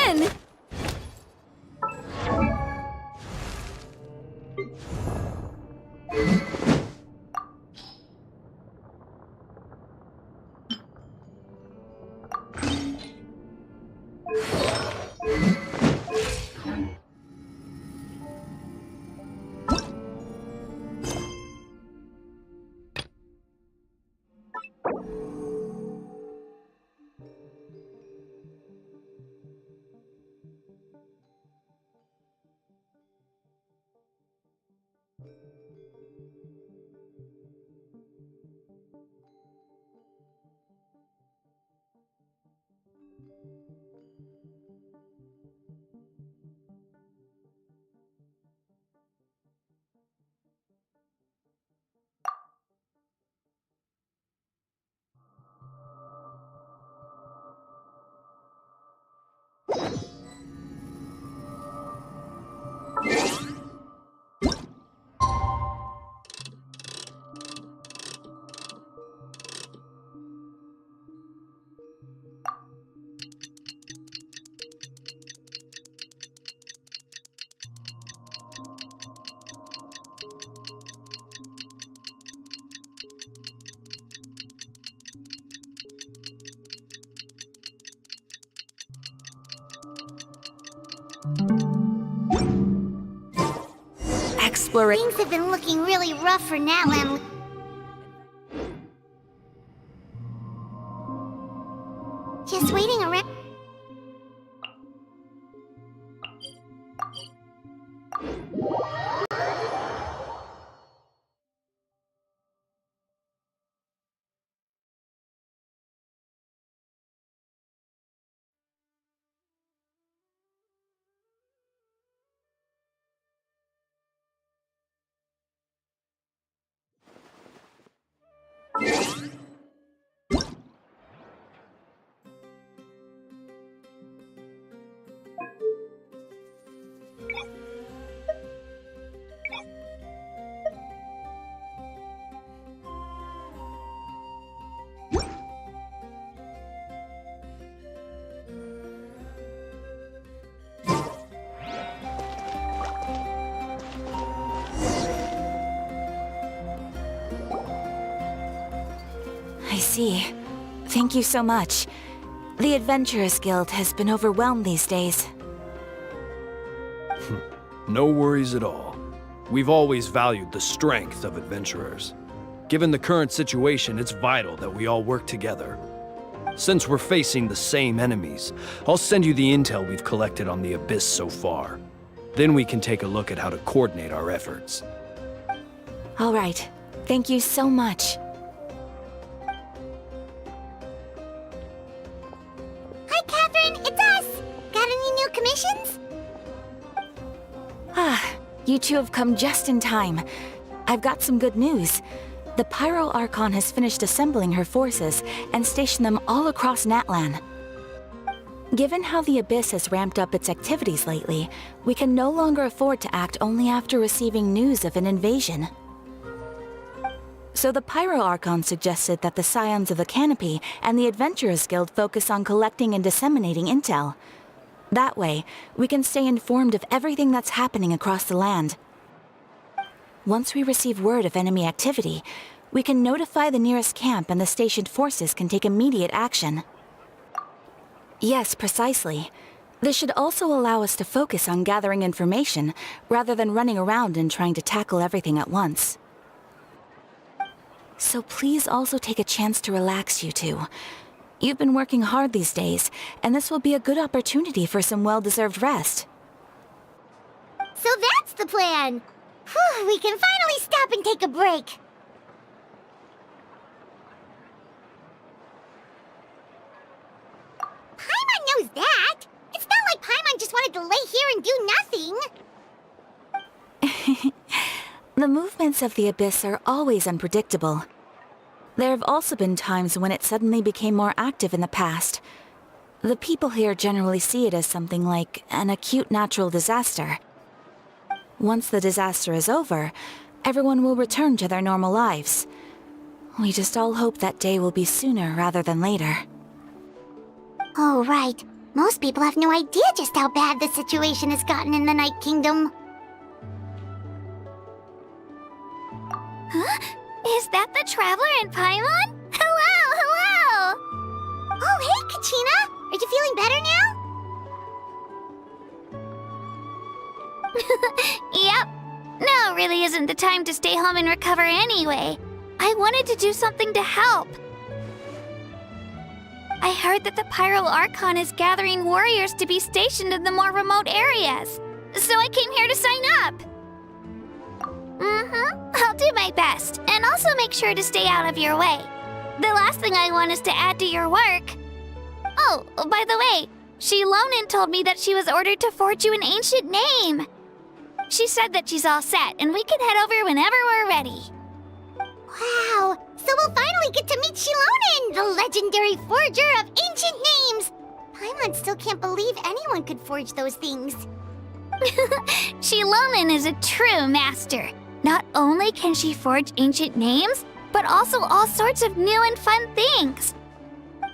in! Exploration. Things have been looking really rough for Natlan. Just waiting around. I see. Thank you so much. The Adventurers Guild has been overwhelmed these days. No worries at all. We've always valued the strength of adventurers. Given the current situation, it's vital that we all work together. Since we're facing the same enemies, I'll send you the intel we've collected on the Abyss so far. Then we can take a look at how to coordinate our efforts. All right. Thank you so much. Hi, Catherine, it's us! Got any new commissions? You two have come just in time. I've got some good news. The Pyro Archon has finished assembling her forces and stationed them all across Natlan. Given how the Abyss has ramped up its activities lately, we can no longer afford to act only after receiving news of an invasion. So the Pyro Archon suggested that the Scions of the Canopy and the Adventurers Guild focus on collecting and disseminating intel. That way, we can stay informed of everything that's happening across the land. Once we receive word of enemy activity, we can notify the nearest camp and the stationed forces can take immediate action. Yes, precisely. This should also allow us to focus on gathering information, rather than running around and trying to tackle everything at once. So please also take a chance to relax, you two. You've been working hard these days, and this will be a good opportunity for some well-deserved rest. So that's the plan! Whew, we can finally stop and take a break! Paimon knows that! It's not like Paimon just wanted to lay here and do nothing! The movements of the Abyss are always unpredictable. There have also been times when it suddenly became more active in the past. The people here generally see it as something like an acute natural disaster. Once the disaster is over, everyone will return to their normal lives. We just all hope that day will be sooner rather than later. Oh, right. Most people have no idea just how bad the situation has gotten in the Night Kingdom. Huh? Is that the Traveler in Paimon? Hello! Oh, hey, Kachina! Are you feeling better now? Yep. Now really isn't the time to stay home and recover anyway. I wanted to do something to help. I heard that the Pyro Archon is gathering warriors to be stationed in the more remote areas. So I came here to sign up. I'll do my best, and also make sure to stay out of your way. The last thing I want is to add to your work. Oh, by the way, Shilonin told me that she was ordered to forge you an ancient name. She said that she's all set, and we can head over whenever we're ready. Wow, so we'll finally get to meet Shilonin, the legendary forger of ancient names. Paimon still can't believe anyone could forge those things. Shilonin is a true master. Not only can she forge ancient names, but also all sorts of new and fun things.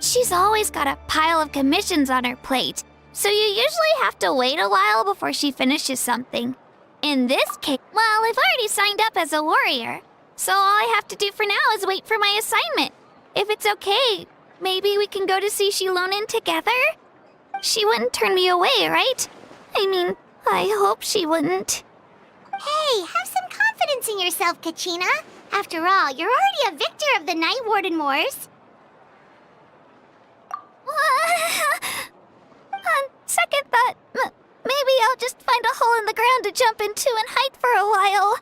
She's always got a pile of commissions on her plate, so you usually have to wait a while before she finishes something. In this case, well, I've already signed up as a warrior, so all I have to do for now is wait for my assignment. If it's okay, maybe we can go to see Shilonin together? She wouldn't turn me away, right? I mean, I hope she wouldn't. Hey, have some confidence in yourself, Kachina. After all, you're already a victor of the Night Warden Wars. On second thought, maybe I'll just find a hole in the ground to jump into and hide for a while.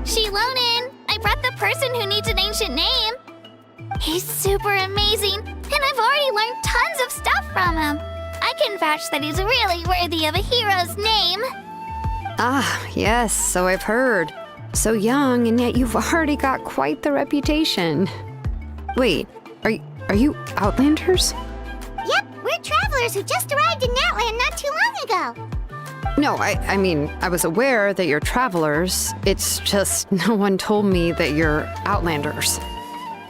Shilonin, I brought the person who needs an ancient name. He's super amazing, and I've already learned tons of stuff from him. I can vouch that he's really worthy of a hero's name. Ah, yes, so I've heard. So young, and yet you've already got quite the reputation. Wait, are you Outlanders? Yep, we're travelers who just arrived in Natland not too long ago. No, I mean, I was aware that you're travelers. It's just no one told me that you're Outlanders.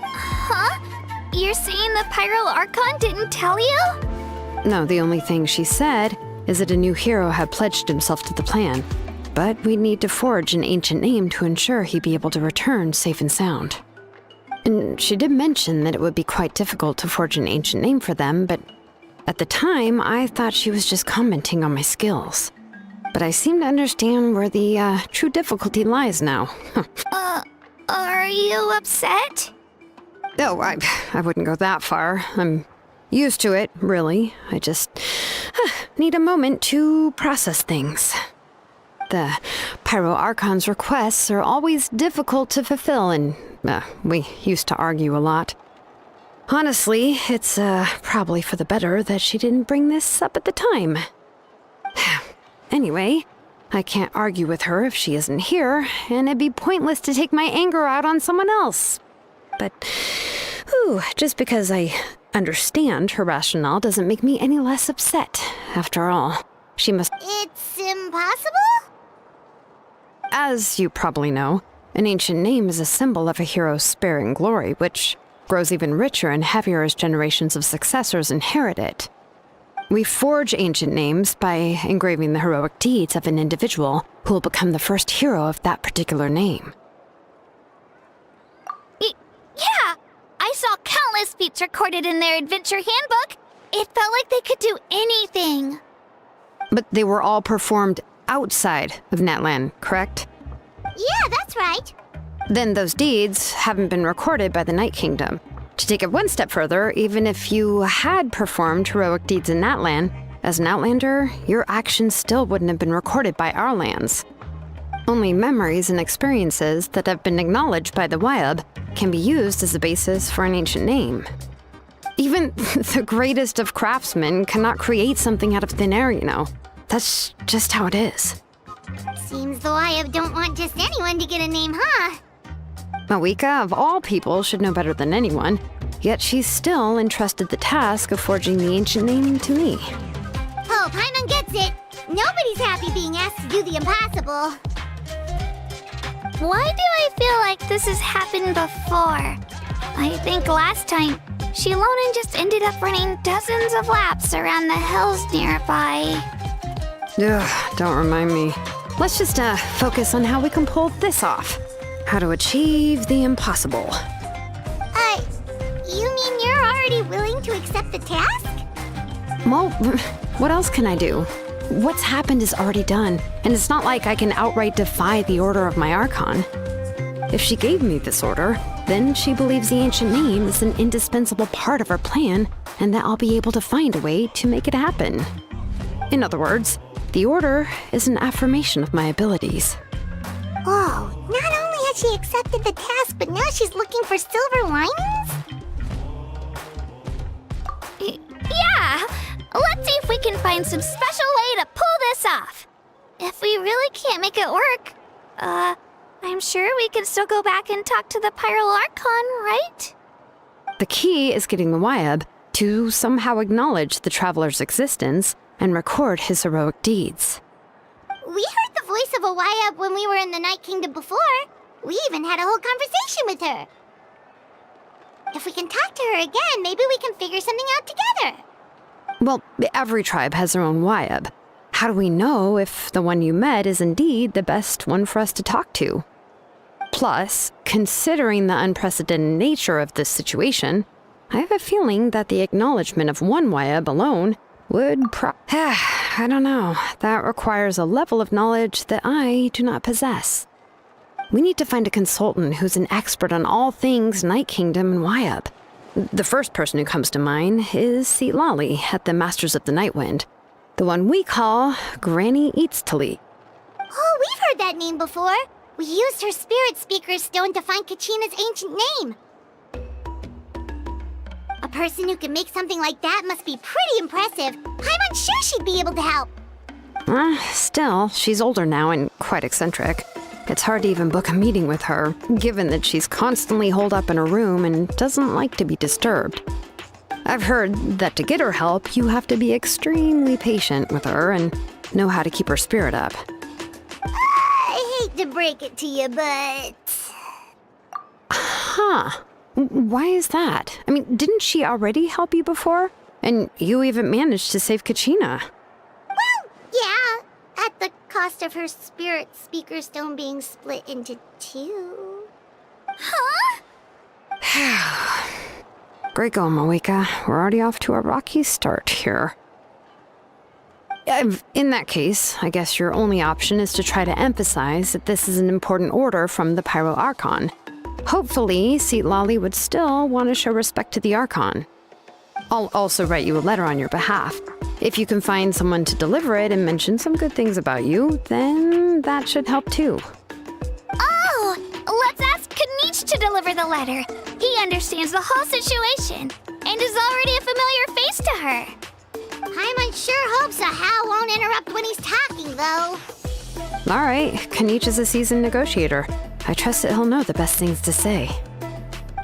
Huh? You're saying the Pyro Archon didn't tell you? No, the only thing she said is that a new hero had pledged himself to the plan. But we'd need to forge an ancient name to ensure he'd be able to return safe and sound. And she did mention that it would be quite difficult to forge an ancient name for them, but at the time, I thought she was just commenting on my skills. But I seem to understand where the true difficulty lies now. Are you upset? Oh, I wouldn't go that far. I'm used to it, really. I just need a moment to process things. The Pyro Archon's requests are always difficult to fulfill, and we used to argue a lot. Honestly, it's probably for the better that she didn't bring this up at the time. Anyway, I can't argue with her if she isn't here, and it'd be pointless to take my anger out on someone else. But, just because I understand her rationale doesn't make me any less upset. After all, she must— It's impossible? As you probably know, an ancient name is a symbol of a hero's sparing glory, which grows even richer and heavier as generations of successors inherit it. We forge ancient names by engraving the heroic deeds of an individual who will become the first hero of that particular name. Yeah! I saw countless feats recorded in their adventure handbook. It felt like they could do anything. But they were all performed outside of Natlan, correct? Yeah, that's right. Then those deeds haven't been recorded by the Night Kingdom. To take it one step further, even if you had performed heroic deeds in Natlan, as an Outlander, your actions still wouldn't have been recorded by our lands. Only memories and experiences that have been acknowledged by the Wyab can be used as a basis for an ancient name. Even the greatest of craftsmen cannot create something out of thin air, you know. That's just how it is. Seems the Wyab don't want just anyone to get a name, huh? Mawika, of all people, should know better than anyone, yet she's still entrusted the task of forging the ancient name to me. Oh, Paimon gets it. Nobody's happy being asked to do the impossible. Why do I feel like this has happened before? I think last time, Shilonen just ended up running dozens of laps around the hills nearby. Ugh, don't remind me. Let's just focus on how we can pull this off. How to achieve the impossible. You mean you're already willing to accept the task? Well, what else can I do? What's happened is already done, and it's not like I can outright defy the order of my Archon. If she gave me this order, then she believes the ancient name is an indispensable part of her plan, and that I'll be able to find a way to make it happen. In other words, the order is an affirmation of my abilities. Whoa, not only has she accepted the task, but now she's looking for silver linings? Yeah! Let's see if we can find some special way to pull this off. If we really can't make it work, I'm sure we can still go back and talk to the Pyral Archon, right? The key is getting the Wyab to somehow acknowledge the traveler's existence and record his heroic deeds. We heard the voice of a Wyab when we were in the Night Kingdom before. We even had a whole conversation with her. If we can talk to her again, maybe we can figure something out together. Well, every tribe has their own Wyab. How do we know if the one you met is indeed the best one for us to talk to? Plus, considering the unprecedented nature of this situation, I have a feeling that the acknowledgement of one Wyab alone would I don't know. That requires a level of knowledge that I do not possess. We need to find a consultant who's an expert on all things Night Kingdom and Wyab. The first person who comes to mind is Lali at the Masters of the Nightwind, the one we call Granny Eatstali. Oh, we've heard that name before. We used her spirit speaker stone to find Kachina's ancient name. A person who can make something like that must be pretty impressive. I'm unsure she'd be able to help. Still, she's older now and quite eccentric. It's hard to even book a meeting with her, given that she's constantly holed up in her room and doesn't like to be disturbed. I've heard that to get her help, you have to be extremely patient with her and know how to keep her spirit up. I hate to break it to you, but... Huh. Why is that? I mean, didn't she already help you before? And you even managed to save Kachina. Well, yeah. At the cost of her spirit speaker stone being split into two. Huh? Great going, Mawika. We're already off to a rocky start here. In that case, I guess your only option is to try to emphasize that this is an important order from the Pyral Archon. Hopefully, Lali would still want to show respect to the Archon. I'll also write you a letter on your behalf. If you can find someone to deliver it and mention some good things about you, then that should help too. Oh, let's ask Kanich to deliver the letter. He understands the whole situation and is already a familiar face to her. Paimon sure hopes a Hal won't interrupt when he's talking, though. All right, Kanich is a seasoned negotiator. I trust that he'll know the best things to say.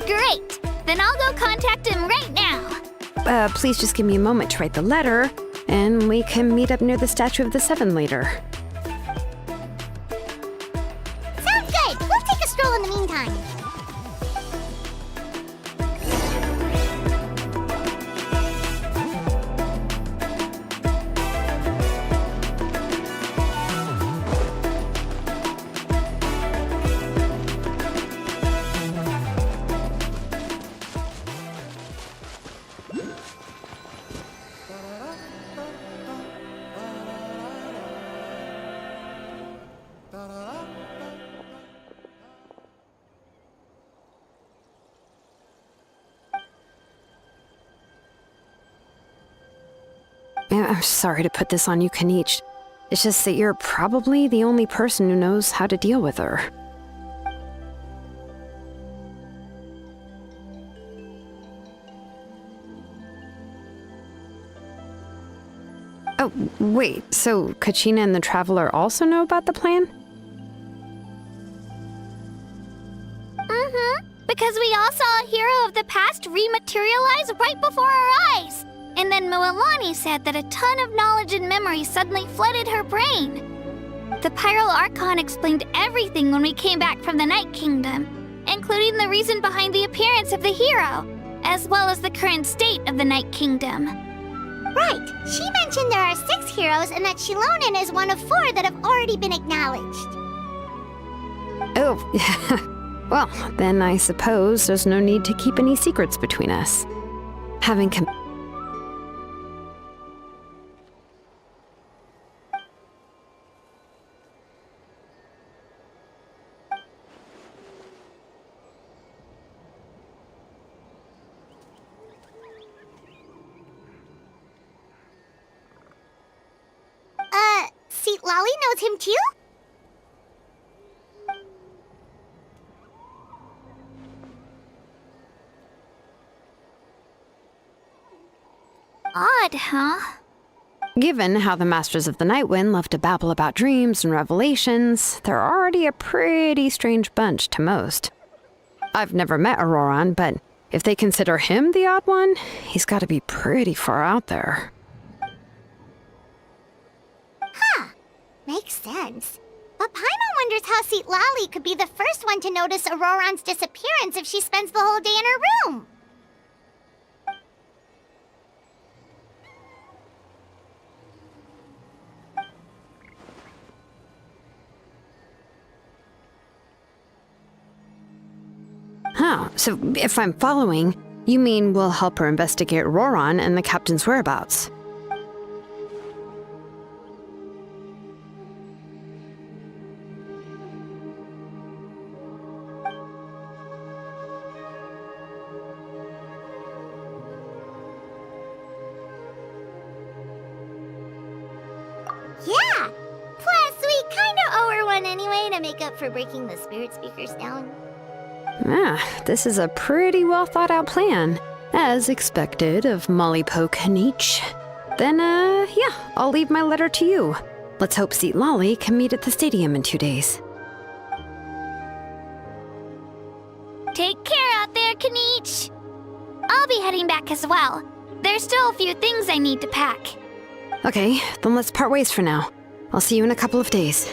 Great! Then I'll go contact him right now. Please just give me a moment to write the letter, and we can meet up near the Statue of the Seven later. Sounds good. We'll take a stroll in the meantime. I'm sorry to put this on you, Kanichi. It's just that you're probably the only person who knows how to deal with her. Oh, wait, so Kachina and the Traveler also know about the plan? Mm-hmm. Because we all saw a hero of the past rematerialize right before our eyes. And then Mualani said that a ton of knowledge and memory suddenly flooded her brain. The Pyral Archon explained everything when we came back from the Night Kingdom, including the reason behind the appearance of the hero, as well as the current state of the Night Kingdom. Right. She mentioned there are 6 heroes and that Shilonen is one of 4 that have already been acknowledged. Oh, well, then I suppose there's no need to keep any secrets between us. Having Seat Lolly knows him too? Odd, huh? Given how the Masters of the Nightwind love to babble about dreams and revelations, they're already a pretty strange bunch to most. I've never met Auroran, but if they consider him the odd one, he's got to be pretty far out there. Makes sense. But Paimon wonders how Seat Lolly could be the first one to notice Auroran's disappearance if she spends the whole day in her room. Huh, so if I'm following, you mean we'll help her investigate Auroran and the captain's whereabouts? Yeah! Plus, we kinda owe her one anyway to make up for breaking the spirit speakers down. This is a pretty well thought out plan, as expected of Mollypo Kanichi. Then, yeah, I'll leave my letter to you. Let's hope Seat Lolly can meet at the stadium in 2 days. Take care out there, Kanichi. I'll be heading back as well. There's still a few things I need to pack. Okay, then let's part ways for now. I'll see you in a couple of days.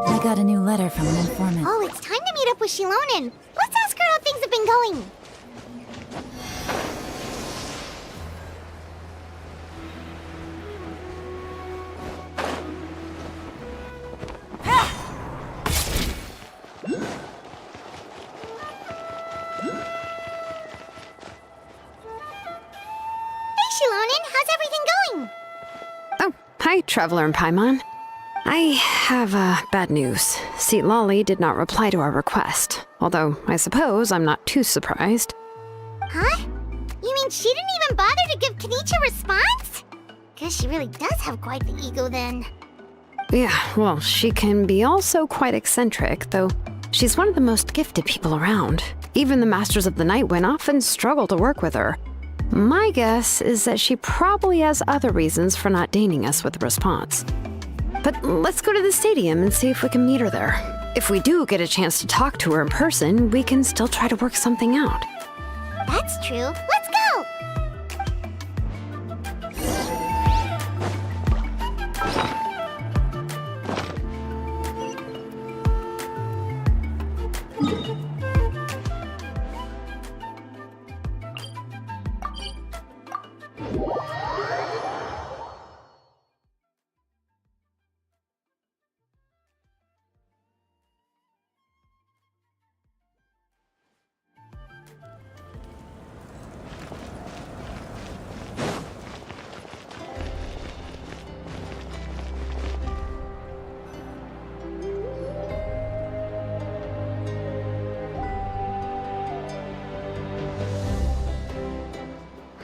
I got a new letter from an informant. Oh, it's time to meet up with Shilonen. Let's ask her how things have been going. Hey, Shilonen, how's everything going? Oh, hi, Traveler and Paimon. I have, bad news. Seat Lolly did not reply to our request, although I suppose I'm not too surprised. Huh? You mean she didn't even bother to give Kanichi a response? Guess she really does have quite the ego then. Yeah, well, she can be also quite eccentric, though she's one of the most gifted people around. Even the Masters of the Nightwind often struggle to work with her. My guess is that she probably has other reasons for not deigning us with a response. But let's go to the stadium and see if we can meet her there. If we do get a chance to talk to her in person, we can still try to work something out. That's true. Let's go!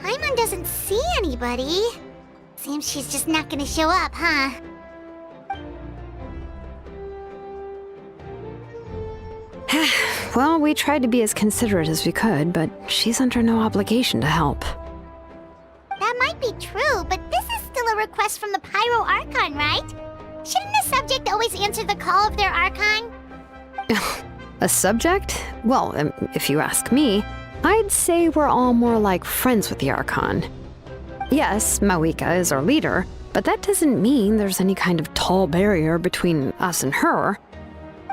Paimon doesn't see anybody. Seems she's just not gonna show up, huh? Well, we tried to be as considerate as we could, but she's under no obligation to help. That might be true, but this is still a request from the Pyro Archon, right? Shouldn't the subject always answer the call of their Archon? A subject? Well, if you ask me, I'd say we're all more like friends with the Archon. Yes, Mawika is our leader, but that doesn't mean there's any kind of tall barrier between us and her.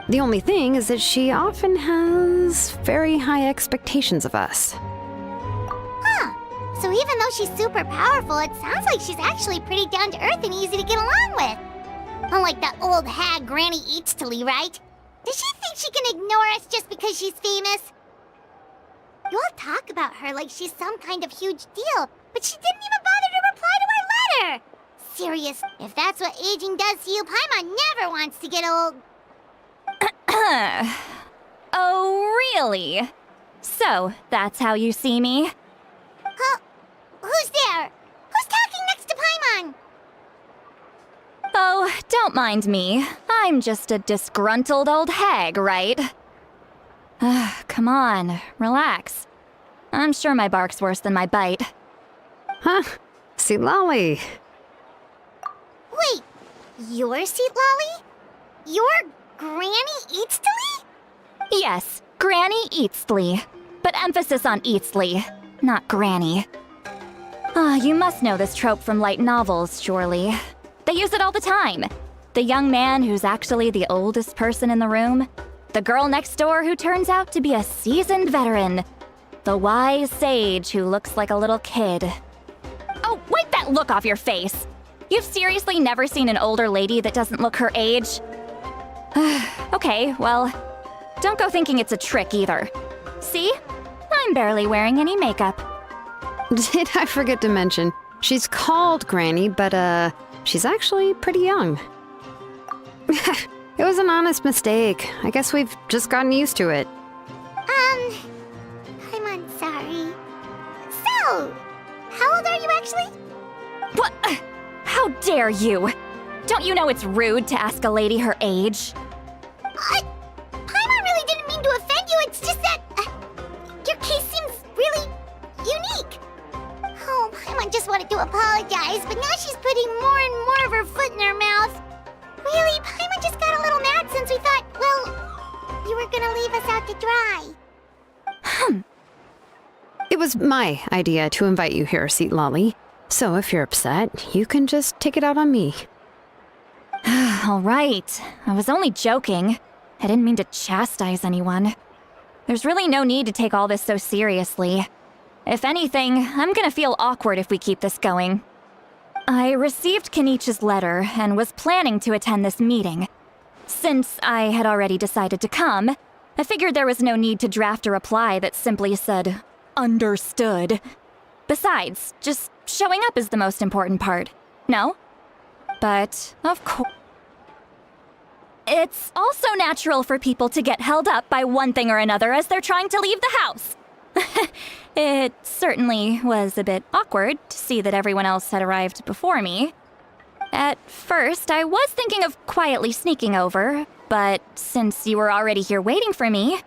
The only thing is that she often has very high expectations of us. Huh. So even though she's super powerful, it sounds like she's actually pretty down to earth and easy to get along with. Unlike that old hag Granny Eatstily, right? Does she think she can ignore us just because she's famous? You all talk about her like she's some kind of huge deal, but she didn't even bother to reply to our letter! Serious, if that's what aging does to you, Paimon never wants to get old. Oh, really? So, that's how you see me? Who's there? Who's talking next to Paimon? Oh, don't mind me. I'm just a disgruntled old hag, right? Come on, relax. I'm sure my bark's worse than my bite. Huh? Seat Lolly. Wait, you're Seat Lolly? You're Granny Eatstily? Yes, Granny Eatsley. But emphasis on Eatsley, not Granny. You must know this trope from light novels, surely. They use it all the time. The young man who's actually the oldest person in the room. The girl next door who turns out to be a seasoned veteran. The wise sage who looks like a little kid. Oh, wipe that look off your face! You've seriously never seen an older lady that doesn't look her age? Okay, well, don't go thinking it's a trick either. See? I'm barely wearing any makeup. Did I forget to mention, she's called Granny, but she's actually pretty young. It was an honest mistake. I guess we've just gotten used to it. I'm sorry. So, how old are you actually? What? How dare you? Don't you know it's rude to ask a lady her age? Paimon really didn't mean to offend you, it's just that your case seems really unique. Oh, Paimon just wanted to apologize, but now she's putting more and more of her foot in her mouth. Really, Paimon just got a little mad since we thought, well, you were gonna leave us out to dry. It was my idea to invite you here, Seat Lolly. So if you're upset, you can just take it out on me. All right. I was only joking. I didn't mean to chastise anyone. There's really no need to take all this so seriously. If anything, I'm gonna feel awkward if we keep this going. I received Kenichi's letter and was planning to attend this meeting. Since I had already decided to come, I figured there was no need to draft a reply that simply said, "Understood." Besides, just showing up is the most important part. No? But, of course... It's also natural for people to get held up by one thing or another as they're trying to leave the house. It certainly was a bit awkward to see that everyone else had arrived before me. At first, I was thinking of quietly sneaking over, but since you were already here waiting for me,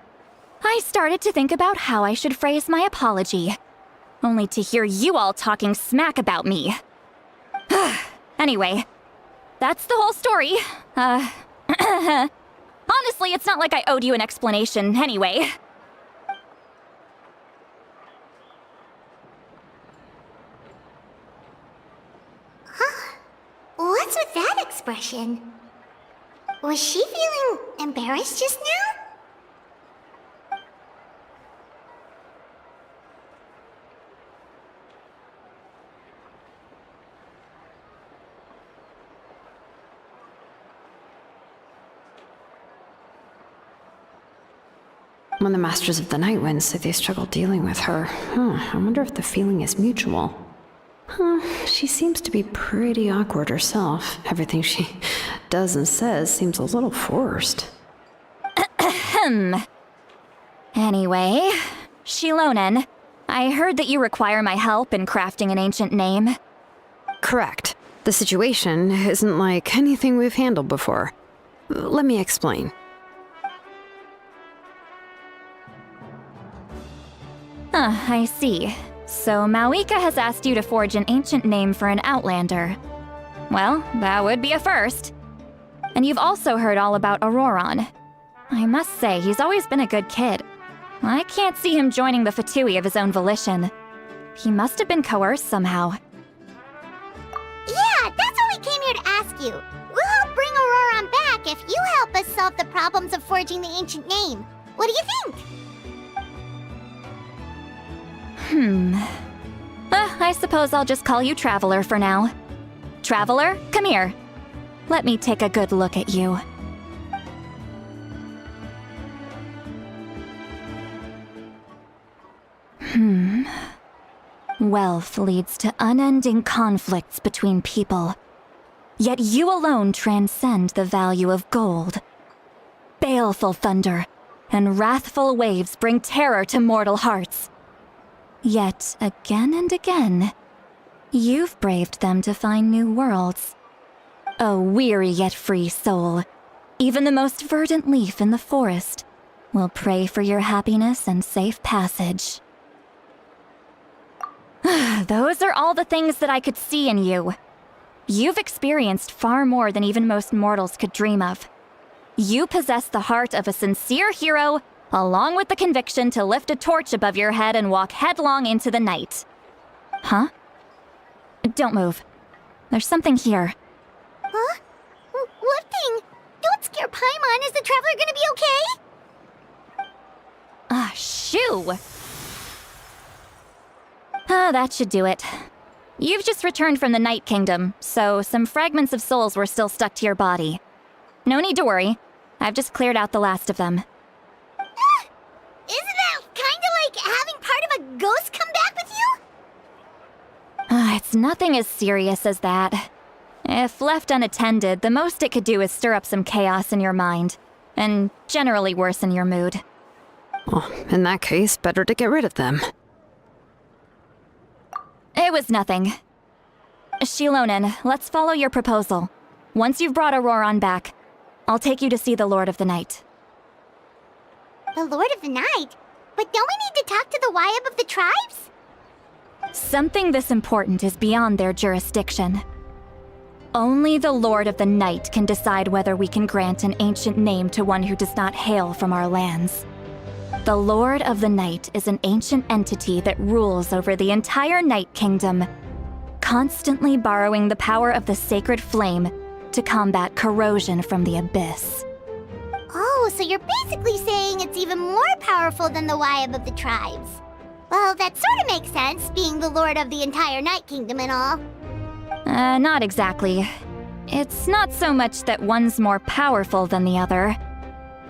I started to think about how I should phrase my apology. Only to hear you all talking smack about me. Anyway, that's the whole story. Honestly, it's not like I owed you an explanation anyway. expression. Was she feeling embarrassed just now? When the Masters of the Night Wind say they struggle dealing with her, I wonder if the feeling is mutual. She seems to be pretty awkward herself. Everything she does and says seems a little forced. Anyway, Shilonen, I heard that you require my help in crafting an ancient name. Correct. The situation isn't like anything we've handled before. Let me explain. I see. So Mawika has asked you to forge an ancient name for an Outlander. Well, that would be a first. And you've also heard all about Auroron. I must say, he's always been a good kid. I can't see him joining the Fatui of his own volition. He must have been coerced somehow. Yeah, that's what we came here to ask you. We'll help bring Auroron back if you help us solve the problems of forging the ancient name. What do you think? I suppose I'll just call you Traveler for now. Traveler, come here. Let me take a good look at you. Wealth leads to unending conflicts between people. Yet you alone transcend the value of gold. Baleful thunder and wrathful waves bring terror to mortal hearts. Yet, again and again, you've braved them to find new worlds. A weary yet free soul, even the most verdant leaf in the forest, will pray for your happiness and safe passage. Those are all the things that I could see in you. You've experienced far more than even most mortals could dream of. You possess the heart of a sincere hero, along with the conviction to lift a torch above your head and walk headlong into the night. Huh? Don't move. There's something here. Huh? What thing? Don't scare Paimon. Is the Traveler gonna be okay? Shoo! That should do it. You've just returned from the Night Kingdom, so some fragments of souls were still stuck to your body. No need to worry. I've just cleared out the last of them. Isn't that kinda like having part of a ghost come back with you? It's nothing as serious as that. If left unattended, the most it could do is stir up some chaos in your mind, and generally worsen your mood. Well, in that case, better to get rid of them. It was nothing. Shilonen, let's follow your proposal. Once you've brought Auroron back, I'll take you to see the Lord of the Night. The Lord of the Night? But don't we need to talk to the Wayab of the tribes? Something this important is beyond their jurisdiction. Only the Lord of the Night can decide whether we can grant an ancient name to one who does not hail from our lands. The Lord of the Night is an ancient entity that rules over the entire Night Kingdom, constantly borrowing the power of the sacred flame to combat corrosion from the abyss. Oh, so you're basically saying it's even more powerful than the Wayab of the tribes. Well, that sort of makes sense, being the lord of the entire Night Kingdom and all. Not exactly. It's not so much that one's more powerful than the other.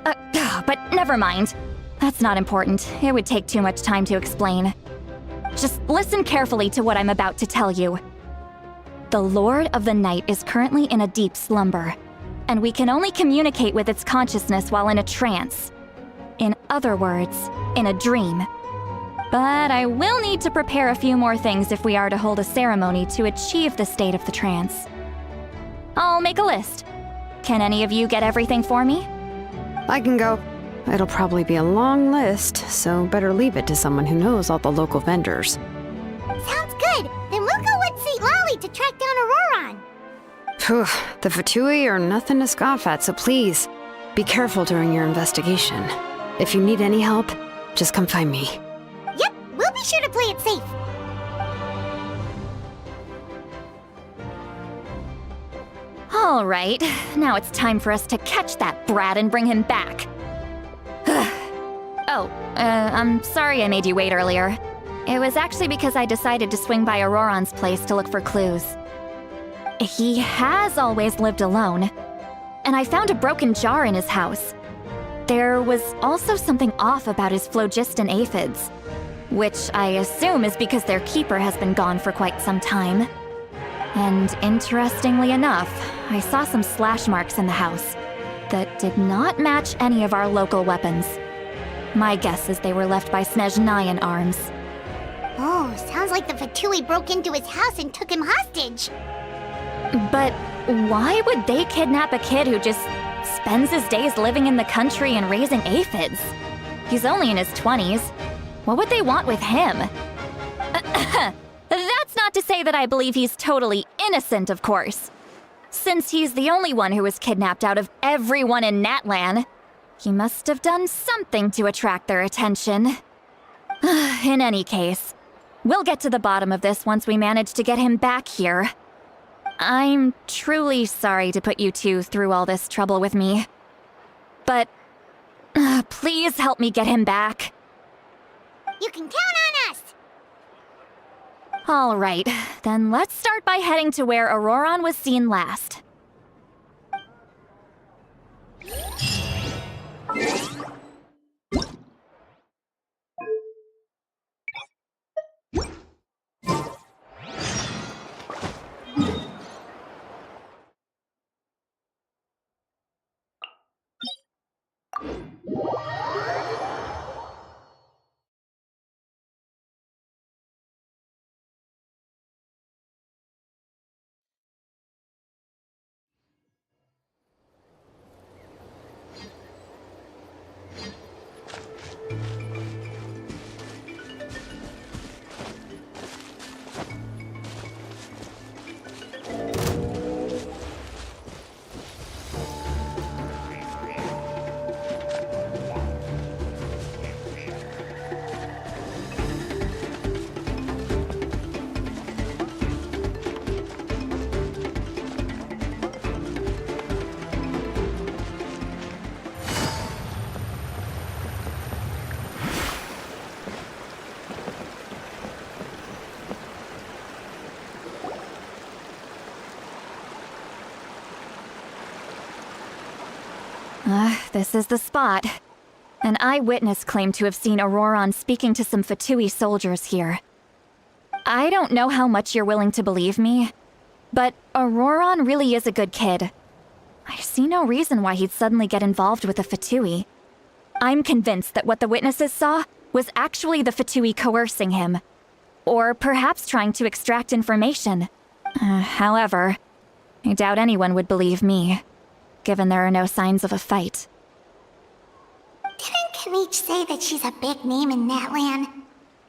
But never mind. That's not important. It would take too much time to explain. Just listen carefully to what I'm about to tell you. The Lord of the Night is currently in a deep slumber, and we can only communicate with its consciousness while in a trance. In other words, in a dream. But I will need to prepare a few more things if we are to hold a ceremony to achieve the state of the trance. I'll make a list. Can any of you get everything for me? I can go. It'll probably be a long list, so better leave it to someone who knows all the local vendors. Sounds good. Then we'll go with St. Lolly to track down Auroron. Phew, the Fatui are nothing to scoff at, so please, be careful during your investigation. If you need any help, just come find me. Yep, we'll be sure to play it safe. All right, now it's time for us to catch that brat and bring him back. I'm sorry I made you wait earlier. It was actually because I decided to swing by Auroron's place to look for clues. He has always lived alone, and I found a broken jar in his house. There was also something off about his phlogiston aphids, which I assume is because their keeper has been gone for quite some time. And interestingly enough, I saw some slash marks in the house that did not match any of our local weapons. My guess is they were left by Snezhnayan arms. Oh, sounds like the Fatui broke into his house and took him hostage. But why would they kidnap a kid who just spends his days living in the country and raising aphids? He's only in his 20s. What would they want with him? That's not to say that I believe he's totally innocent, of course. Since he's the only one who was kidnapped out of everyone in Natlan, he must have done something to attract their attention. In any case, we'll get to the bottom of this once we manage to get him back here. I'm truly sorry to put you two through all this trouble with me. But please help me get him back. You can count on us! All right, then let's start by heading to where Auroron was seen last. This is the spot. An eyewitness claimed to have seen Auroron speaking to some Fatui soldiers here. I don't know how much you're willing to believe me, but Auroron really is a good kid. I see no reason why he'd suddenly get involved with the Fatui. I'm convinced that what the witnesses saw was actually the Fatui coercing him, or perhaps trying to extract information. However, I doubt anyone would believe me, given there are no signs of a fight. Didn't Kanich say that she's a big name in Natlan?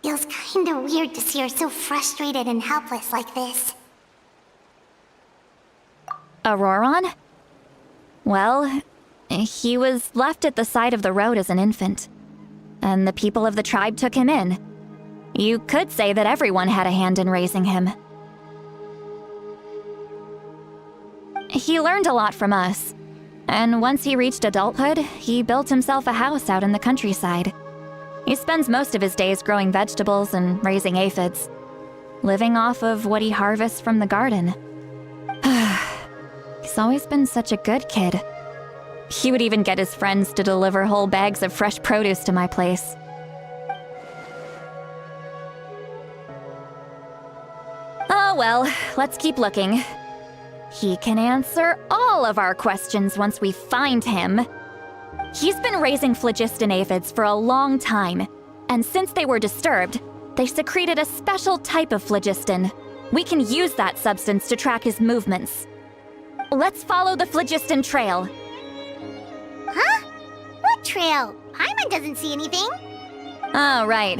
Feels kinda weird to see her so frustrated and helpless like this. Auroron? Well, he was left at the side of the road as an infant, and the people of the tribe took him in. You could say that everyone had a hand in raising him. He learned a lot from us, and once he reached adulthood, he built himself a house out in the countryside. He spends most of his days growing vegetables and raising aphids, living off of what he harvests from the garden. He's always been such a good kid. He would even get his friends to deliver whole bags of fresh produce to my place. Oh well, let's keep looking. He can answer all of our questions once we find him. He's been raising phlogiston aphids for a long time, and since they were disturbed, they secreted a special type of phlogiston. We can use that substance to track his movements. Let's follow the phlogiston trail. Huh? What trail? Paimon doesn't see anything. Oh, right.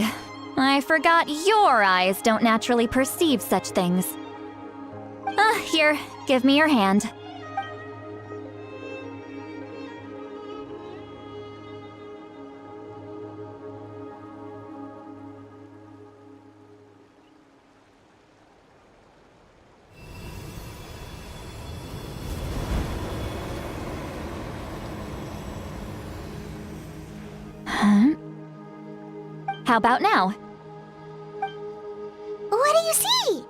I forgot your eyes don't naturally perceive such things. Here, give me your hand. How about now? What do you see?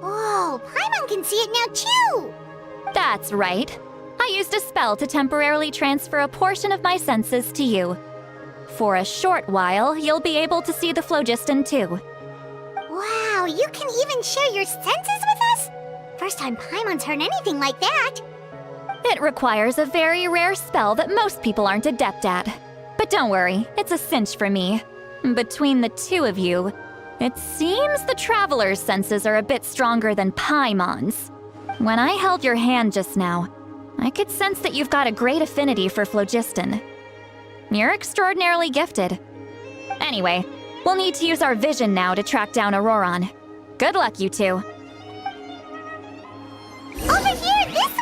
Whoa, Paimon can see it now too! That's right. I used a spell to temporarily transfer a portion of my senses to you. For a short while, you'll be able to see the phlogiston too. Wow, you can even share your senses with us? First time Paimon's heard anything like that. It requires a very rare spell that most people aren't adept at. But don't worry, it's a cinch for me. Between the two of you, it seems the Traveler's senses are a bit stronger than Paimon's. When I held your hand just now, I could sense that you've got a great affinity for phlogiston. You're extraordinarily gifted. Anyway, we'll need to use our vision now to track down Auroron. Good luck, you two. Over here, this way!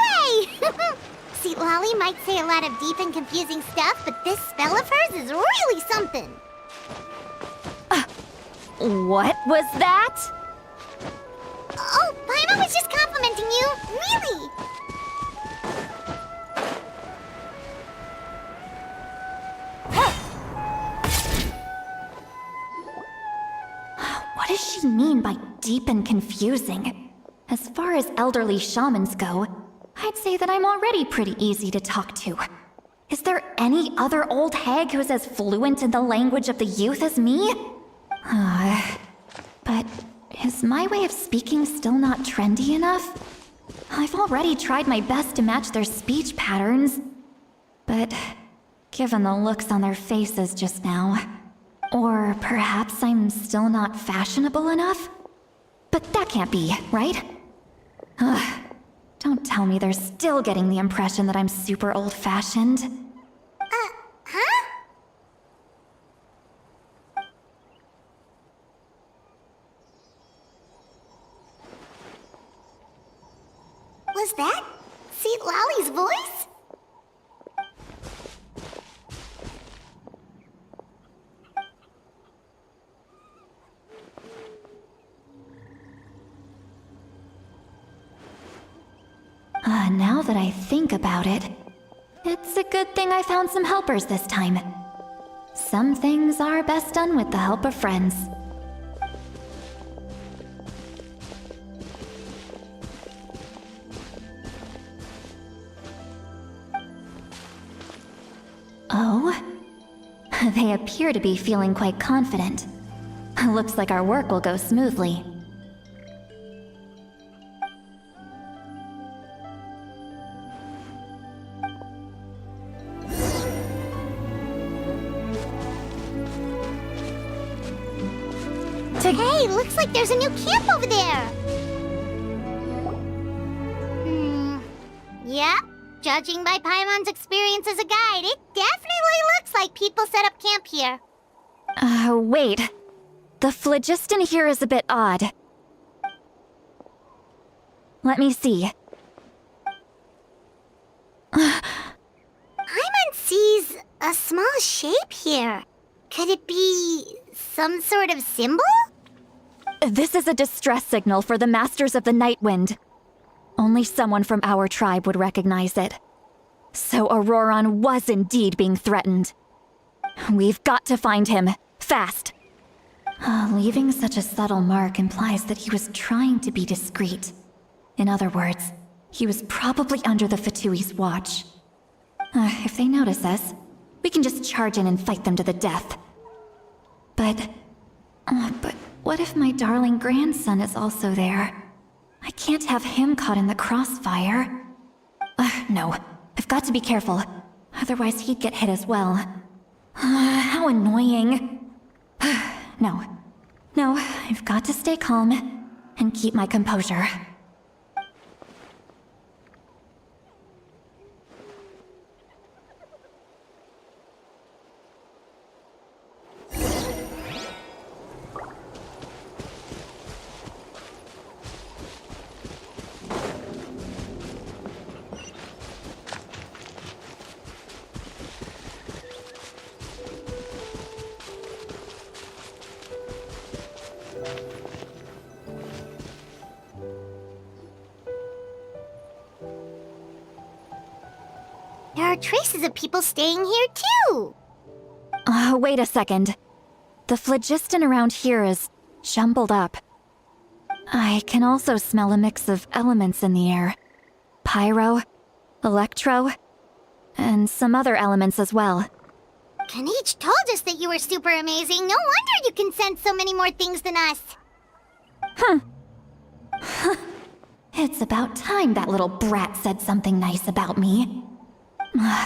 See, Lolly might say a lot of deep and confusing stuff, but this spell of hers is really something. What was that? Oh, Paimon was just complimenting you, really! What does she mean by deep and confusing? As far as elderly shamans go, I'd say that I'm already pretty easy to talk to. Is there any other old hag who's as fluent in the language of the youth as me? But is my way of speaking still not trendy enough? I've already tried my best to match their speech patterns. But given the looks on their faces just now, or perhaps I'm still not fashionable enough? But that can't be, right? Don't tell me they're still getting the impression that I'm super old-fashioned. Huh? Was that Seat Lolly's voice? Now that I think about it, it's a good thing I found some helpers this time. Some things are best done with the help of friends. Oh? They appear to be feeling quite confident. Looks like our work will go smoothly. Hey, looks like there's a new camp over there! Yep. Judging by Paimon's experience as a guide, it definitely looks like people set up camp here. Wait. The phlogiston here is a bit odd. Let me see. Paimon sees a small shape here. Could it be some sort of symbol? This is a distress signal for the Masters of the Night Wind. Only someone from our tribe would recognize it. So Auroron was indeed being threatened. We've got to find him, fast. Leaving such a subtle mark implies that he was trying to be discreet. In other words, he was probably under the Fatui's watch. If they notice us, we can just charge in and fight them to the death. But what if my darling grandson is also there? I can't have him caught in the crossfire. No, I've got to be careful. Otherwise he'd get hit as well. How annoying. No, I've got to stay calm and keep my composure. There are traces of people staying here too. Wait a second. The phlogiston around here is jumbled up. I can also smell a mix of elements in the air. Pyro, electro, and some other elements as well. Kanich told us that you were super amazing. No wonder you can sense so many more things than us. It's about time that little brat said something nice about me.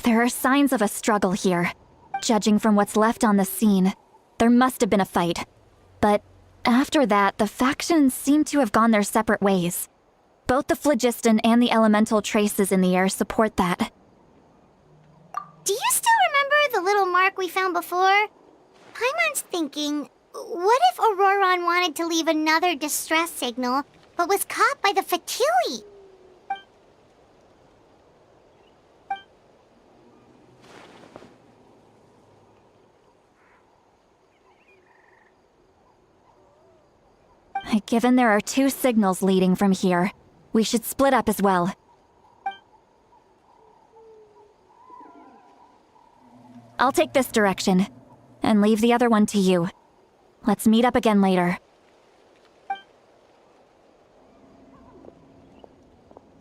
There are signs of a struggle here. Judging from what's left on the scene, there must have been a fight. But after that, the factions seem to have gone their separate ways. Both the phlogiston and the elemental traces in the air support that. Do you still remember the little mark we found before? Paimon's thinking, what if Auroron wanted to leave another distress signal, but was caught by the Fatui? Given there are 2 signals leading from here, we should split up as well. I'll take this direction, and leave the other one to you. Let's meet up again later.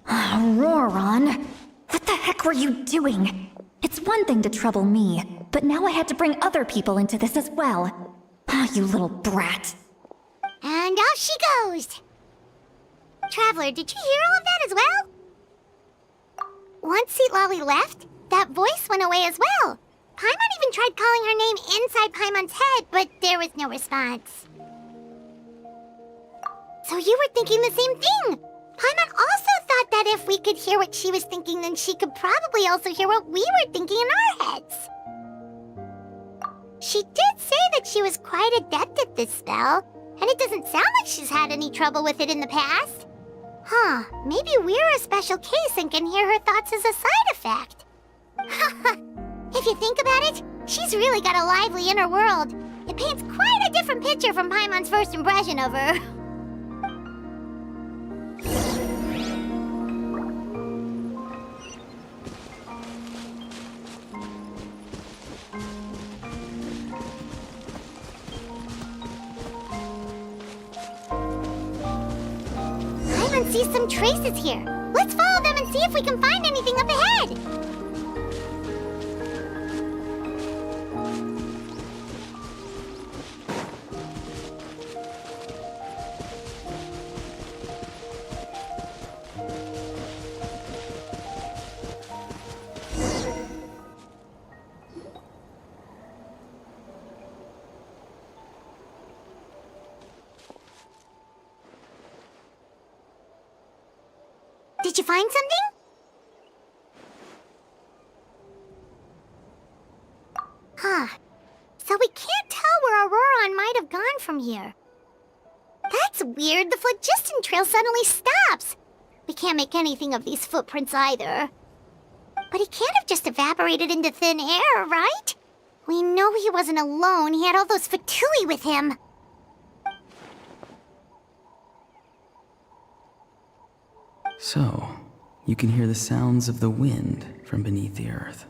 Roron, what the heck were you doing? It's one thing to trouble me, but now I had to bring other people into this as well. You little brat. And off she goes! Traveler, did you hear all of that as well? Once Seatlolly left, that voice went away as well. Paimon even tried calling her name inside Paimon's head, but there was no response. So you were thinking the same thing! Paimon also thought that if we could hear what she was thinking, then she could probably also hear what we were thinking in our heads. She did say that she was quite adept at this spell, and it doesn't sound like she's had any trouble with it in the past. Huh, maybe we're a special case and can hear her thoughts as a side effect. If you think about it, she's really got a lively inner world. It paints quite a different picture from Paimon's first impression of her. Paimon sees some traces here. Let's follow them and see if we can find anything up ahead. Did you find something? Huh. So we can't tell where Auroron might have gone from here. That's weird. The phlogiston trail suddenly stops. We can't make anything of these footprints either. But he can't have just evaporated into thin air, right? We know he wasn't alone. He had all those Fatui with him. So, you can hear the sounds of the wind from beneath the earth.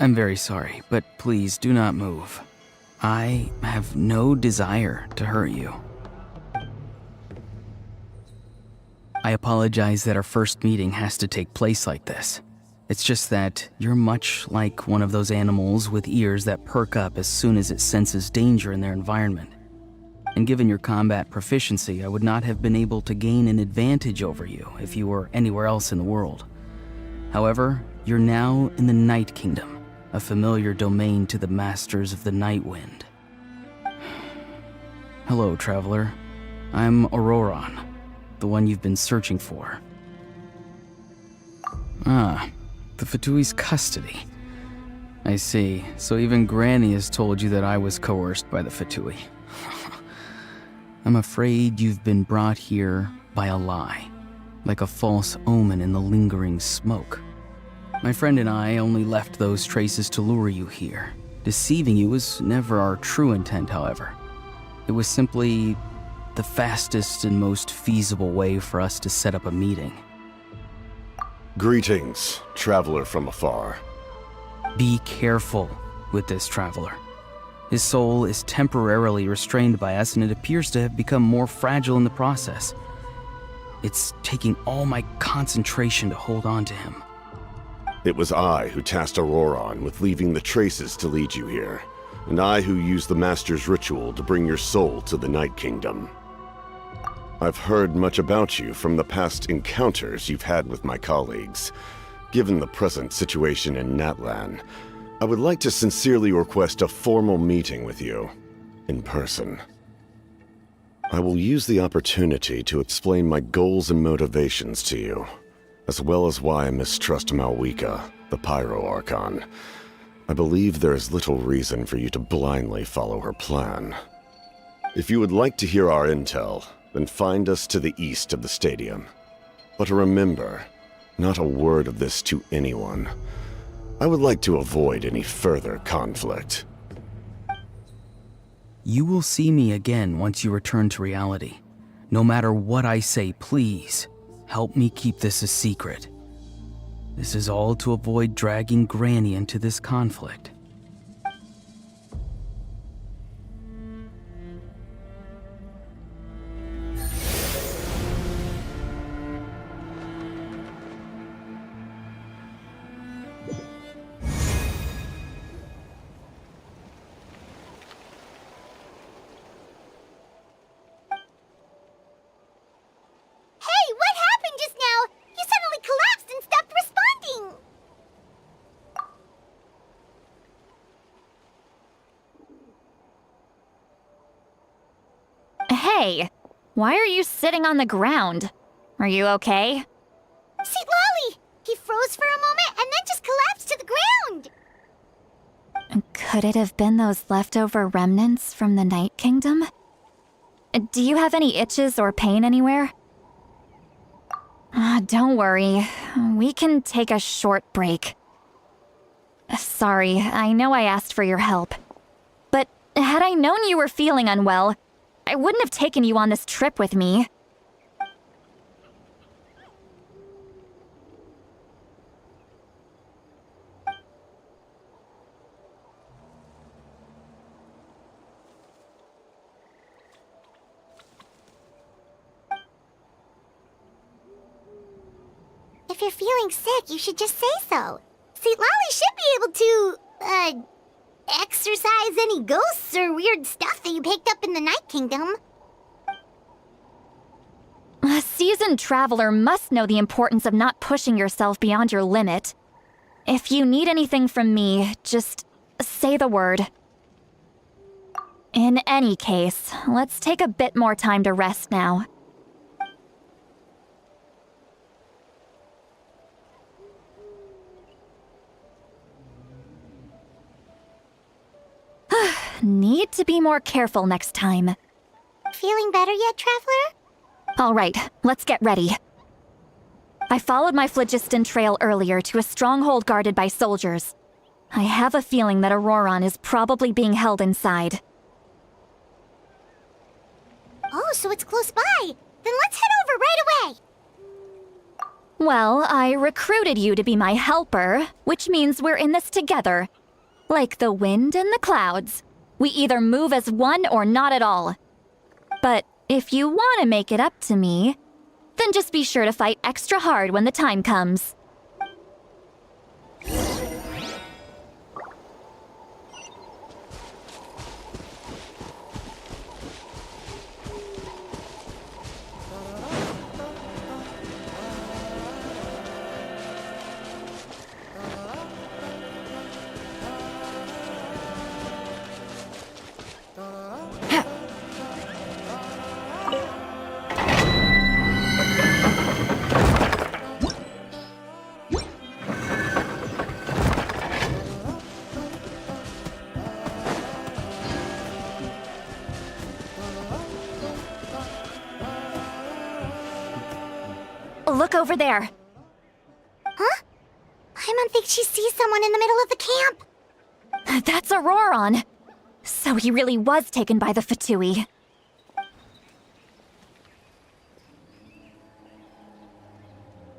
I'm very sorry, but please do not move. I have no desire to hurt you. I apologize that our first meeting has to take place like this. It's just that you're much like one of those animals with ears that perk up as soon as it senses danger in their environment. And given your combat proficiency, I would not have been able to gain an advantage over you if you were anywhere else in the world. However, you're now in the Night Kingdom, a familiar domain to the masters of the Night Wind. Hello, traveler. I'm Auroron, the one you've been searching for. Ah, the Fatui's custody. I see. So even Granny has told you that I was coerced by the Fatui. I'm afraid you've been brought here by a lie, like a false omen in the lingering smoke. My friend and I only left those traces to lure you here. Deceiving you was never our true intent, however. It was simply the fastest and most feasible way for us to set up a meeting. Greetings, traveler from afar. Be careful with this traveler. His soul is temporarily restrained by us, and it appears to have become more fragile in the process. It's taking all my concentration to hold on to him. It was I who tasked Auroron with leaving the traces to lead you here, and I who used the Master's ritual to bring your soul to the Night Kingdom. I've heard much about you from the past encounters you've had with my colleagues. Given the present situation in Natlan, I would like to sincerely request a formal meeting with you, in person. I will use the opportunity to explain my goals and motivations to you, as well as why I mistrust Malwika, the Pyro Archon. I believe there is little reason for you to blindly follow her plan. If you would like to hear our intel, then find us to the east of the stadium. But remember, not a word of this to anyone. I would like to avoid any further conflict. You will see me again once you return to reality. No matter what I say, please, help me keep this a secret. This is all to avoid dragging Granny into this conflict. Hey, what happened just now? You suddenly collapsed and stopped responding. Hey, why are you sitting on the ground? Are you okay? See, Lolly! He froze for a moment and then just collapsed to the ground. Could it have been those leftover remnants from the Night Kingdom? Do you have any itches or pain anywhere? Don't worry. We can take a short break. Sorry, I know I asked for your help. But had I known you were feeling unwell, I wouldn't have taken you on this trip with me. If you're feeling sick, you should just say so. See, Lolly should be able to, exorcise any ghosts or weird stuff that you picked up in the Night Kingdom. A seasoned traveler must know the importance of not pushing yourself beyond your limit. If you need anything from me, just say the word. In any case, let's take a bit more time to rest now. Need to be more careful next time. Feeling better yet, Traveler? All right, let's get ready. I followed my phlogiston trail earlier to a stronghold guarded by soldiers. I have a feeling that Auroron is probably being held inside. Oh, so it's close by. Then let's head over right away. Well, I recruited you to be my helper, which means we're in this together. Like the wind and the clouds. We either move as one or not at all. But if you want to make it up to me, then just be sure to fight extra hard when the time comes. Look over there. Huh? Paimon thinks she sees someone in the middle of the camp. That's Auroron. So he really was taken by the Fatui.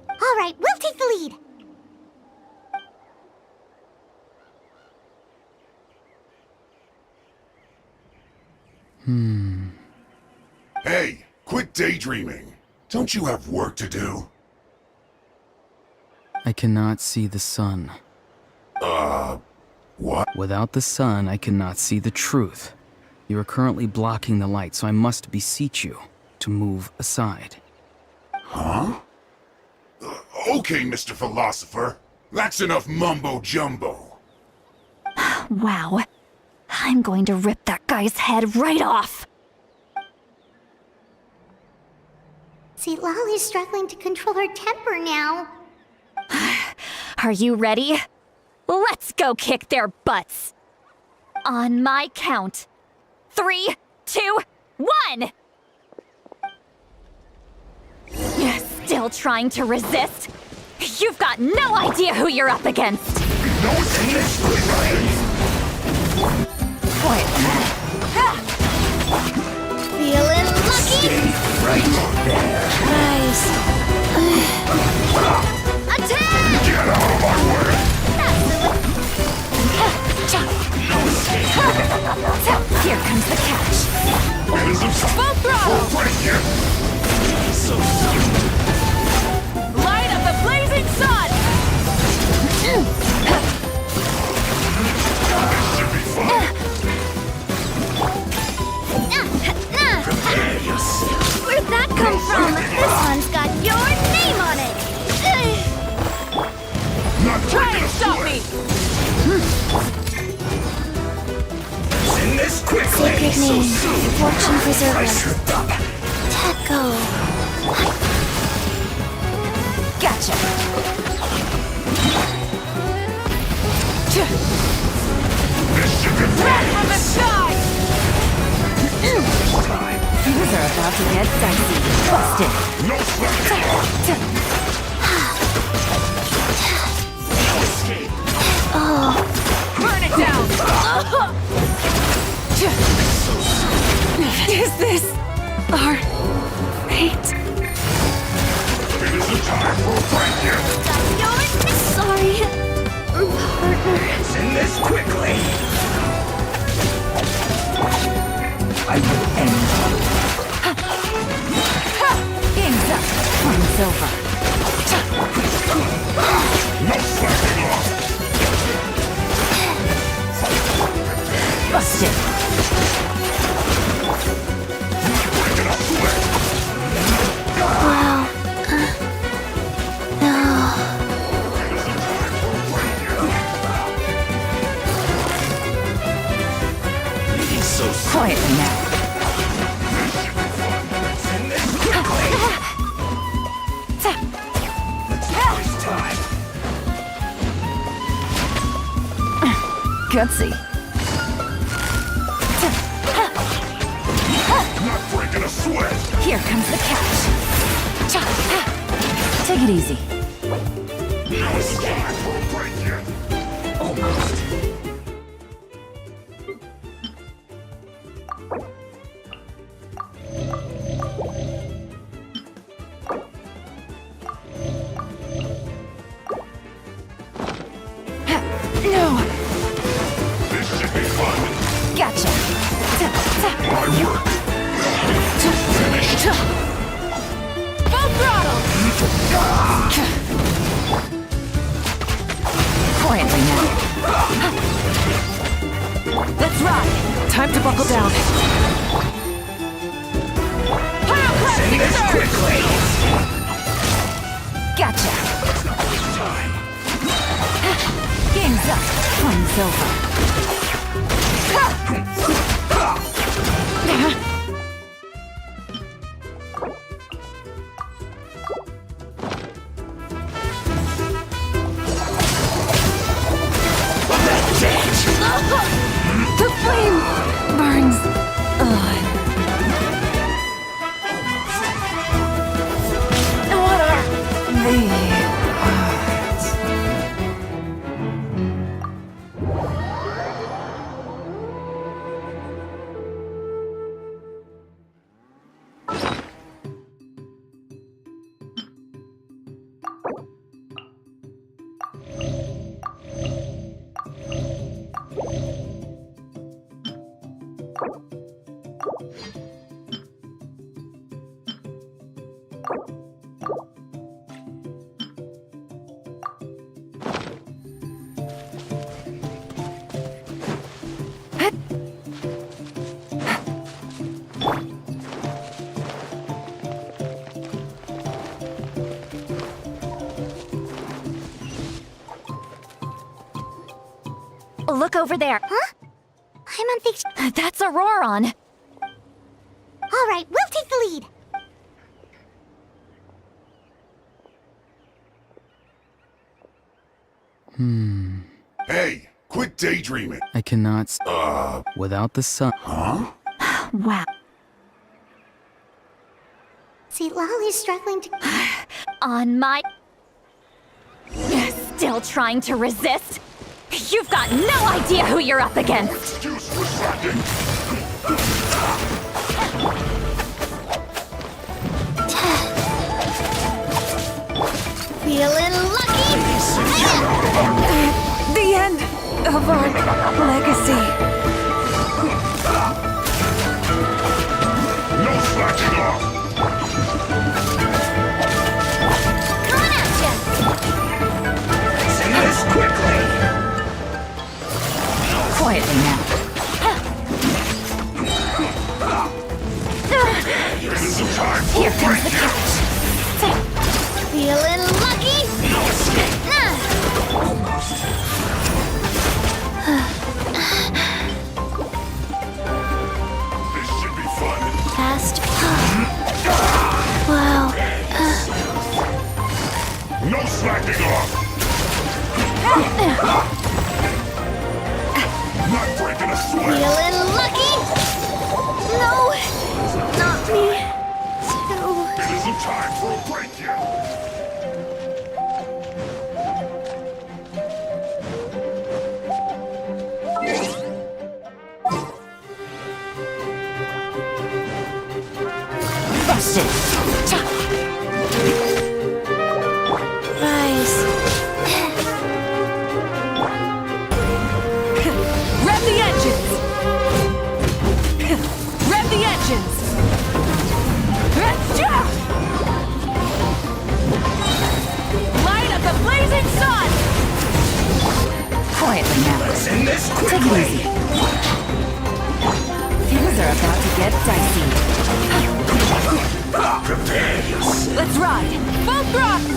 All right, we'll take the lead. Hey, quit daydreaming. Don't you have work to do? I cannot see the sun. What? Without the sun, I cannot see the truth. You are currently blocking the light, so I must beseech you to move aside. Huh? Okay, Mr. Philosopher. That's enough mumbo-jumbo. Wow. I'm going to rip that guy's head right off. See, Lolly's struggling to control her temper now. Are you ready? Let's go kick their butts. On my count. 3, 2, 1! You're still trying to resist? You've got no idea who you're up against. Feeling lucky? Nice. Attack! Get out of my way! Here comes the catch. Full throttle! Light of the blazing sun! Should be fun. Where'd that come from? This one's got your name on it. Not Try and stop me! In this quickly. Sacred name, fortune preserver. Techo. Gotcha! Red from the sky! Things are about to get dicey. Busted! No slacking. Burn it down! Is this our fate? It isn't time for a fight yet. Got yours? Sorry, partner. In this quickly. I will end you. Game's up. Flame's over. No slacking off. Busted. Breaking a sweat. Wow. No. It isn't time for a fight yet. He's so Quietly now. in this quickly. It's time. Gutsy. Not breaking a sweat. Here comes the catch. Take it easy. No time for a fight yet. Almost. No! This should be fun. Gotcha! My work. Finished. Full throttle! Quietly now. Let's ride! Time to buckle down. In this quickly. Gotcha! Game's up. Fun's over. The flame burns. Water. Look over there. Huh? I'm on the... That's Auroron. All right, we'll take the lead. Hey, quit daydreaming. I cannot without the sun. Huh? Wow. See, Lolly's struggling to... On my... Still trying to resist? You've got no idea who you're up against! Excuse for slacking. Feeling lucky? The end of our legacy. No slacking off. Coming at ya! Fixing this quickly. Quietly now. This is the time for Here comes the catch. Feeling lucky? No escape. This should be fun. Fast. Wow. No slacking off. Not breaking a sweat. Feeling lucky? No, not me. Too. It isn't time for a break yet. Busted. Rise. Rev the engines! Rev the engines! Light up the blazing sun! Quietly now. Fixing this Take it quickly. easy. Things are about to get dicey. Prepare yourself. Let's ride! Full thrust!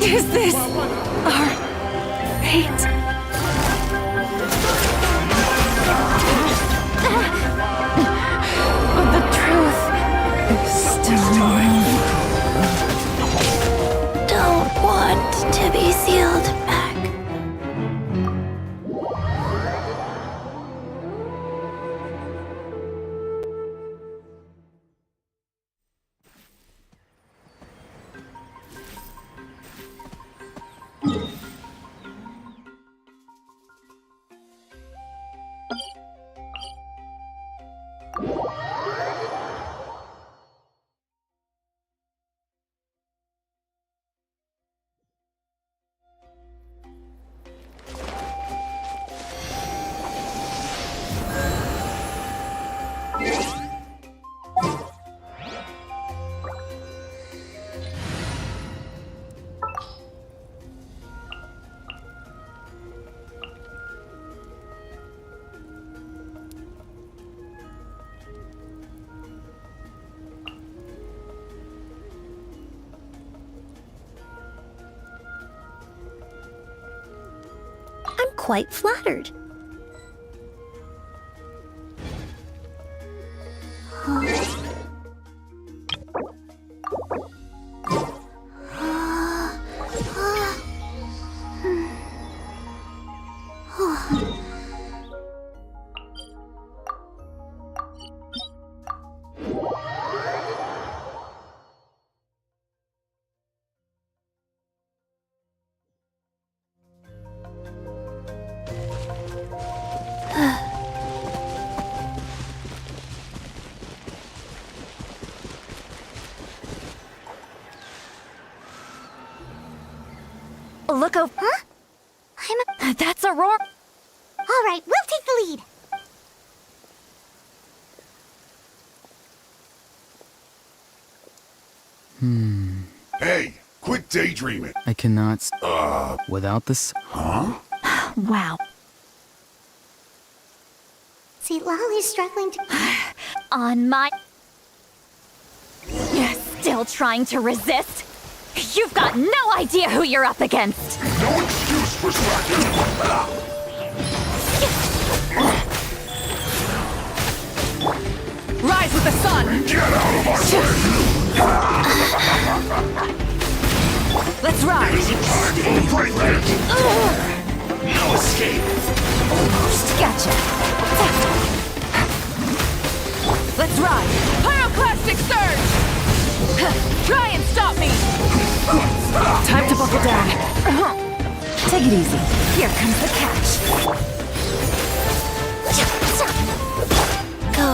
Is this our fate? But the truth is still mine. Don't want to be sealed back. I'm quite flattered. Look over. Huh? That's Aurora. All right, we'll take the lead. Hey, quit daydreaming. I cannot. Without this. Wow. See, Lolly's struggling to... On my... You're still trying to resist? You've got no idea who you're up against! No excuse for slacking. Rise with the sun! Get out of our way! Let's rise! Time for the break dance. No escape. Gotcha! Let's ride! Pyroclastic surge! Try and stop me! Time to buckle down. Take it easy. Here comes the catch. Go.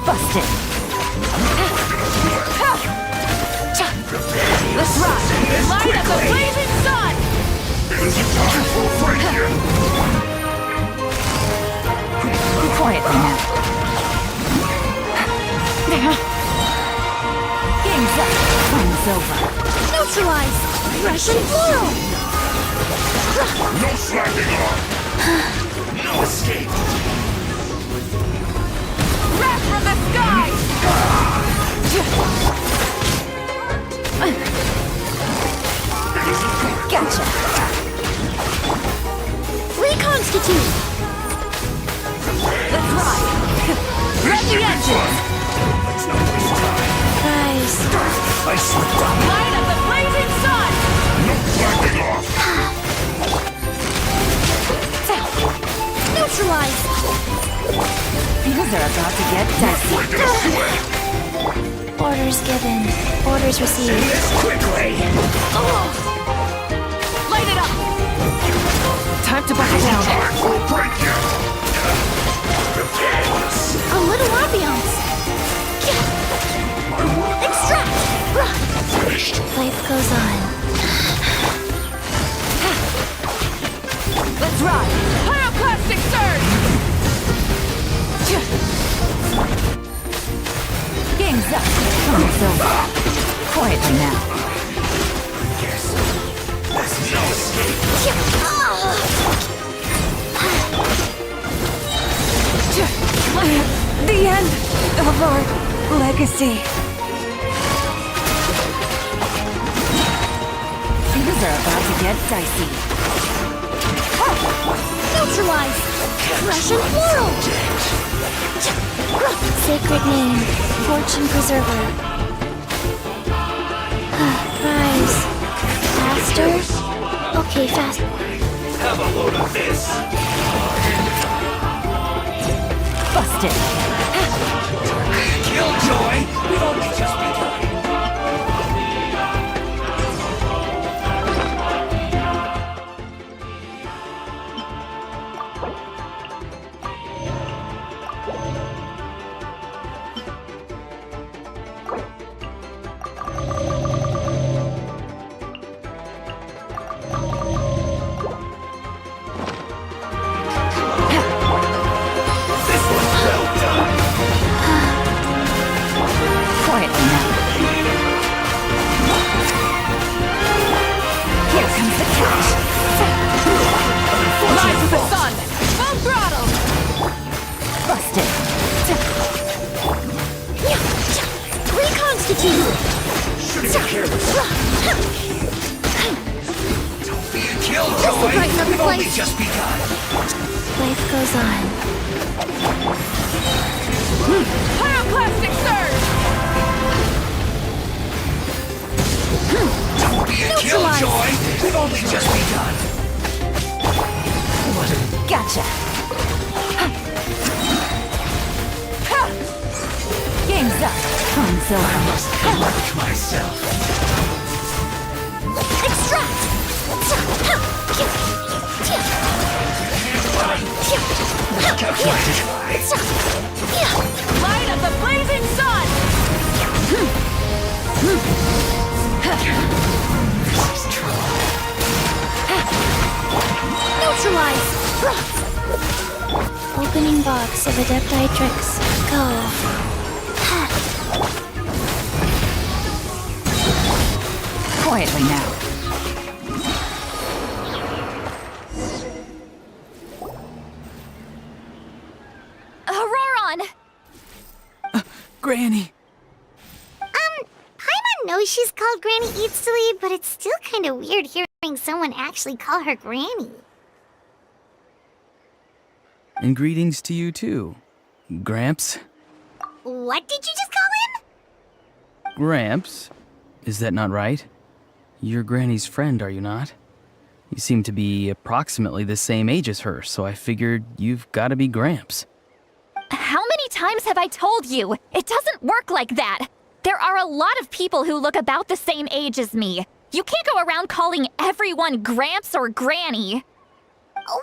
Busted. Let's ride! Light up the blazing sun! Time for a break here. Quietly now. Game's up. Fun's over. Neutralize. Russian floral. No slacking off. No escape. Wrath from the sky! Gotcha. Reconstitute. Let's ride. Let the engines. Rise. I slipped up. Light up the blazing sun! No slacking off. Neutralize. Things are about to get dicey. Breaking a sweat. Orders given. Orders received. This quickly. Light it up! Time to buckle down. Time for a break here. A little ambiance. Extract. Finished. Life goes on. Let's ride! Pyroclastic surge! Game's up. It's over. Quietly now. Yes. There's no escape. The end of our legacy. Things are about to get dicey. Neutralize. Russian floral. Sacred name. Fortune preserver. Rise. Faster. Okay, fast. Have a load of this. Busted. Killjoy. We've only just begun. Quietly now. Here comes the catch. Rise with the sun! Full throttle! Busted. Reconstitute. Shouldn't be careless. Don't be a killjoy. brighten up We've the only place. just begun. Life goes on. Pyroclastic surge! Don't be a Neutralize. killjoy. We've only just begun. What a Gotcha. Game's up. Fun's over. must collect myself. Extract. Calculated. Light of the blazing sun! This is trouble. Neutralize. Opening box of Adepti tricks. Go. quietly now. Auroron! Granny! Paimon knows she's called Granny Eats to Leave, but it's still kind of weird hearing someone actually call her Granny. And greetings to you too, Gramps. What did you just call him? Gramps? Is that not right? You're Granny's friend, are you not? You seem to be approximately the same age as her, so I figured you've got to be Gramps. How many times have I told you? It doesn't work like that. There are a lot of people who look about the same age as me. You can't go around calling everyone Gramps or Granny. Oh,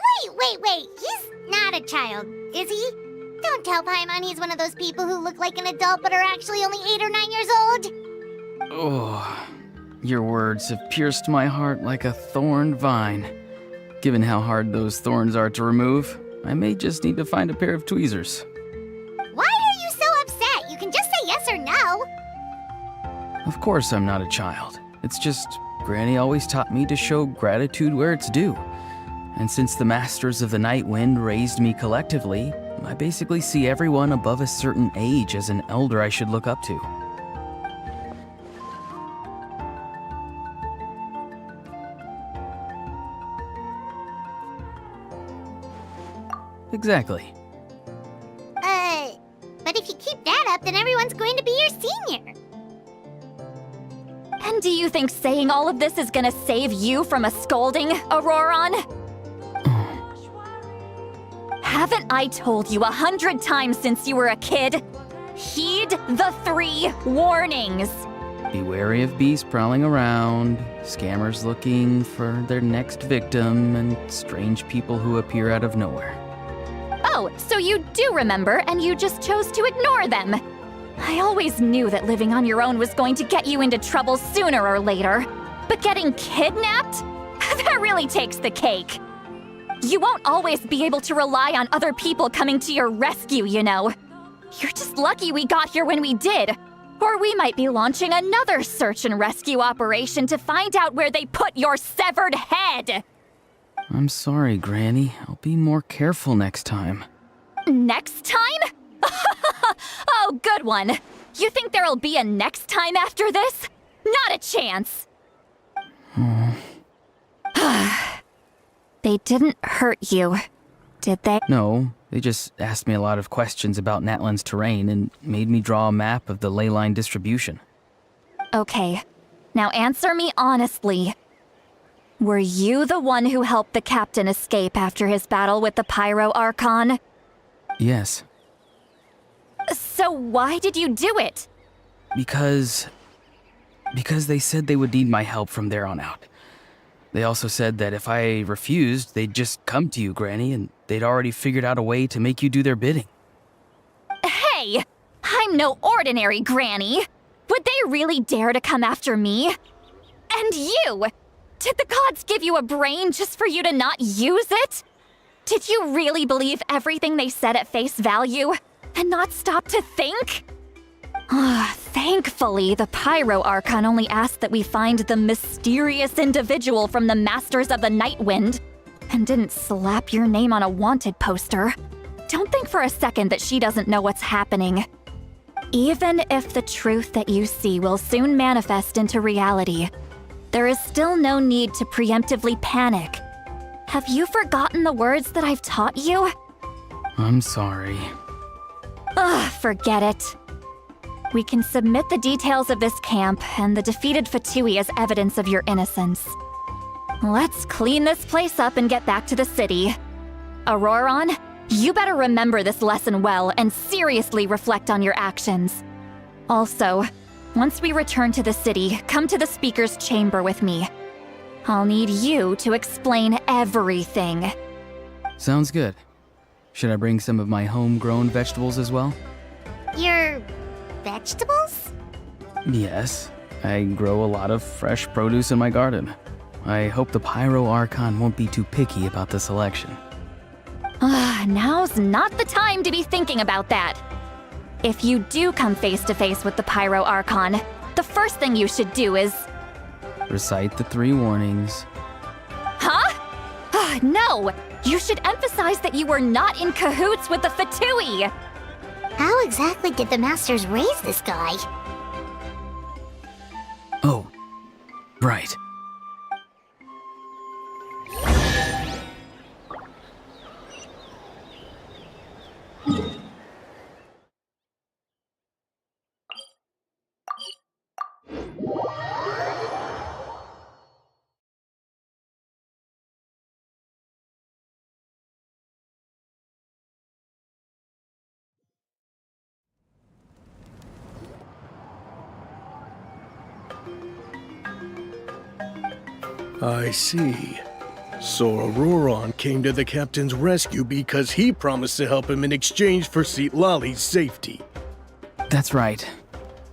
wait. He's not a child, is he? Don't tell Paimon he's one of those people who look like an adult but are actually only 8 or 9 years old. Oh, your words have pierced my heart like a thorn vine. Given how hard those thorns are to remove, I may just need to find a pair of tweezers. Why are you so upset? You can just say yes or no. Of course I'm not a child. It's just Granny always taught me to show gratitude where it's due. And since the Masters of the Night Wind raised me collectively, I basically see everyone above a certain age as an elder I should look up to. Exactly. But if you keep that up, then everyone's going to be your senior. And do you think saying all of this is gonna save you from a scolding, Auroron? Haven't I told you 100 times since you were a kid? Heed the 3 warnings. Be wary of beasts prowling around, scammers looking for their next victim, and strange people who appear out of nowhere. Oh, so you do remember, and you just chose to ignore them. I always knew that living on your own was going to get you into trouble sooner or later. But getting kidnapped? That really takes the cake. You won't always be able to rely on other people coming to your rescue, you know. You're just lucky we got here when we did. Or we might be launching another search and rescue operation to find out where they put your severed head. I'm sorry, Granny. I'll be more careful next time. Next time? Oh, good one. You think there'll be a next time after this? Not a chance. They didn't hurt you, did they? No, they just asked me a lot of questions about Natlan's terrain and made me draw a map of the ley line distribution. Okay, now answer me honestly. Were you the one who helped the captain escape after his battle with the Pyro Archon? Yes. So why did you do it? Because they said they would need my help from there on out. They also said that if I refused, they'd just come to you, Granny, and they'd already figured out a way to make you do their bidding. Hey! I'm no ordinary Granny! Would they really dare to come after me? And you! Did the gods give you a brain just for you to not use it? Did you really believe everything they said at face value, and not stop to think? Thankfully, the Pyro Archon only asked that we find the mysterious individual from the Masters of the Night Wind, and didn't slap your name on a wanted poster. Don't think for a second that she doesn't know what's happening. Even if the truth that you see will soon manifest into reality, there is still no need to preemptively panic. Have you forgotten the words that I've taught you? I'm sorry. Forget it. We can submit the details of this camp and the defeated Fatui as evidence of your innocence. Let's clean this place up and get back to the city. Auroron, you better remember this lesson well and seriously reflect on your actions. Also, once we return to the city, come to the speaker's chamber with me. I'll need you to explain everything. Sounds good. Should I bring some of my homegrown vegetables as well? Your vegetables? Yes. I grow a lot of fresh produce in my garden. I hope the Pyro Archon won't be too picky about the selection. Now's not the time to be thinking about that. If you do come face to face with the Pyro Archon, the first thing you should do is... Recite the 3 warnings. Huh? No! You should emphasize that you were not in cahoots with the Fatui! How exactly did the Masters raise this guy? Oh, right. I see. So Auroron came to the captain's rescue because he promised to help him in exchange for Lali's safety. That's right.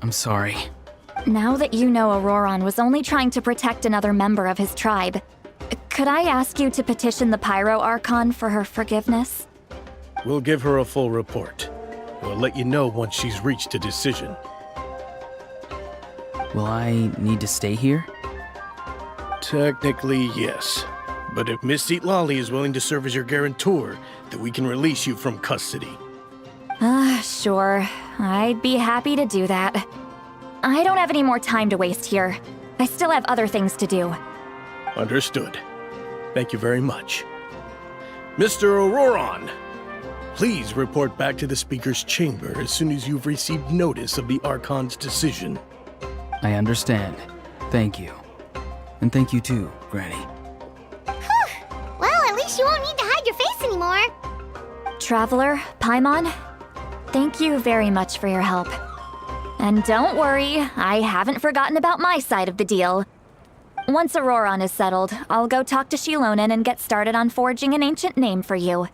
I'm sorry. Now that you know Auroron was only trying to protect another member of his tribe, could I ask you to petition the Pyro Archon for her forgiveness? We'll give her a full report. We'll let you know once she's reached a decision. Will I need to stay here? Technically, yes. But if Miss Lali is willing to serve as your guarantor, then we can release you from custody. Sure. I'd be happy to do that. I don't have any more time to waste here. I still have other things to do. Understood. Thank you very much. Mr. Auroron, please report back to the Speaker's chamber as soon as you've received notice of the Archon's decision. I understand. Thank you. And thank you too, Granny. Well, at least you won't need to hide your face anymore. Traveler, Paimon, thank you very much for your help. And don't worry, I haven't forgotten about my side of the deal. Once Auroron is settled, I'll go talk to Shilonen and get started on forging an ancient name for you.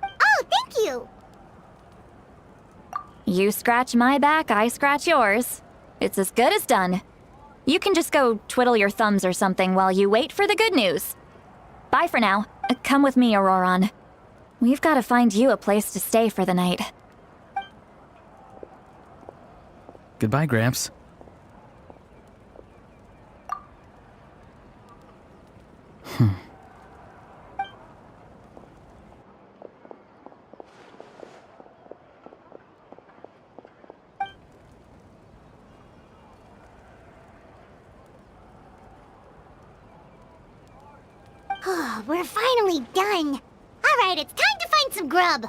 Oh, thank you. You scratch my back, I scratch yours. It's as good as done. You can just go twiddle your thumbs or something while you wait for the good news. Bye for now. Come with me, Auroron. We've got to find you a place to stay for the night. Goodbye, Gramps. We're finally done. All right, it's time to find some grub.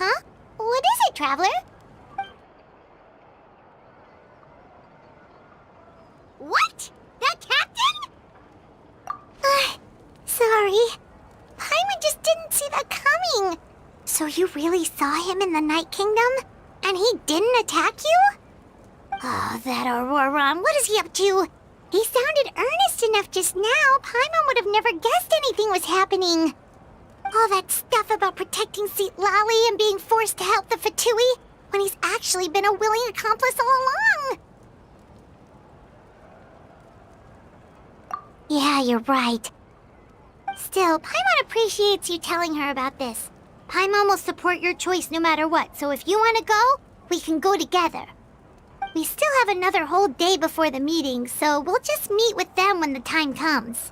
Huh? What is it, Traveler? What? That captain? Sorry. Paimon just didn't see that coming. So you really saw him in the Night Kingdom? And he didn't attack you? Oh, that Auroron, what is he up to? He sounded earnest enough just now. Paimon would have never guessed anything was happening. All that stuff about protecting Lali and being forced to help the Fatui when he's actually been a willing accomplice all along. Yeah, you're right. Still, Paimon appreciates you telling her about this. Paimon will support your choice no matter what, so if you want to go, we can go together. We still have another whole day before the meeting, so we'll just meet with them when the time comes.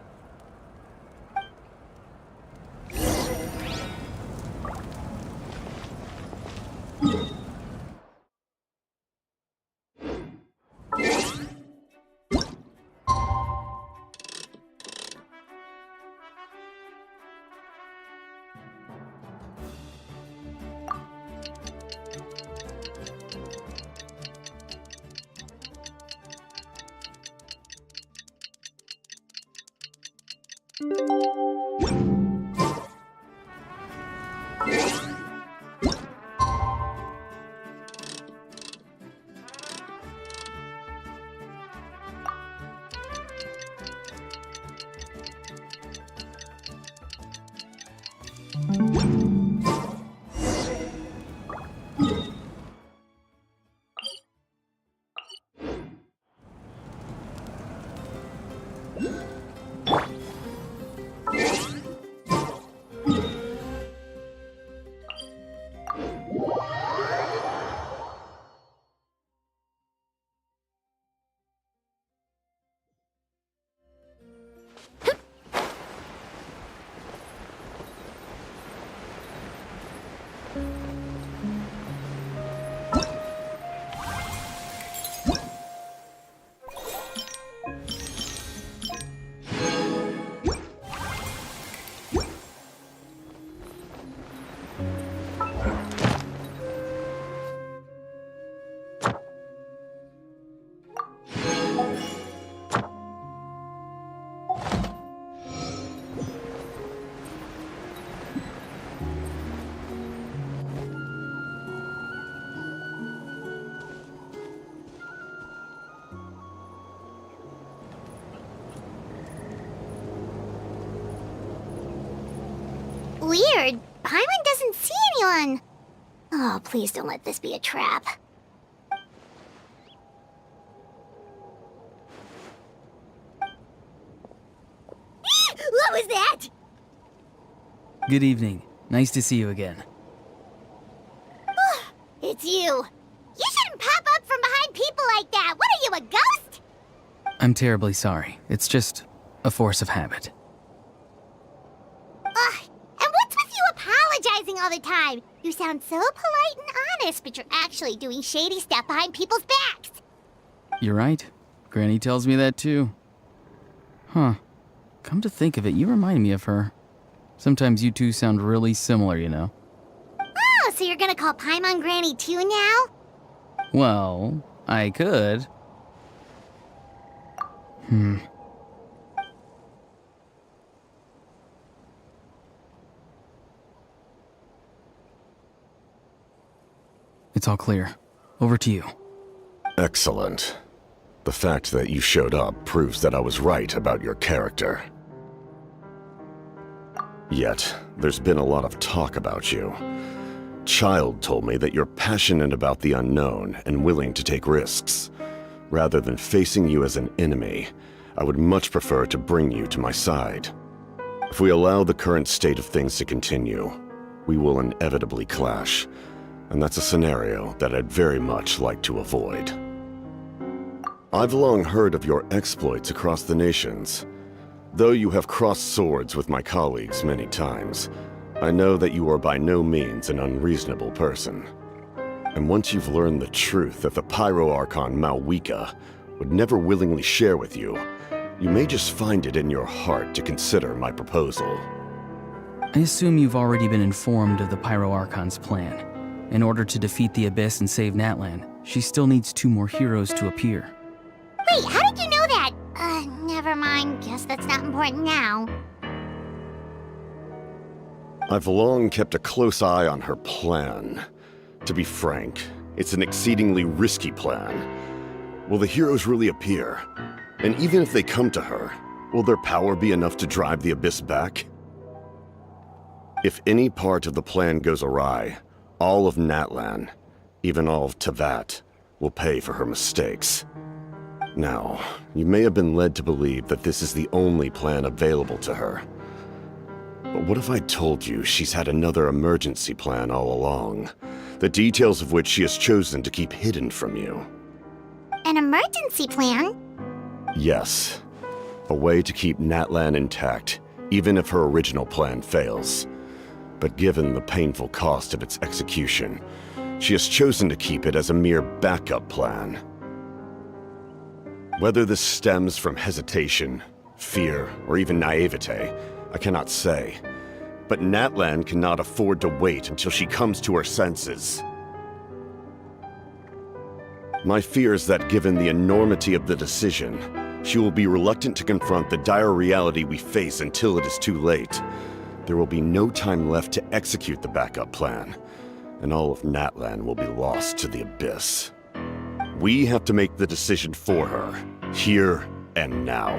Paimon doesn't see anyone. Oh, please don't let this be a trap. What was that? Good evening. Nice to see you again. It's you. You shouldn't pop up from behind people like that. What are you, a ghost? I'm terribly sorry. It's just a force of habit. Ugh, and what's with you apologizing all the time? You sound so polite and honest, but you're actually doing shady stuff behind people's backs. You're right. Granny tells me that too. Huh. Come to think of it, you remind me of her. Sometimes you two sound really similar, you know. Oh, so you're gonna call Paimon Granny too now? Well, I could. It's all clear. Over to you. Excellent. The fact that you showed up proves that I was right about your character. Yet, there's been a lot of talk about you. Child told me that you're passionate about the unknown and willing to take risks. Rather than facing you as an enemy, I would much prefer to bring you to my side. If we allow the current state of things to continue, we will inevitably clash, and that's a scenario that I'd very much like to avoid. I've long heard of your exploits across the nations. Though you have crossed swords with my colleagues many times, I know that you are by no means an unreasonable person. And once you've learned the truth that the Pyro Archon Malwika would never willingly share with you, you may just find it in your heart to consider my proposal. I assume you've already been informed of the Pyro Archon's plan. In order to defeat the Abyss and save Natlan, she still needs 2 more heroes to appear. Wait, how did you know that? Never mind. Guess that's not important now. I've long kept a close eye on her plan. To be frank, it's an exceedingly risky plan. Will the heroes really appear? And even if they come to her, will their power be enough to drive the Abyss back? If any part of the plan goes awry, all of Natlan, even all of Tevat, will pay for her mistakes. Now, you may have been led to believe that this is the only plan available to her. But what if I told you she's had another emergency plan all along, the details of which she has chosen to keep hidden from you? An emergency plan? Yes. A way to keep Natlan intact, even if her original plan fails. But given the painful cost of its execution, she has chosen to keep it as a mere backup plan. Whether this stems from hesitation, fear, or even naivete, I cannot say. But Natlan cannot afford to wait until she comes to her senses. My fear is that given the enormity of the decision, she will be reluctant to confront the dire reality we face until it is too late. There will be no time left to execute the backup plan, and all of Natlan will be lost to the Abyss. We have to make the decision for her, here and now.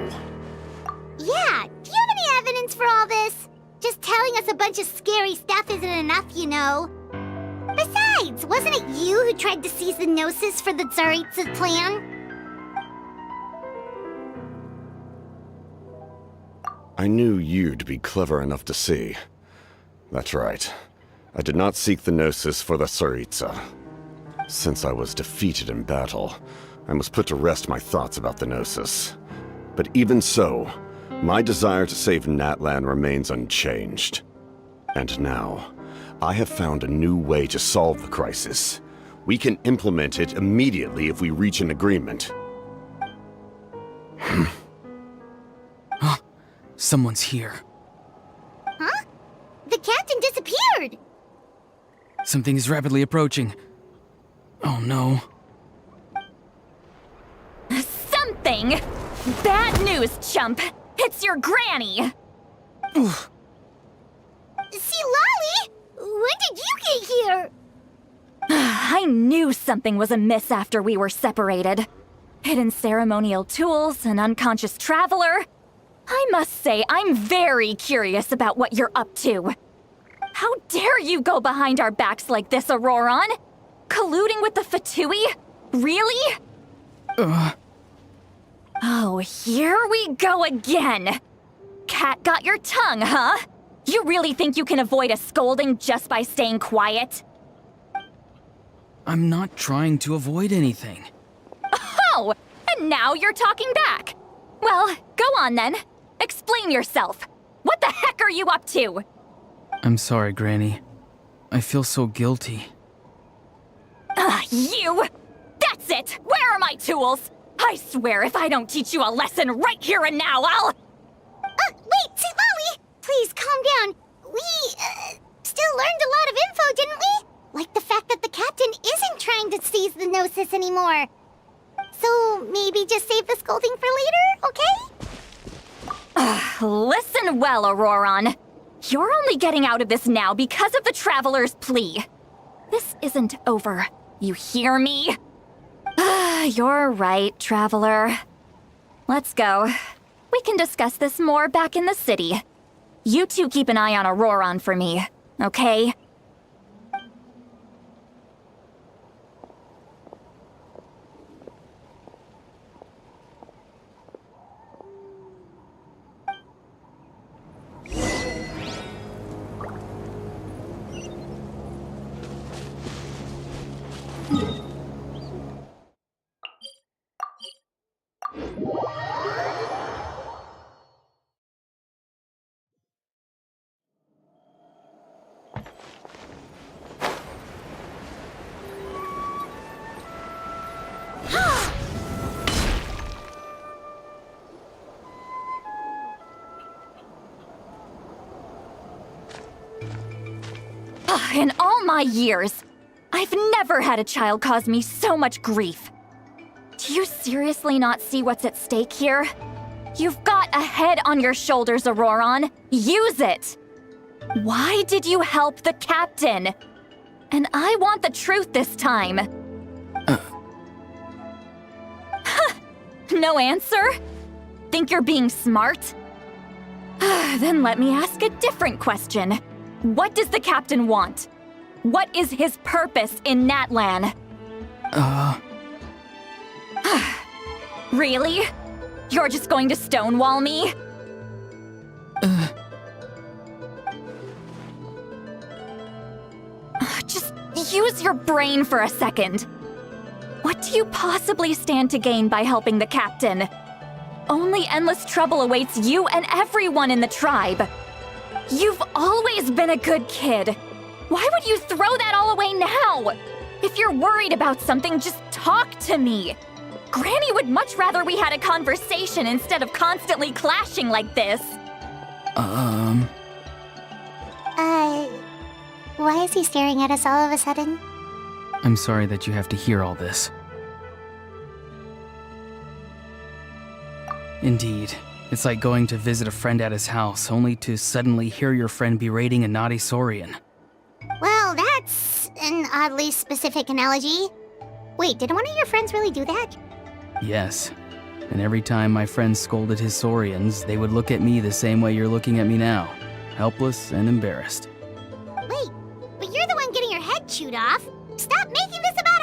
Yeah, do you have any evidence for all this? Just telling us a bunch of scary stuff isn't enough, you know. Besides, wasn't it you who tried to seize the Gnosis for the Tsaritsa plan? I knew you'd be clever enough to see. That's right. I did not seek the Gnosis for the Tsaritsa. Since I was defeated in battle, I must put to rest my thoughts about the Gnosis. But even so, my desire to save Natlan remains unchanged. And now, I have found a new way to solve the crisis. We can implement it immediately if we reach an agreement. Someone's here. Huh? The captain disappeared! Something is rapidly approaching. Oh no. Something! Bad news, chump! It's your granny! See, Lolly! When did you get here? I knew something was amiss after we were separated. Hidden ceremonial tools, an unconscious traveler. I must say, I'm very curious about what you're up to. How dare you go behind our backs like this, Auroron? Colluding with the Fatui? Really? Oh, here we go again. Cat got your tongue, huh? You really think you can avoid a scolding just by staying quiet? I'm not trying to avoid anything. Oh, and now you're talking back. Well, go on then. Explain yourself. What the heck are you up to? I'm sorry, Granny. I feel so guilty. You! That's it! Where are my tools? I swear if I don't teach you a lesson right here and now, I'll... Wait, Sivali! Please calm down. We, still learned a lot of info, didn't we? Like the fact that the captain isn't trying to seize the Gnosis anymore. So maybe just save the scolding for later, okay? Listen well, Auroron. You're only getting out of this now because of the Traveler's plea. This isn't over. You hear me? You're right, Traveler. Let's go. We can discuss this more back in the city. You two keep an eye on Auroron for me, okay? In all my years, I've never had a child cause me so much grief. Do you seriously not see what's at stake here? You've got a head on your shoulders, Auroron. Use it! Why did you help the captain? And I want the truth this time. No answer? Think you're being smart? Then let me ask a different question. What does the captain want? What is his purpose in Natlan? Really? You're just going to stonewall me? Just use your brain for a second. What do you possibly stand to gain by helping the captain? Only endless trouble awaits you and everyone in the tribe. You've always been a good kid. Why would you throw that all away now? If you're worried about something, just talk to me. Granny would much rather we had a conversation instead of constantly clashing like this. Why is he staring at us all of a sudden? I'm sorry that you have to hear all this. Indeed. It's like going to visit a friend at his house, only to suddenly hear your friend berating a naughty Saurian. Well, that's an oddly specific analogy. Wait, did one of your friends really do that? Yes. And every time my friend scolded his Saurians, they would look at me the same way you're looking at me now. Helpless and embarrassed. Wait, but you're the one getting your head chewed off. Stop making this about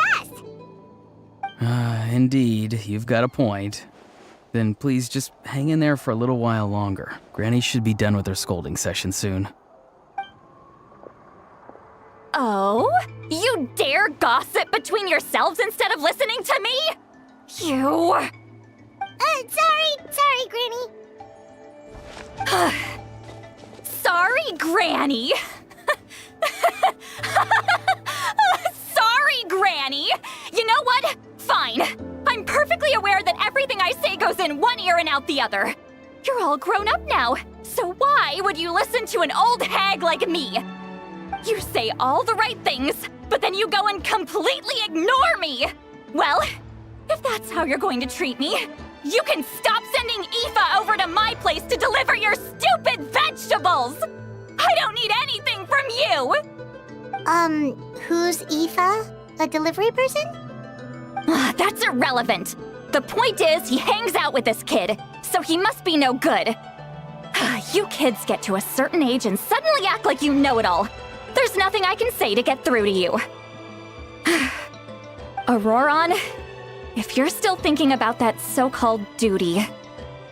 us! Indeed, you've got a point. Then please just hang in there for a little while longer. Granny should be done with her scolding session soon. Oh? You dare gossip between yourselves instead of listening to me? You... Sorry, Granny. Sorry, Granny. Sorry, Granny. You know what? Fine. I'm perfectly aware that everything I say goes in one ear and out the other. You're all grown up now, so why would you listen to an old hag like me? You say all the right things, but then you go and completely ignore me. Well, if that's how you're going to treat me, you can stop sending Aoife over to my place to deliver your stupid vegetables! I don't need anything from you! Who's Aoife? A delivery person? That's irrelevant. The point is, he hangs out with this kid, so he must be no good. You kids get to a certain age and suddenly act like you know it all. There's nothing I can say to get through to you. Auroron, if you're still thinking about that so-called duty,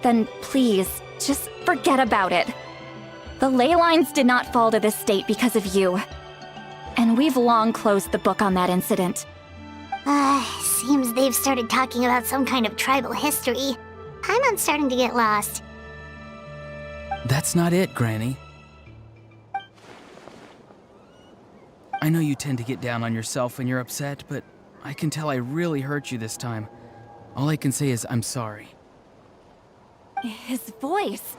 then please, just forget about it. The ley lines did not fall to this state because of you. And we've long closed the book on that incident. Seems they've started talking about some kind of tribal history. Paimon's starting to get lost. That's not it, Granny. I know you tend to get down on yourself when you're upset, but I can tell I really hurt you this time. All I can say is I'm sorry. His voice.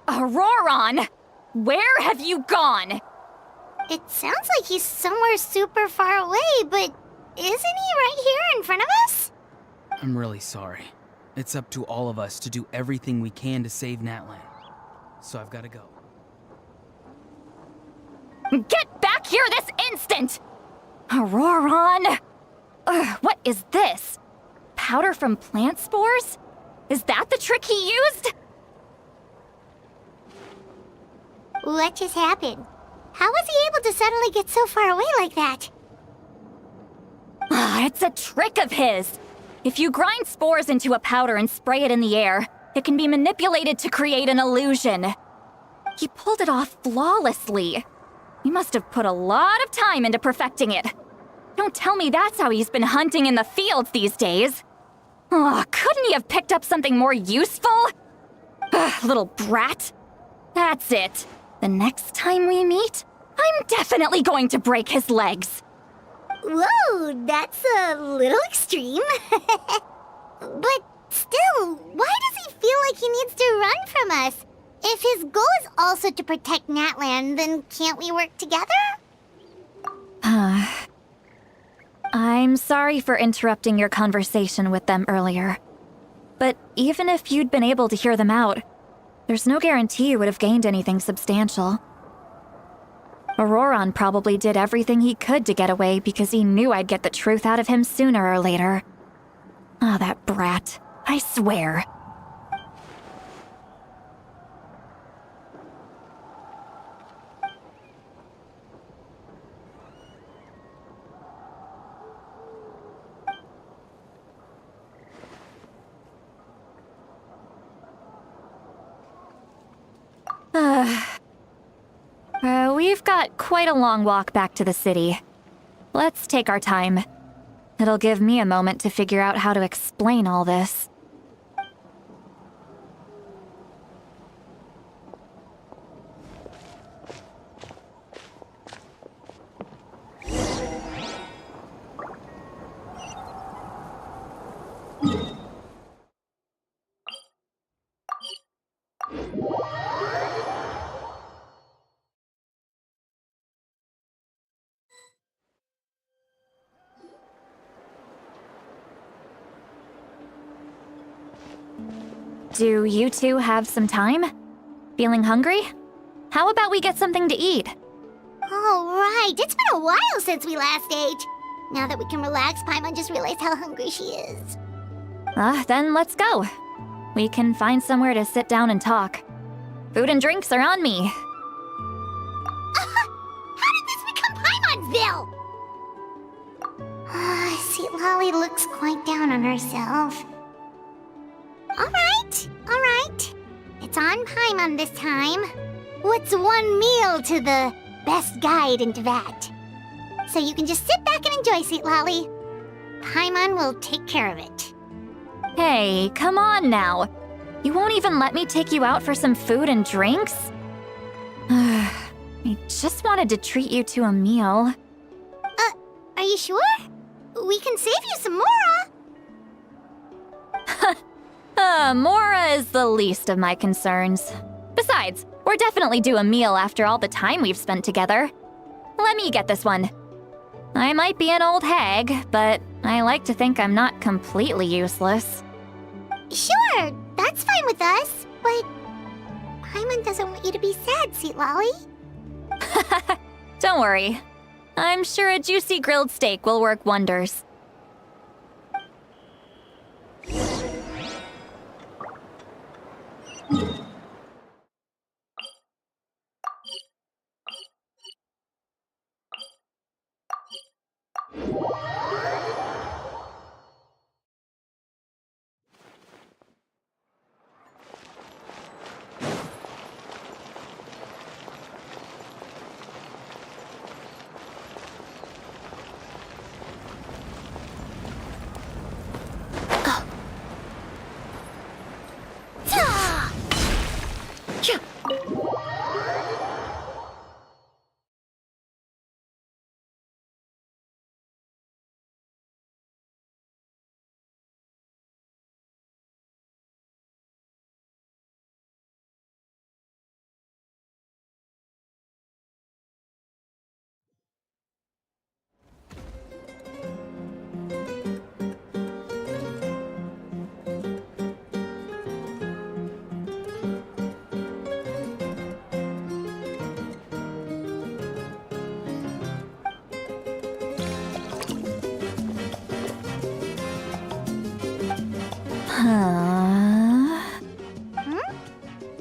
Auroron! Where have you gone? It sounds like he's somewhere super far away, but isn't he right here in front of us? I'm really sorry. It's up to all of us to do everything we can to save Natlan. So I've got to go. Get back here this instant! Auroron! What is this? Powder from plant spores? Is that the trick he used? What just happened? How was he able to suddenly get so far away like that? It's a trick of his. If you grind spores into a powder and spray it in the air, it can be manipulated to create an illusion. He pulled it off flawlessly. He must have put a lot of time into perfecting it. Don't tell me that's how he's been hunting in the fields these days. Couldn't he have picked up something more useful? Little brat. That's it. The next time we meet, I'm definitely going to break his legs. Whoa, that's a little extreme. But still, why does he feel like he needs to run from us? If his goal is also to protect Natlan, then can't we work together? I'm sorry for interrupting your conversation with them earlier. But even if you'd been able to hear them out, there's no guarantee you would have gained anything substantial. Auroron probably did everything he could to get away because he knew I'd get the truth out of him sooner or later. That brat. I swear. We've got quite a long walk back to the city. Let's take our time. It'll give me a moment to figure out how to explain all this. Do you two have some time? Feeling hungry? How about we get something to eat? Oh, right. It's been a while since we last ate. Now that we can relax, Paimon just realized how hungry she is. Then let's go. We can find somewhere to sit down and talk. Food and drinks are on me. How did this become Paimonville? Sweet Lolly looks quite down on herself. All right. It's on Paimon this time. What's one meal to the best guide into that? So you can just sit back and enjoy, Sweet Lolly. Paimon will take care of it. Hey, come on now. You won't even let me take you out for some food and drinks? I just wanted to treat you to a meal. Are you sure? We can save you some Mora. Mora is the least of my concerns. Besides, we're definitely due a meal after all the time we've spent together. Let me get this one. I might be an old hag, but I like to think I'm not completely useless. Sure, that's fine with us, but Paimon doesn't want you to be sad, Sweet Lolly. Don't worry. I'm sure a juicy grilled steak will work wonders.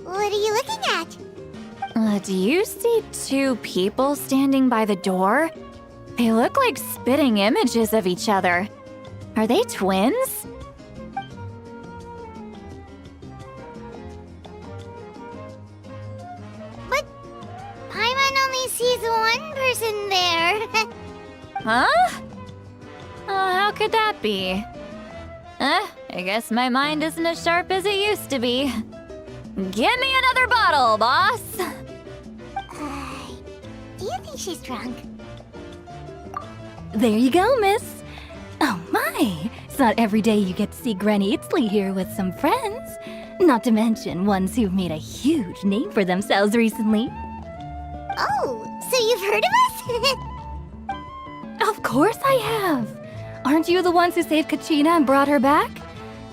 What are you looking at? Do you see two people standing by the door? They look like spitting images of each other. Are they twins? But Paimon only sees one person there. Huh? How could that be? I guess my mind isn't as sharp as it used to be. Give me another bottle, boss! Do you think she's drunk? There you go, miss. Oh my! It's not every day you get to see Granny Itzley here with some friends. Not to mention ones who've made a huge name for themselves recently. Oh, so you've heard of us? Of course I have! Aren't you the ones who saved Kachina and brought her back?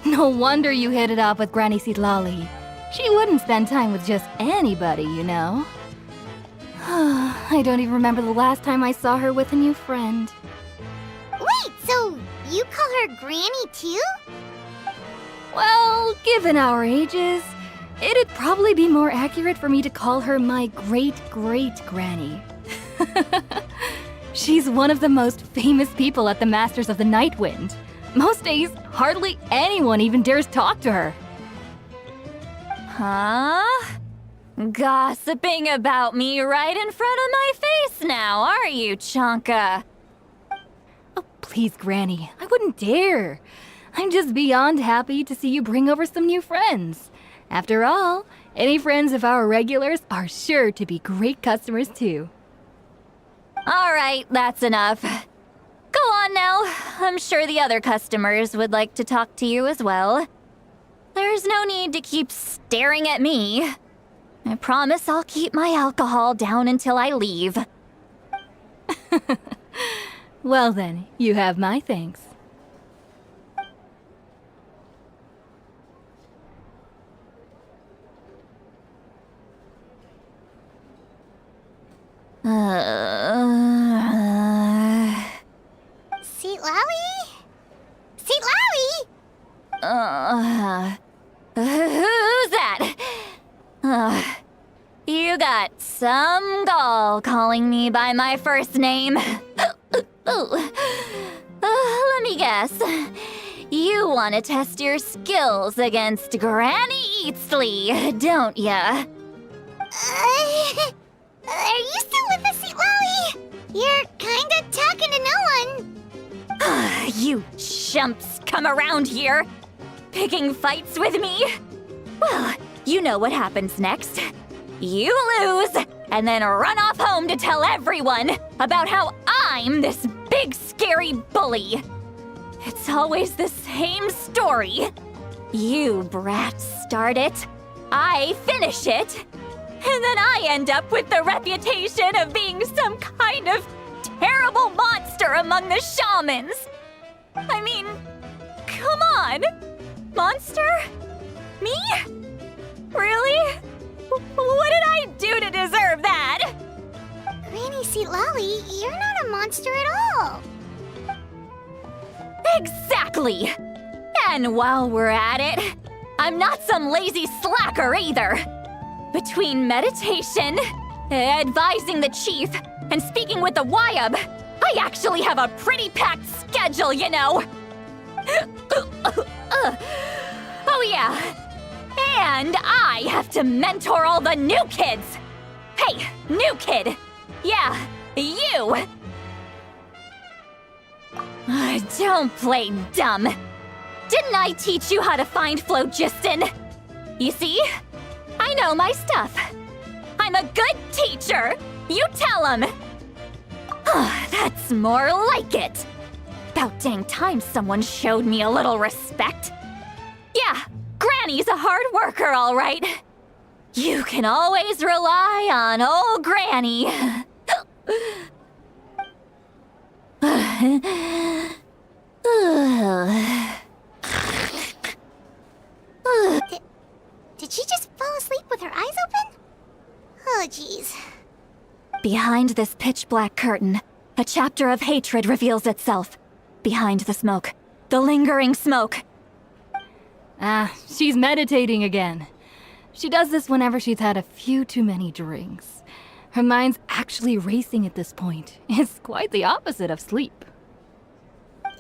No wonder you hit it off with Granny Sitlali. She wouldn't spend time with just anybody, you know. I don't even remember the last time I saw her with a new friend. Wait, so you call her Granny too? Well, given our ages, it'd probably be more accurate for me to call her my great-great-granny. She's one of the most famous people at the Masters of the Nightwind. Most days, hardly anyone even dares talk to her. Huh? Gossiping about me right in front of my face now, are you, Chonka? Oh, please, Granny, I wouldn't dare. I'm just beyond happy to see you bring over some new friends. After all, any friends of our regulars are sure to be great customers too. All right, that's enough. Go on now. I'm sure the other customers would like to talk to you as well. There's no need to keep staring at me. I promise I'll keep my alcohol down until I leave. Well then, you have my thanks. Sitlali? Sitlali? Who's that? You got some gall calling me by my first name. Let me guess. You want to test your skills against Granny Eatsley, don't ya? Are you still with us, Sitlali? You're kinda talking to no one. You chumps come around here, picking fights with me? Well, you know what happens next. You lose, and then run off home to tell everyone about how I'm this big scary bully. It's always the same story. You brats start it, I finish it, and then I end up with the reputation of being some kind of terrible monster among the shamans. I mean, come on. Monster? Me? Really? What did I do to deserve that? Granny Sitlali, you're not a monster at all. Exactly! And while we're at it, I'm not some lazy slacker either. Between meditation, advising the chief, and speaking with the Wyab, I actually have a pretty packed schedule, you know. Oh yeah. And I have to mentor all the new kids. Hey, new kid. Yeah, you. Don't play dumb. Didn't I teach you how to find phlogiston? You see? I know my stuff. I'm a good teacher. You tell him. That's more like it. About dang time someone showed me a little respect. Yeah, Granny's a hard worker, all right. You can always rely on old Granny. Did she just fall asleep with her eyes open? Oh, jeez. Behind this pitch-black curtain, a chapter of hatred reveals itself. Behind the smoke, the lingering smoke. She's meditating again. She does this whenever she's had a few too many drinks. Her mind's actually racing at this point. It's quite the opposite of sleep.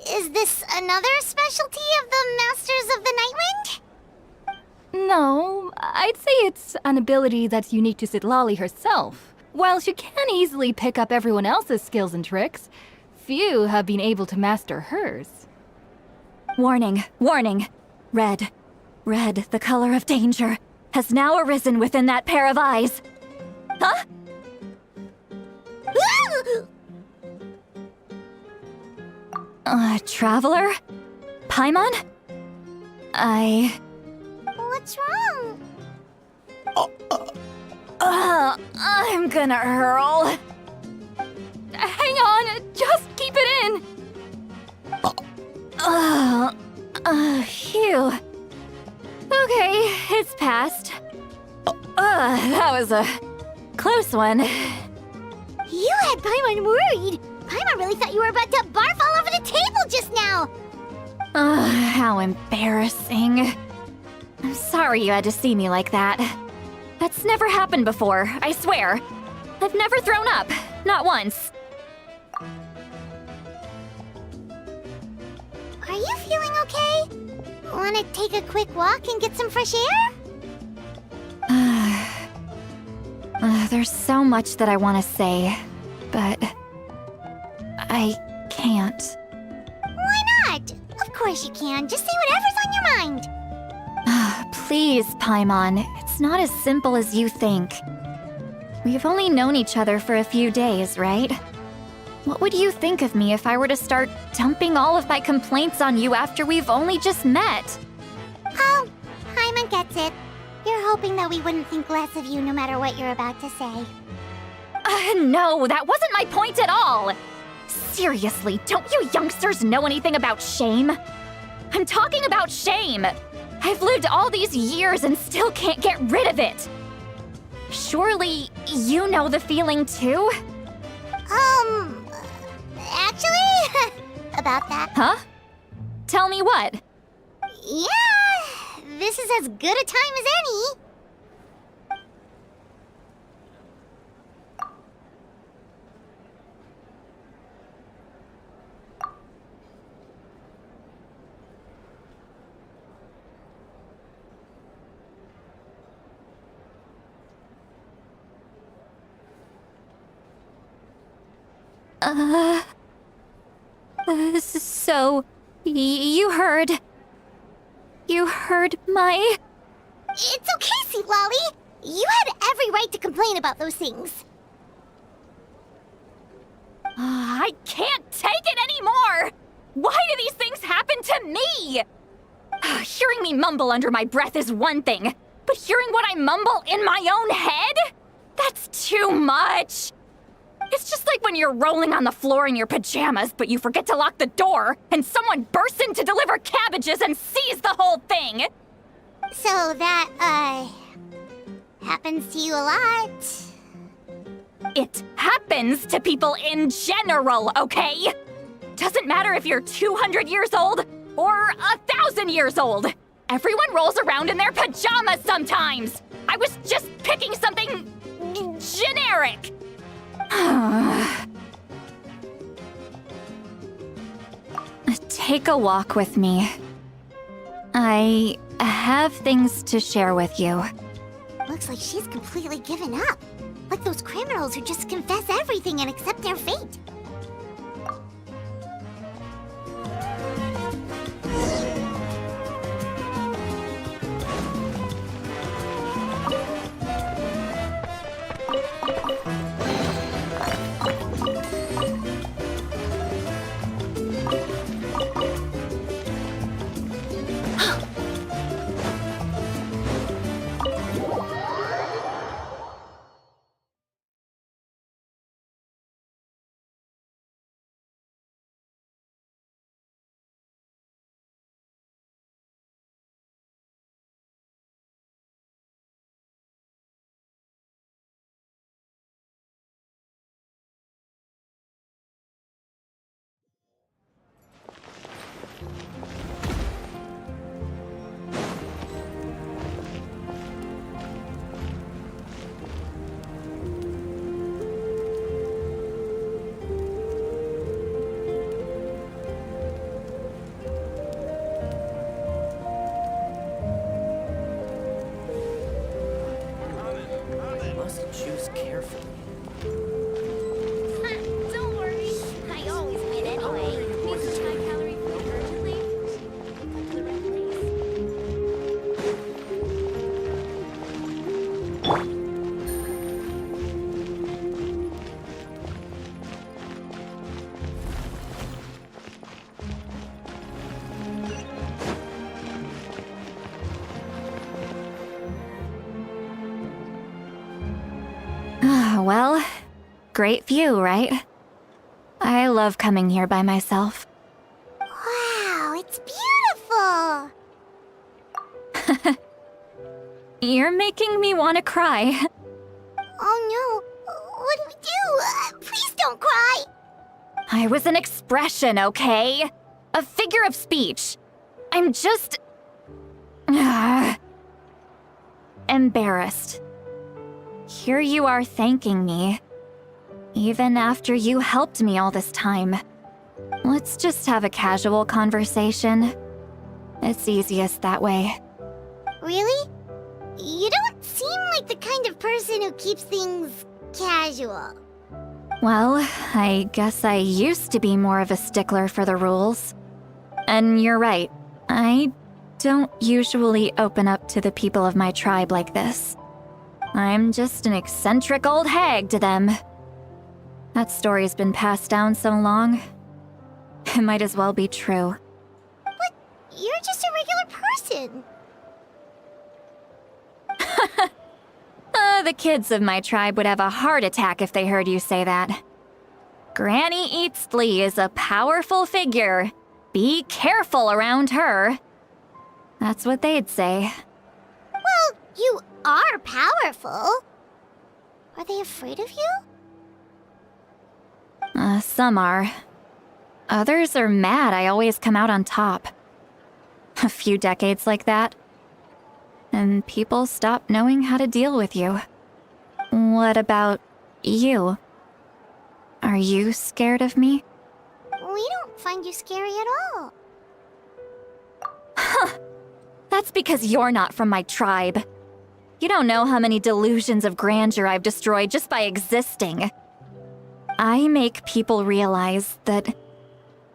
Is this another specialty of the Masters of the Nightwind? No, I'd say it's an ability that's unique to Citlali herself. While she can easily pick up everyone else's skills and tricks, few have been able to master hers. Warning, warning. Red, the color of danger, has now arisen within that pair of eyes. Huh? Traveler? Paimon? What's wrong? I'm gonna hurl. Hang on, just keep it in! Phew. Okay, it's passed. That was a close one. You had Paimon worried. Paimon really thought you were about to barf all over the table just now. How embarrassing. I'm sorry you had to see me like that. That's never happened before, I swear. I've never thrown up, not once. Are you feeling okay? Want to take a quick walk and get some fresh air? There's so much that I want to say, but I can't. Why not? Of course you can. Just say whatever's on your mind. Please, Paimon, it's not as simple as you think. We've only known each other for a few days, right? What would you think of me if I were to start dumping all of my complaints on you after we've only just met? Oh, Paimon gets it. You're hoping that we wouldn't think less of you no matter what you're about to say. No, that wasn't my point at all! Seriously, don't you youngsters know anything about shame? I'm talking about shame! I've lived all these years and still can't get rid of it! Surely, you know the feeling too? Actually, about that. Huh? Tell me what? Yeah, this is as good a time as any. So, you heard my... It's okay, Citlali. You had every right to complain about those things. I can't take it anymore! Why do these things happen to me? Hearing me mumble under my breath is one thing, but hearing what I mumble in my own head? That's too much! It's just like when you're rolling on the floor in your pajamas, but you forget to lock the door, and someone bursts in to deliver cabbages and sees the whole thing! So that, happens to you a lot. It happens to people in general, okay? Doesn't matter if you're 200 years old or 1,000 years old. Everyone rolls around in their pajamas sometimes. I was just picking something generic. Take a walk with me. I have things to share with you. Looks like she's completely given up. Like those criminals who just confess everything and accept their fate. Well, great view, right? I love coming here by myself. Wow, it's beautiful! You're making me want to cry. Oh no, what do we do? Please don't cry! I was an expression, okay? A figure of speech. I'm just... embarrassed. Here you are thanking me. Even after you helped me all this time. Let's just have a casual conversation. It's easiest that way. Really? You don't seem like the kind of person who keeps things casual. Well, I guess I used to be more of a stickler for the rules. And you're right, I don't usually open up to the people of my tribe like this. I'm just an eccentric old hag to them. That story's been passed down so long, it might as well be true. But you're just a regular person. The kids of my tribe would have a heart attack if they heard you say that. Granny Eatsley is a powerful figure. Be careful around her. That's what they'd say. Well, you are powerful. Are they afraid of you? Some are. Others are mad I always come out on top. A few decades like that, and people stop knowing how to deal with you. What about you? Are you scared of me? We don't find you scary at all. That's because you're not from my tribe. You don't know how many delusions of grandeur I've destroyed just by existing. I make people realize that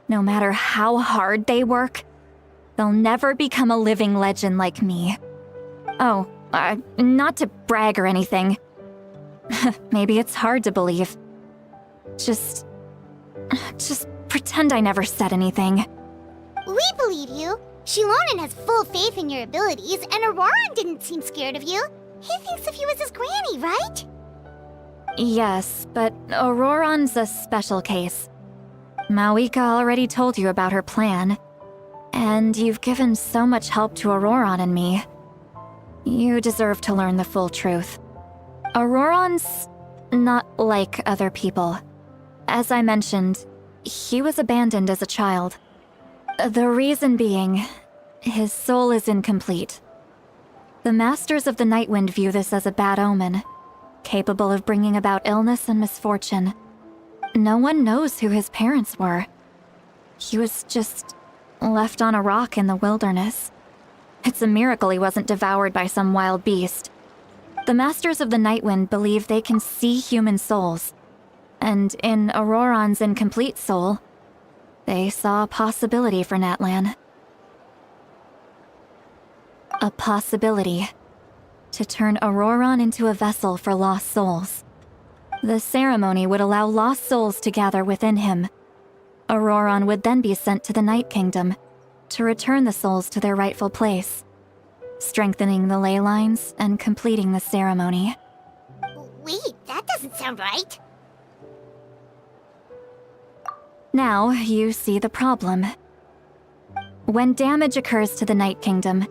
no matter how hard they work, they'll never become a living legend like me. Oh, not to brag or anything. Maybe it's hard to believe. Just pretend I never said anything. We believe you. Shilonen has full faith in your abilities, and Auroran didn't seem scared of you. He thinks of you as his granny, right? Yes, but Auroran's a special case. Mawika already told you about her plan, and you've given so much help to Auroran and me. You deserve to learn the full truth. Auroran's not like other people. As I mentioned, he was abandoned as a child. The reason being, his soul is incomplete. The Masters of the Nightwind view this as a bad omen, capable of bringing about illness and misfortune. No one knows who his parents were. He was just left on a rock in the wilderness. It's a miracle he wasn't devoured by some wild beast. The Masters of the Nightwind believe they can see human souls, and in Auroran's incomplete soul, they saw a possibility for Natlan. A possibility to turn Auroran into a vessel for lost souls. The ceremony would allow lost souls to gather within him. Auroran would then be sent to the Night Kingdom to return the souls to their rightful place, strengthening the ley lines and completing the ceremony. Wait, that doesn't sound right. Now you see the problem. When damage occurs to the Night Kingdom,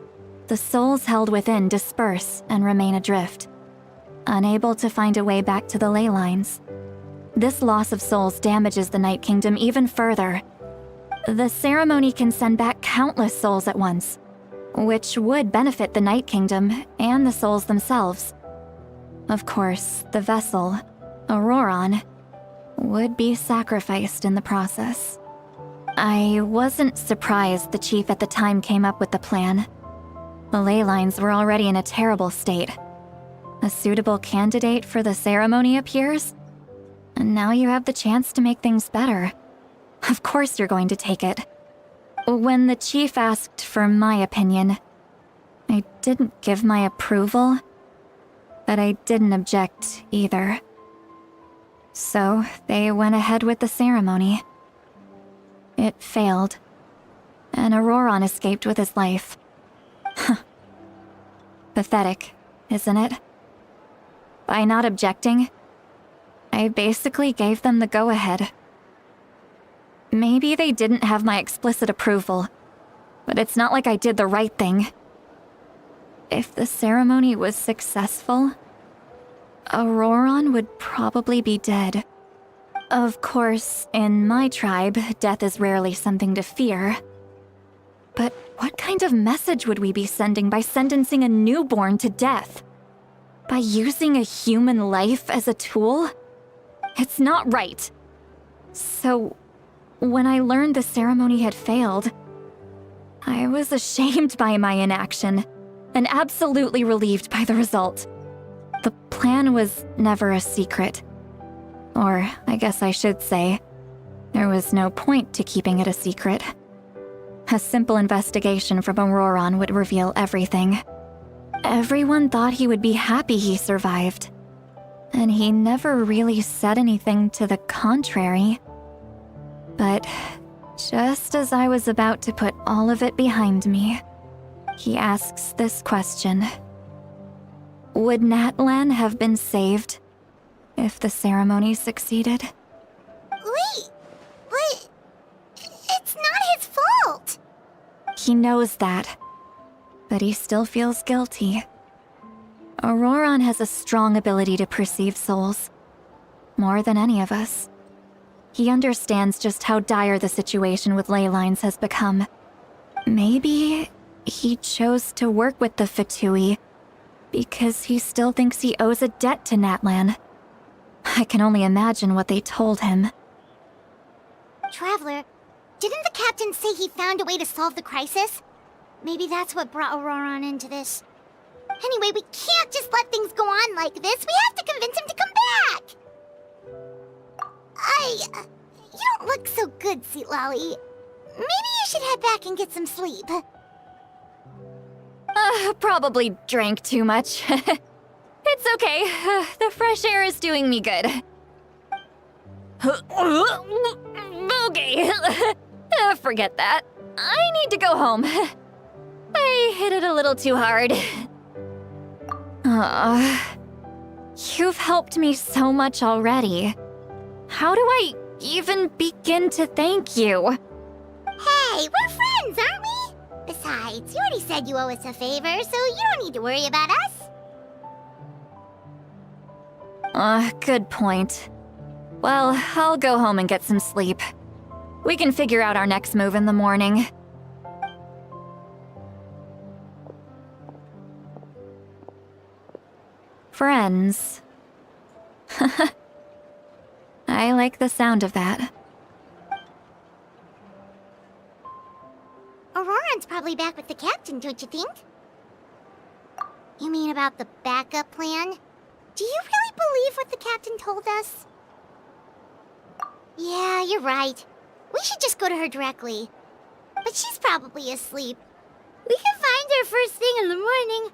the souls held within disperse and remain adrift, unable to find a way back to the ley lines. This loss of souls damages the Night Kingdom even further. The ceremony can send back countless souls at once, which would benefit the Night Kingdom and the souls themselves. Of course, the vessel, Auroran, would be sacrificed in the process. I wasn't surprised the chief at the time came up with the plan. The ley lines were already in a terrible state. A suitable candidate for the ceremony appears, and now you have the chance to make things better. Of course you're going to take it. When the chief asked for my opinion, I didn't give my approval, but I didn't object either. So they went ahead with the ceremony. It failed, and Auroran escaped with his life. Pathetic, isn't it? By not objecting, I basically gave them the go-ahead. Maybe they didn't have my explicit approval, but it's not like I did the right thing. If the ceremony was successful, Auroron would probably be dead. Of course, in my tribe, death is rarely something to fear. But what kind of message would we be sending by sentencing a newborn to death? By using a human life as a tool? It's not right. So, when I learned the ceremony had failed, I was ashamed by my inaction, and absolutely relieved by the result. The plan was never a secret. Or, I guess I should say, there was no point to keeping it a secret. A simple investigation from Auroron would reveal everything. Everyone thought he would be happy he survived. And he never really said anything to the contrary. But just as I was about to put all of it behind me, he asks this question. Would Natlan have been saved if the ceremony succeeded? Wait, but it's not his fault. He knows that, but he still feels guilty. Auroron has a strong ability to perceive souls, more than any of us. He understands just how dire the situation with ley lines has become. Maybe he chose to work with the Fatui because he still thinks he owes a debt to Natlan. I can only imagine what they told him. Traveler, didn't the captain say he found a way to solve the crisis? Maybe that's what brought Auroron into this. Anyway, we can't just let things go on like this. We have to convince him to come back. You don't look so good, Sweet Lolly. Maybe you should head back and get some sleep. Probably drank too much. It's okay. The fresh air is doing me good. Okay. Forget that. I need to go home. I hit it a little too hard. You've helped me so much already. How do I even begin to thank you? Hey, we're friends, aren't we? Besides, you already said you owe us a favor, so you don't need to worry about us. Good point. Well, I'll go home and get some sleep. We can figure out our next move in the morning. Friends. I like the sound of that. Auroron's probably back with the captain, don't you think? You mean about the backup plan? Do you really believe what the captain told us? Yeah, you're right. We should just go to her directly. But she's probably asleep. We can find her first thing in the morning.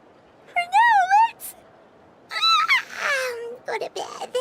For now, let's... go to bed.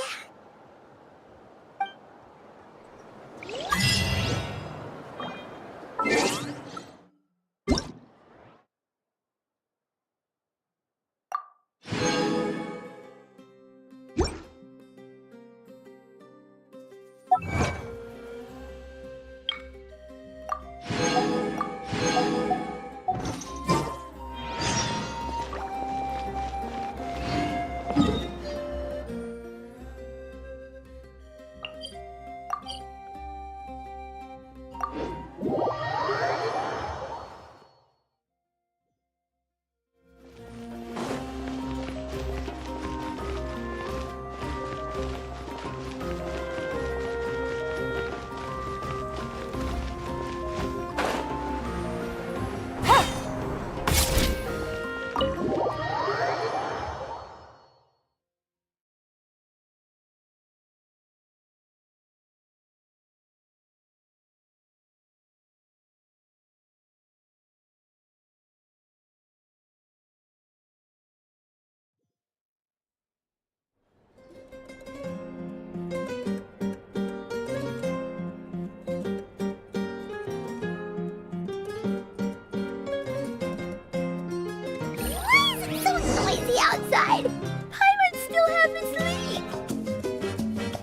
Outside. Paimon still half asleep.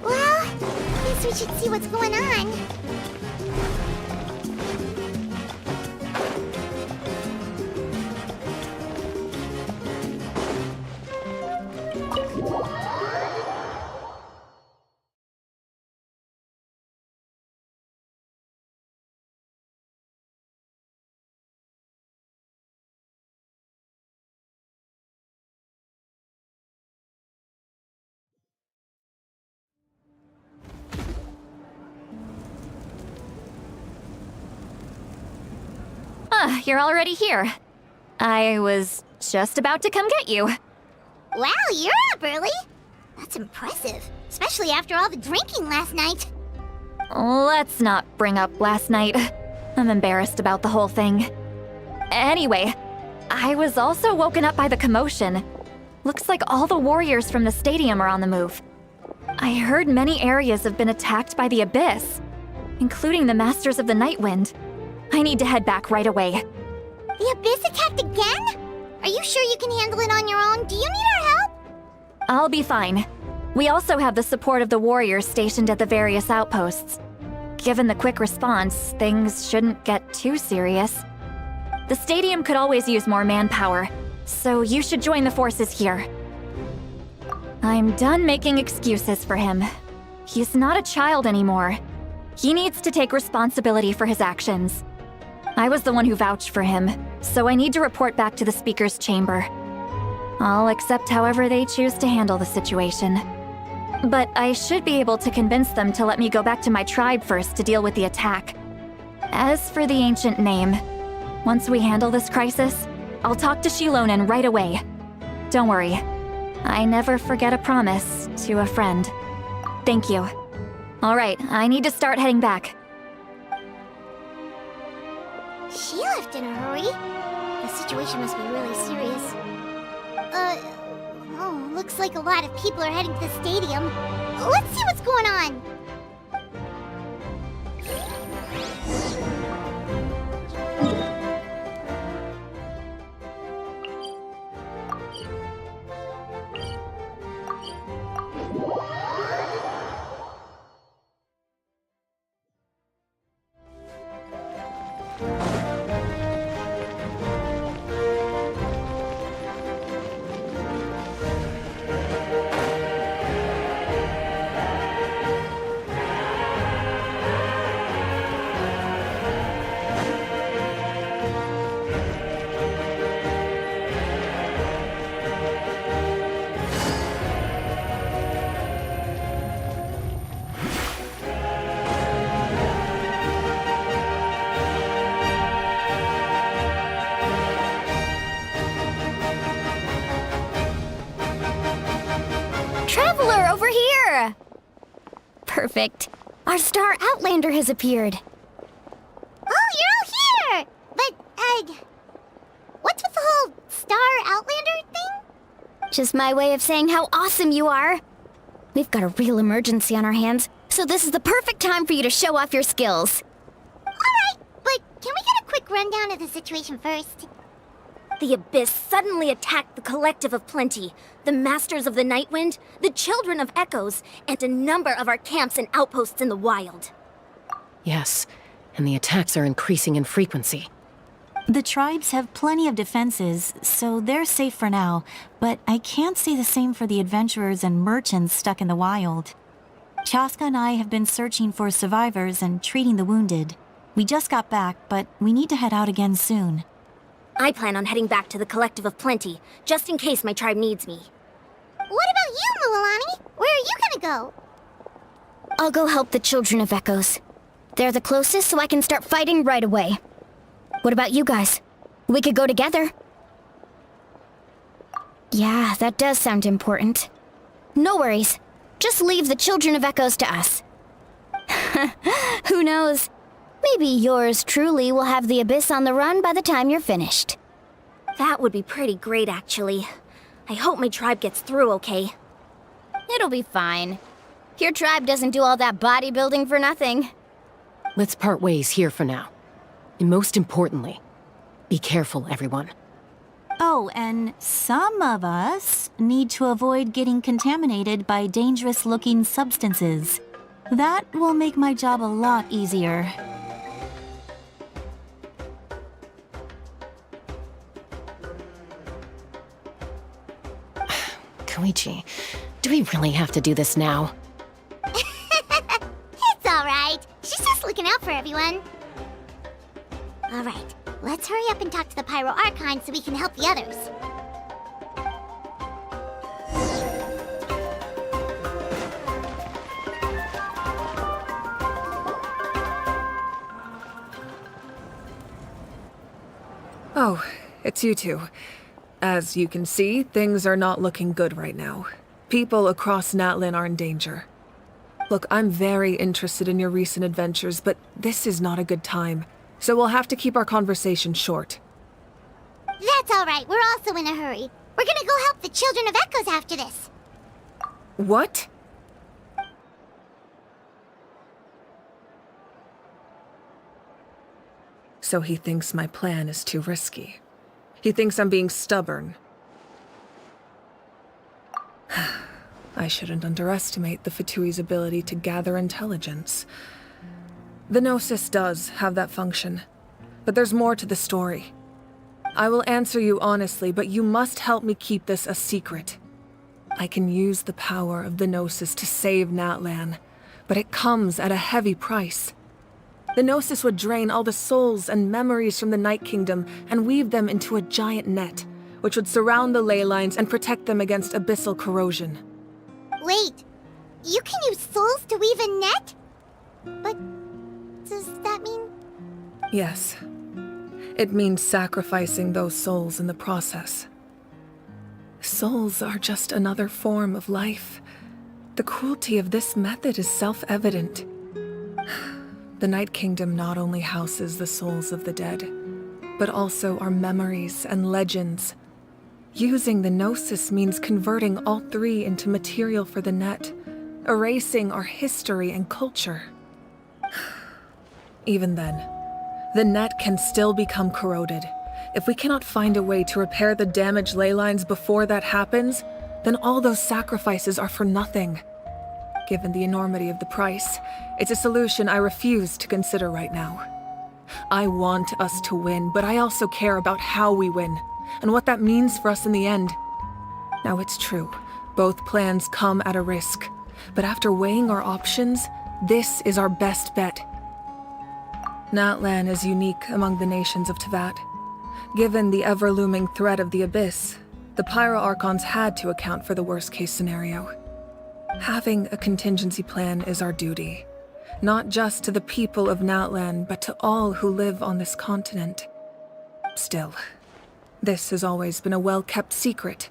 Well, we should see what's going on. Ah, you're already here. I was just about to come get you. Wow, you're up early. That's impressive, especially after all the drinking last night. Let's not bring up last night. I'm embarrassed about the whole thing. Anyway, I was also woken up by the commotion. Looks like all the warriors from the stadium are on the move. I heard many areas have been attacked by the Abyss, including the Masters of the Nightwind. I need to head back right away. The Abyss attacked again? Are you sure you can handle it on your own? Do you need our help? I'll be fine. We also have the support of the warriors stationed at the various outposts. Given the quick response, things shouldn't get too serious. The stadium could always use more manpower, so you should join the forces here. I'm done making excuses for him. He's not a child anymore. He needs to take responsibility for his actions. I was the one who vouched for him, so I need to report back to the Speaker's chamber. I'll accept however they choose to handle the situation. But I should be able to convince them to let me go back to my tribe first to deal with the attack. As for the ancient name, once we handle this crisis, I'll talk to Shilonen right away. Don't worry, I never forget a promise to a friend. Thank you. All right, I need to start heading back. She left in a hurry. The situation must be really serious. Oh, looks like a lot of people are heading to the stadium. Let's see what's going on. Traveler, over here! Perfect. Our star Outlander has appeared. Oh, you're all here! But, what's with the whole Star Outlander thing? Just my way of saying how awesome you are. We've got a real emergency on our hands, so this is the perfect time for you to show off your skills. Alright, but can we get a quick rundown of the situation first? The Abyss suddenly attacked the Collective of Plenty, the Masters of the Nightwind, the Children of Echoes, and a number of our camps and outposts in the wild. Yes, and the attacks are increasing in frequency. The tribes have plenty of defenses, so they're safe for now, but I can't say the same for the adventurers and merchants stuck in the wild. Chaska and I have been searching for survivors and treating the wounded. We just got back, but we need to head out again soon. I plan on heading back to the Collective of Plenty, just in case my tribe needs me. What about you, Mualani? Where are you gonna go? I'll go help the Children of Echoes. They're the closest, so I can start fighting right away. What about you guys? We could go together. Yeah, that does sound important. No worries. Just leave the Children of Echoes to us. Who knows? Maybe yours truly will have the Abyss on the run by the time you're finished. That would be pretty great, actually. I hope my tribe gets through okay. It'll be fine. Your tribe doesn't do all that bodybuilding for nothing. Let's part ways here for now. And most importantly, be careful, everyone. Oh, and some of us need to avoid getting contaminated by dangerous-looking substances. That will make my job a lot easier. Koichi, do we really have to do this now? It's alright. She's just looking out for everyone. Alright, let's hurry up and talk to the Pyro Archon so we can help the others. Oh, it's you two. As you can see, things are not looking good right now. People across Natlin are in danger. Look, I'm very interested in your recent adventures, but this is not a good time. So we'll have to keep our conversation short. That's alright, we're also in a hurry. We're gonna go help the Children of Echoes after this. What? So he thinks my plan is too risky. He thinks I'm being stubborn. I shouldn't underestimate the Fatui's ability to gather intelligence. The Gnosis does have that function, but there's more to the story. I will answer you honestly, but you must help me keep this a secret. I can use the power of the Gnosis to save Natlan, but it comes at a heavy price. The Gnosis would drain all the souls and memories from the Night Kingdom and weave them into a giant net, which would surround the ley lines and protect them against abyssal corrosion. Wait, you can use souls to weave a net? But does that mean... Yes. It means sacrificing those souls in the process. Souls are just another form of life. The cruelty of this method is self-evident. The Night Kingdom not only houses the souls of the dead, but also our memories and legends. Using the Gnosis means converting all three into material for the net, erasing our history and culture. Even then, the net can still become corroded. If we cannot find a way to repair the damaged ley lines before that happens, then all those sacrifices are for nothing. Given the enormity of the price, it's a solution I refuse to consider right now. I want us to win, but I also care about how we win, and what that means for us in the end. Now it's true, both plans come at a risk, but after weighing our options, this is our best bet. Natlan is unique among the nations of Teyvat. Given the ever-looming threat of the Abyss, the Pyro Archons had to account for the worst-case scenario. Having a contingency plan is our duty, not just to the people of Natlan, but to all who live on this continent. Still, this has always been a well-kept secret.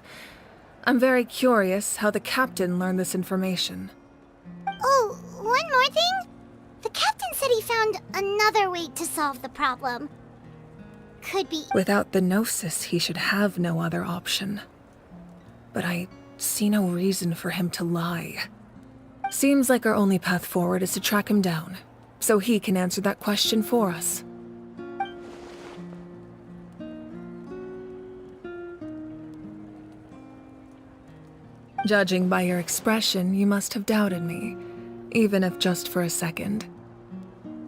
I'm very curious how the captain learned this information. Oh, one more thing? The captain said he found another way to solve the problem. Could be... Without the Gnosis, he should have no other option. But I see no reason for him to lie. Seems like our only path forward is to track him down, so he can answer that question for us. Judging by your expression, you must have doubted me, even if just for a second.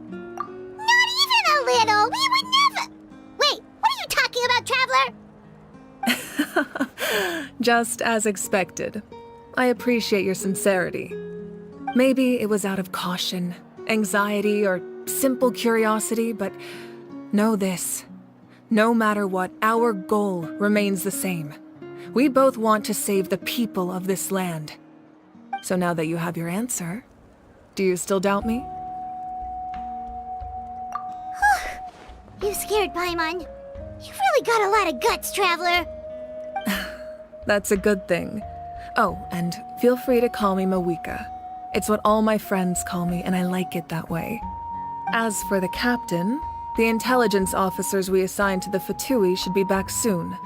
Not even a little! We would never... Wait, what are you talking about, Traveler? Just as expected. I appreciate your sincerity. Maybe it was out of caution, anxiety, or simple curiosity, but know this. No matter what, our goal remains the same. We both want to save the people of this land. So now that you have your answer, do you still doubt me? You scared Paimon. You've really got a lot of guts, Traveler. That's a good thing. Oh, and feel free to call me Mawika. It's what all my friends call me, and I like it that way. As for the captain, the intelligence officers we assigned to the Fatui should be back soon.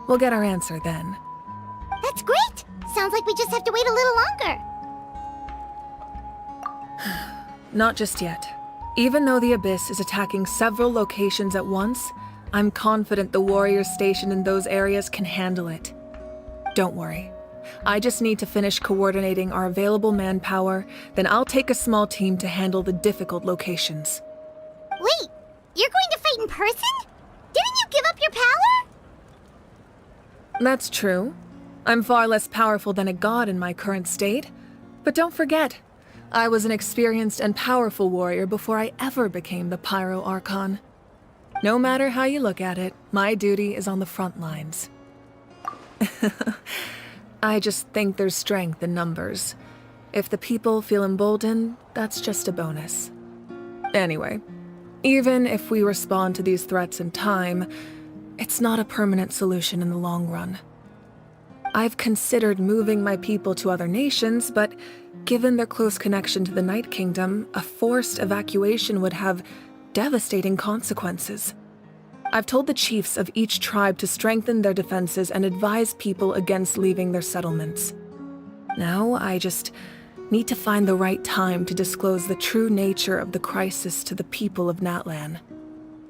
We'll get our answer then. That's great! Sounds like we just have to wait a little longer. Not just yet. Even though the Abyss is attacking several locations at once, I'm confident the warriors stationed in those areas can handle it. Don't worry. I just need to finish coordinating our available manpower, then I'll take a small team to handle the difficult locations. Wait, you're going to fight in person? Didn't you give up your power? That's true. I'm far less powerful than a god in my current state. But don't forget, I was an experienced and powerful warrior before I ever became the Pyro Archon. No matter how you look at it, my duty is on the front lines. I just think there's strength in numbers. If the people feel emboldened, that's just a bonus. Anyway, even if we respond to these threats in time, it's not a permanent solution in the long run. I've considered moving my people to other nations, but given their close connection to the Night Kingdom, a forced evacuation would have devastating consequences. I've told the chiefs of each tribe to strengthen their defenses and advise people against leaving their settlements. Now I just need to find the right time to disclose the true nature of the crisis to the people of Natlan.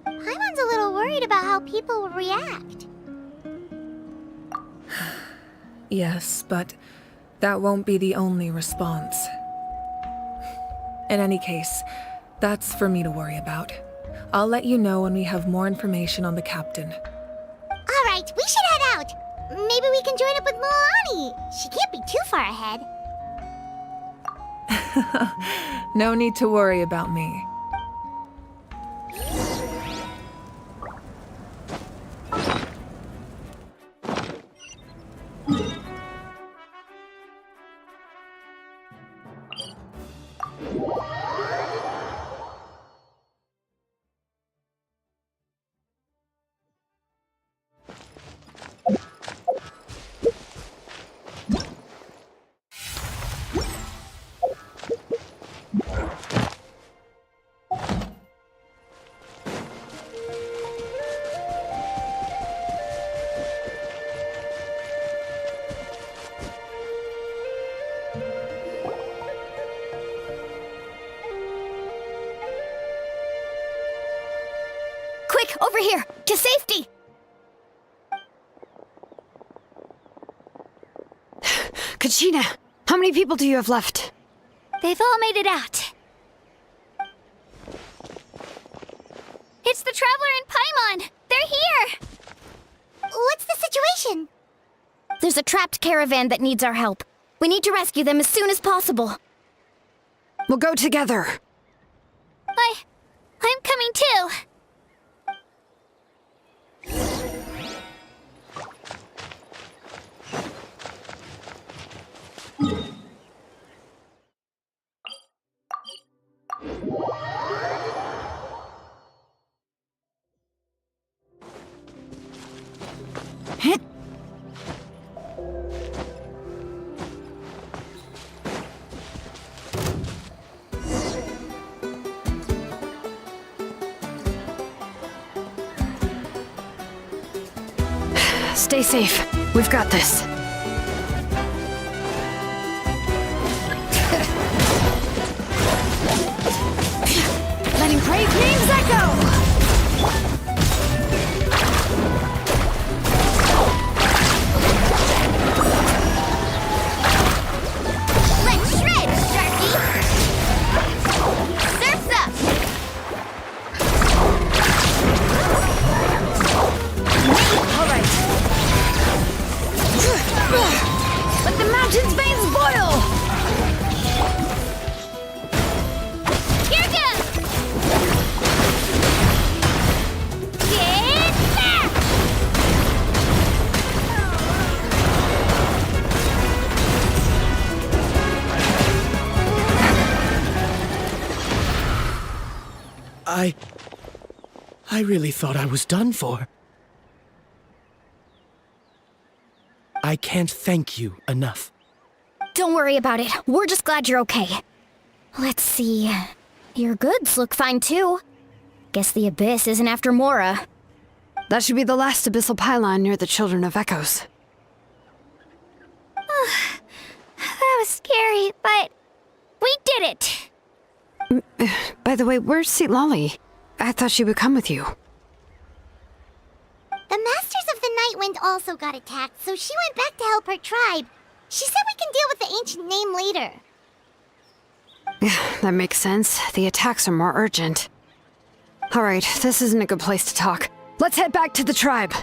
Paimon's a little worried about how people will react. Yes, but that won't be the only response. In any case, that's for me to worry about. I'll let you know when we have more information on the captain. All right, we should head out. Maybe we can join up with Moani. She can't be too far ahead. No need to worry about me. Quick, over here! To safety! Kachina, how many people do you have left? They've all made it out. It's the Traveler and Paimon! They're here! What's the situation? There's a trapped caravan that needs our help. We need to rescue them as soon as possible. We'll go together. I'm coming too. Stay safe. We've got this. Letting brave names echo! Let's shred, Sharky! Surf's up! All right. Let the mountain's veins boil! Here goes! Get back! I really thought I was done for. I can't thank you enough. Don't worry about it. We're just glad you're okay. Let's see. Your goods look fine too. Guess the Abyss isn't after Mora. That should be the last abyssal pylon near the Children of Echoes. That was scary, but we did it! By the way, where's Lolly? I thought she would come with you. The Masters of the Night Wind also got attacked, so she went back to help her tribe. She said we can deal with the ancient name later. That makes sense. The attacks are more urgent. Alright, this isn't a good place to talk. Let's head back to the tribe.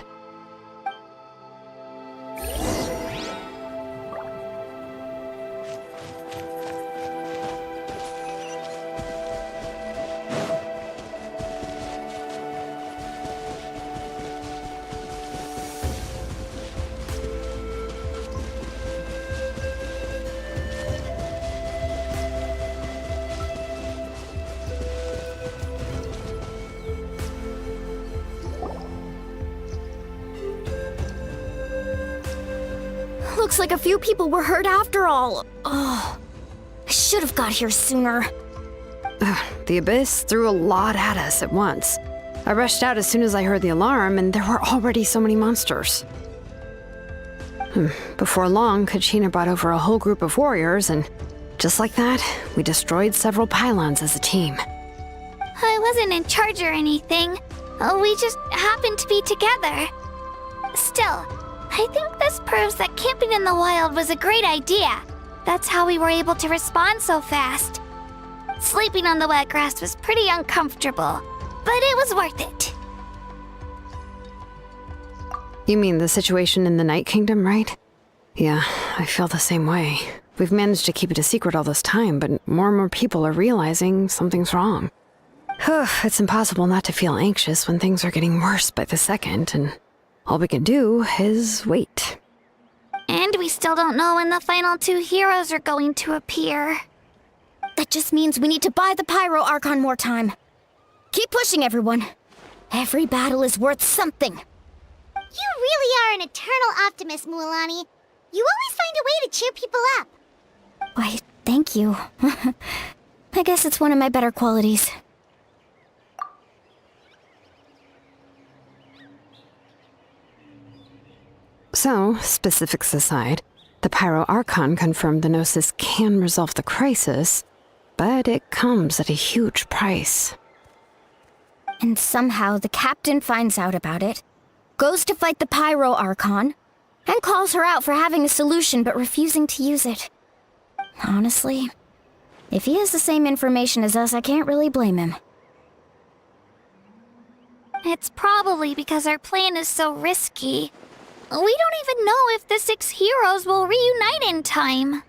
Looks like a few people were hurt after all. Oh, I should have got here sooner. The Abyss threw a lot at us at once. I rushed out as soon as I heard the alarm, and there were already so many monsters. Before long, Kachina brought over a whole group of warriors, and just like that, we destroyed several pylons as a team. I wasn't in charge or anything. We just happened to be together. Still, I think this proves that camping in the wild was a great idea. That's how we were able to respond so fast. Sleeping on the wet grass was pretty uncomfortable, but it was worth it. You mean the situation in the Night Kingdom, right? Yeah, I feel the same way. We've managed to keep it a secret all this time, but more and more people are realizing something's wrong. It's impossible not to feel anxious when things are getting worse by the second, and all we can do is wait. And we still don't know when the final 2 heroes are going to appear. That just means we need to buy the Pyro Archon more time. Keep pushing, everyone. Every battle is worth something. You really are an eternal optimist, Mualani. You always find a way to cheer people up. Why, thank you. I guess it's one of my better qualities. So, specifics aside, the Pyro Archon confirmed the Gnosis can resolve the crisis, but it comes at a huge price. And somehow the captain finds out about it, goes to fight the Pyro Archon, and calls her out for having a solution but refusing to use it. Honestly, if he has the same information as us, I can't really blame him. It's probably because our plan is so risky. We don't even know if the 6 heroes will reunite in time.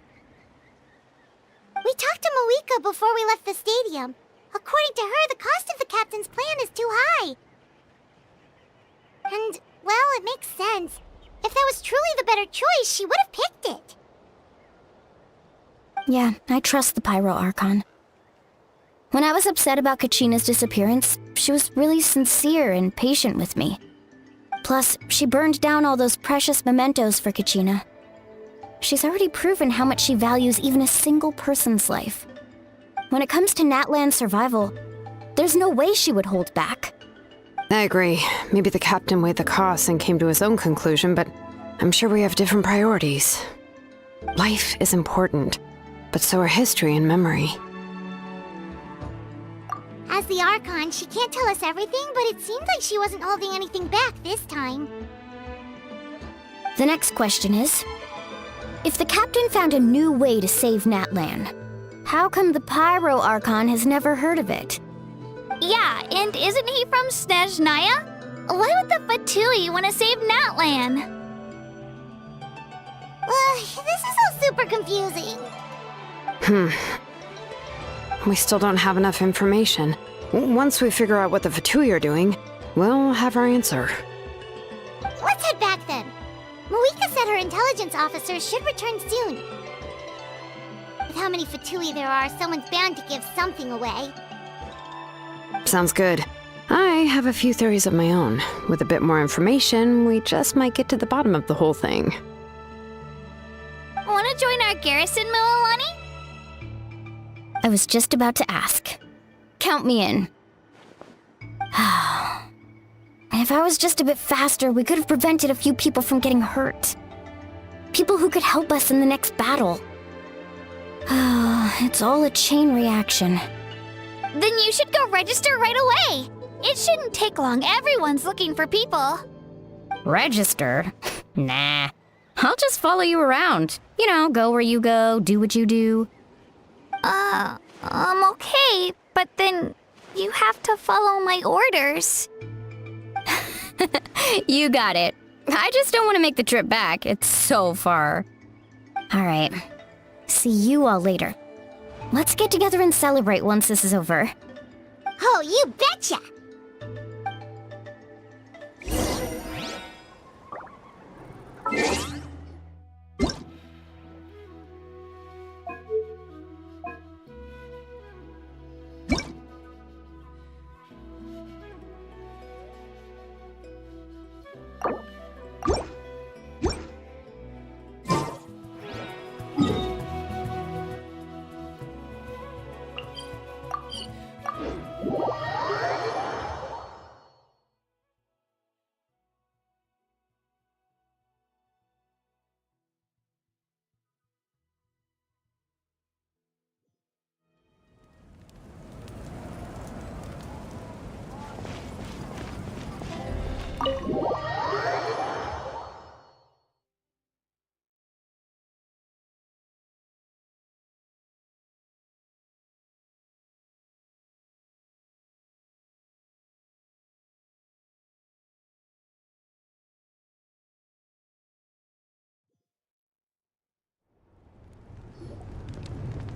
We talked to Moika before we left the stadium. According to her, the cost of the captain's plan is too high. And, well, it makes sense. If that was truly the better choice, she would have picked it. Yeah, I trust the Pyro Archon. When I was upset about Kachina's disappearance, she was really sincere and patient with me. Plus, she burned down all those precious mementos for Kachina. She's already proven how much she values even a single person's life. When it comes to Natlan's survival, there's no way she would hold back. I agree. Maybe the captain weighed the costs and came to his own conclusion, but I'm sure we have different priorities. Life is important, but so are history and memory. As the Archon, she can't tell us everything, but it seems like she wasn't holding anything back this time. The next question is, if the captain found a new way to save Natlan, how come the Pyro Archon has never heard of it? Yeah, and isn't he from Snezhnaya? Why would the Fatui want to save Natlan? This is all super confusing. We still don't have enough information. Once we figure out what the Fatui are doing, we'll have our answer. Let's head back then. Moika said her intelligence officer should return soon. With how many Fatui there are, someone's bound to give something away. Sounds good. I have a few theories of my own. With a bit more information, we just might get to the bottom of the whole thing. Want to join our garrison, Mualani? I was just about to ask. Count me in. If I was just a bit faster, we could have prevented a few people from getting hurt. People who could help us in the next battle. It's all a chain reaction. Then you should go register right away. It shouldn't take long. Everyone's looking for people. Register? Nah. I'll just follow you around. You know, go where you go, do what you do. Okay, but then you have to follow my orders. You got it. I just don't want to make the trip back. It's so far. All right. See you all later. Let's get together and celebrate once this is over. Oh, you betcha!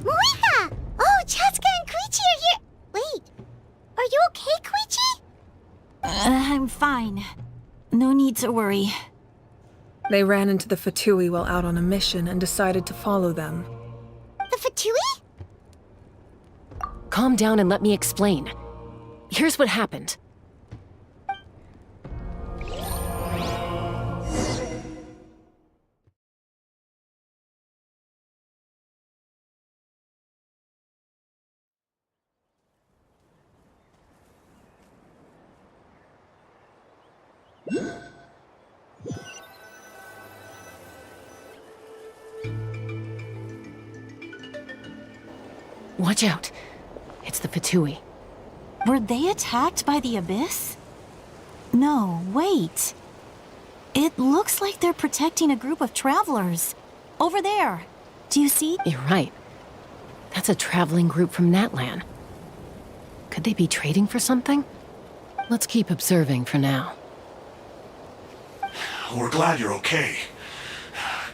Moika! Oh, Chaska and Koichi are here! Wait, are you okay, Koichi? I'm fine. No need to worry. They ran into the Fatui while out on a mission and decided to follow them. The Fatui? Calm down and let me explain. Here's what happened. Watch out. It's the Fatui. Were they attacked by the Abyss? No, wait. It looks like they're protecting a group of travelers. Over there. Do you see? You're right. That's a traveling group from Natlan. Could they be trading for something? Let's keep observing for now. We're glad you're okay.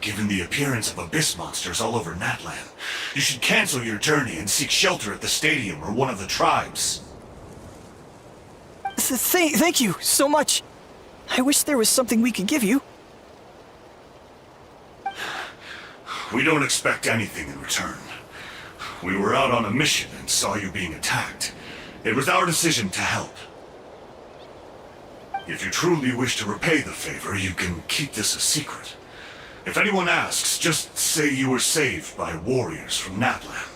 Given the appearance of abyss monsters all over Natlan, you should cancel your journey and seek shelter at the stadium or one of the tribes. Thank you so much. I wish there was something we could give you. We don't expect anything in return. We were out on a mission and saw you being attacked. It was our decision to help. If you truly wish to repay the favor, you can keep this a secret. If anyone asks, just say you were saved by warriors from Natlan.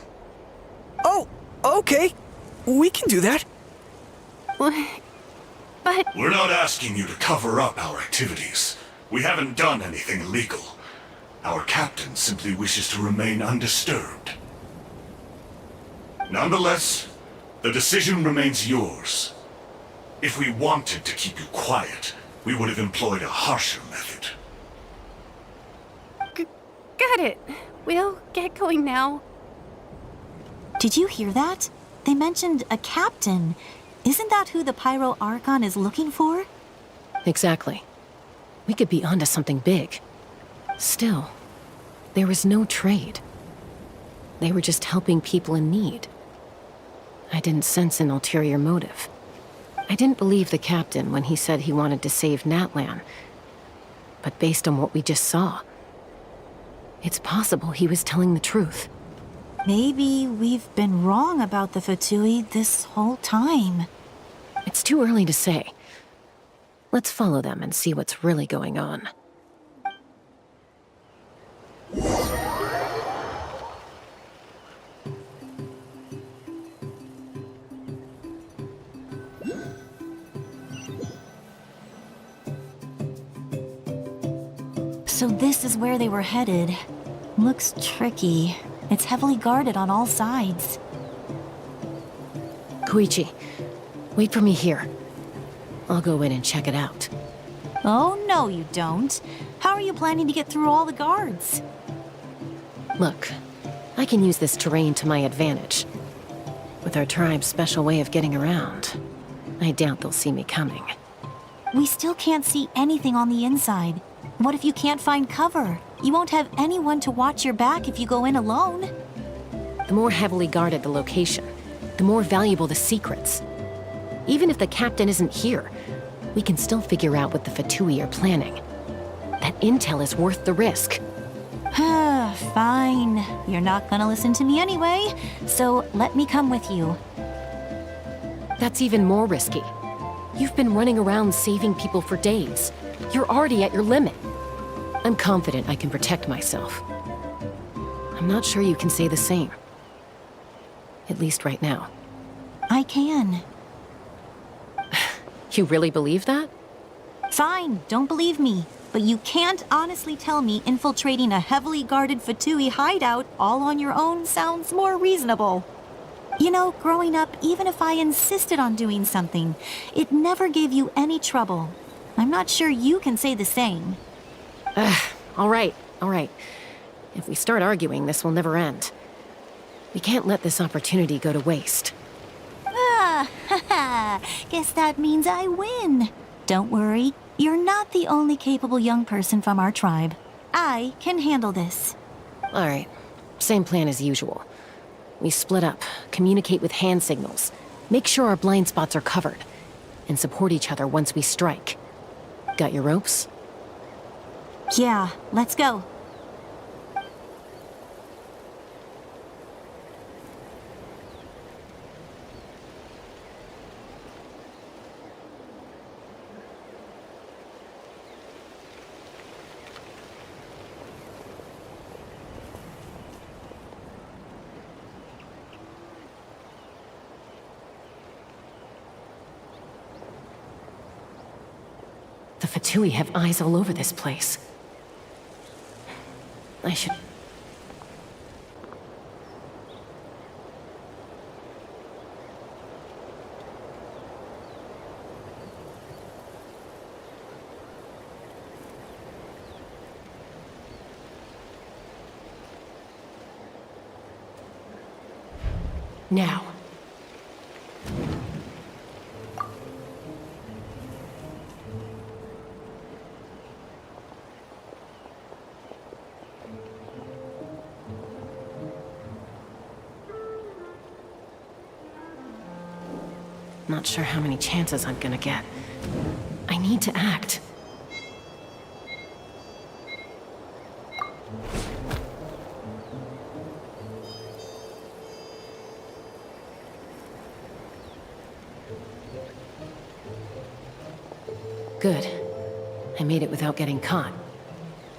Oh, okay. We can do that. But... We're not asking you to cover up our activities. We haven't done anything illegal. Our captain simply wishes to remain undisturbed. Nonetheless, the decision remains yours. If we wanted to keep you quiet, we would have employed a harsher method. Got it. We'll get going now. Did you hear that? They mentioned a captain. Isn't that who the Pyro Archon is looking for? Exactly. We could be onto something big. Still, there was no trade. They were just helping people in need. I didn't sense an ulterior motive. I didn't believe the captain when he said he wanted to save Natlan. But based on what we just saw, it's possible he was telling the truth. Maybe we've been wrong about the Fatui this whole time. It's too early to say. Let's follow them and see what's really going on. So this is where they were headed. Looks tricky. It's heavily guarded on all sides. Koichi, wait for me here. I'll go in and check it out. Oh, no you don't. How are you planning to get through all the guards? Look, I can use this terrain to my advantage. With our tribe's special way of getting around, I doubt they'll see me coming. We still can't see anything on the inside. What if you can't find cover? You won't have anyone to watch your back if you go in alone. The more heavily guarded the location, the more valuable the secrets. Even if the captain isn't here, we can still figure out what the Fatui are planning. That intel is worth the risk. Fine. You're not gonna listen to me anyway, so let me come with you. That's even more risky. You've been running around saving people for days. You're already at your limit. I'm confident I can protect myself. I'm not sure you can say the same. At least right now. I can. You really believe that? Fine, don't believe me. But you can't honestly tell me infiltrating a heavily guarded Fatui hideout all on your own sounds more reasonable. You know, growing up, even if I insisted on doing something, it never gave you any trouble. I'm not sure you can say the same. All right. If we start arguing, this will never end. We can't let this opportunity go to waste. Guess that means I win. Don't worry, you're not the only capable young person from our tribe. I can handle this. All right, same plan as usual. We split up, communicate with hand signals, make sure our blind spots are covered, and support each other once we strike. Got your ropes? Yeah, let's go. The Fatui have eyes all over this place. I should... Now. Not sure how many chances I'm gonna get. I need to act. Good. I made it without getting caught.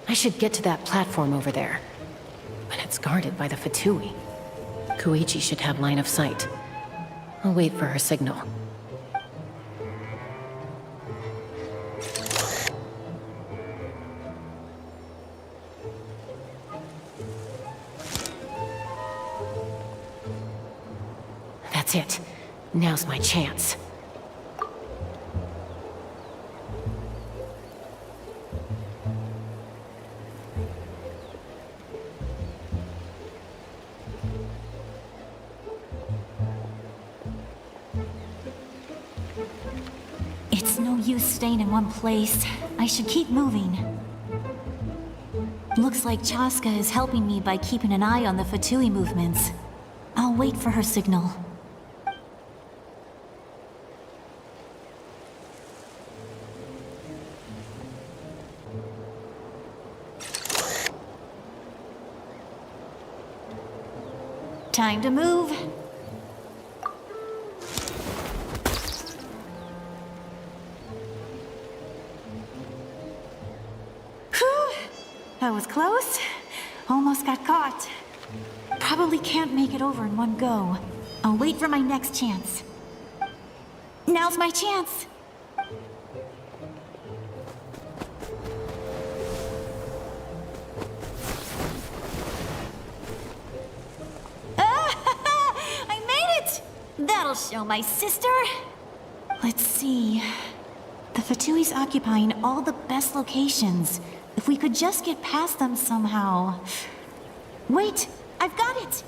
I should get to that platform over there. But it's guarded by the Fatui. Koichi should have line of sight. I'll wait for her signal. That's it. Now's my chance. It's no use staying in one place. I should keep moving. Looks like Chaska is helping me by keeping an eye on the Fatui movements. I'll wait for her signal. Time to move. Whew! That was close. Almost got caught. Probably can't make it over in one go. I'll wait for my next chance. Now's my chance. I made it! That'll show my sister. Let's see. The Fatui's occupying all the best locations. If we could just get past them somehow. Wait, I've got it!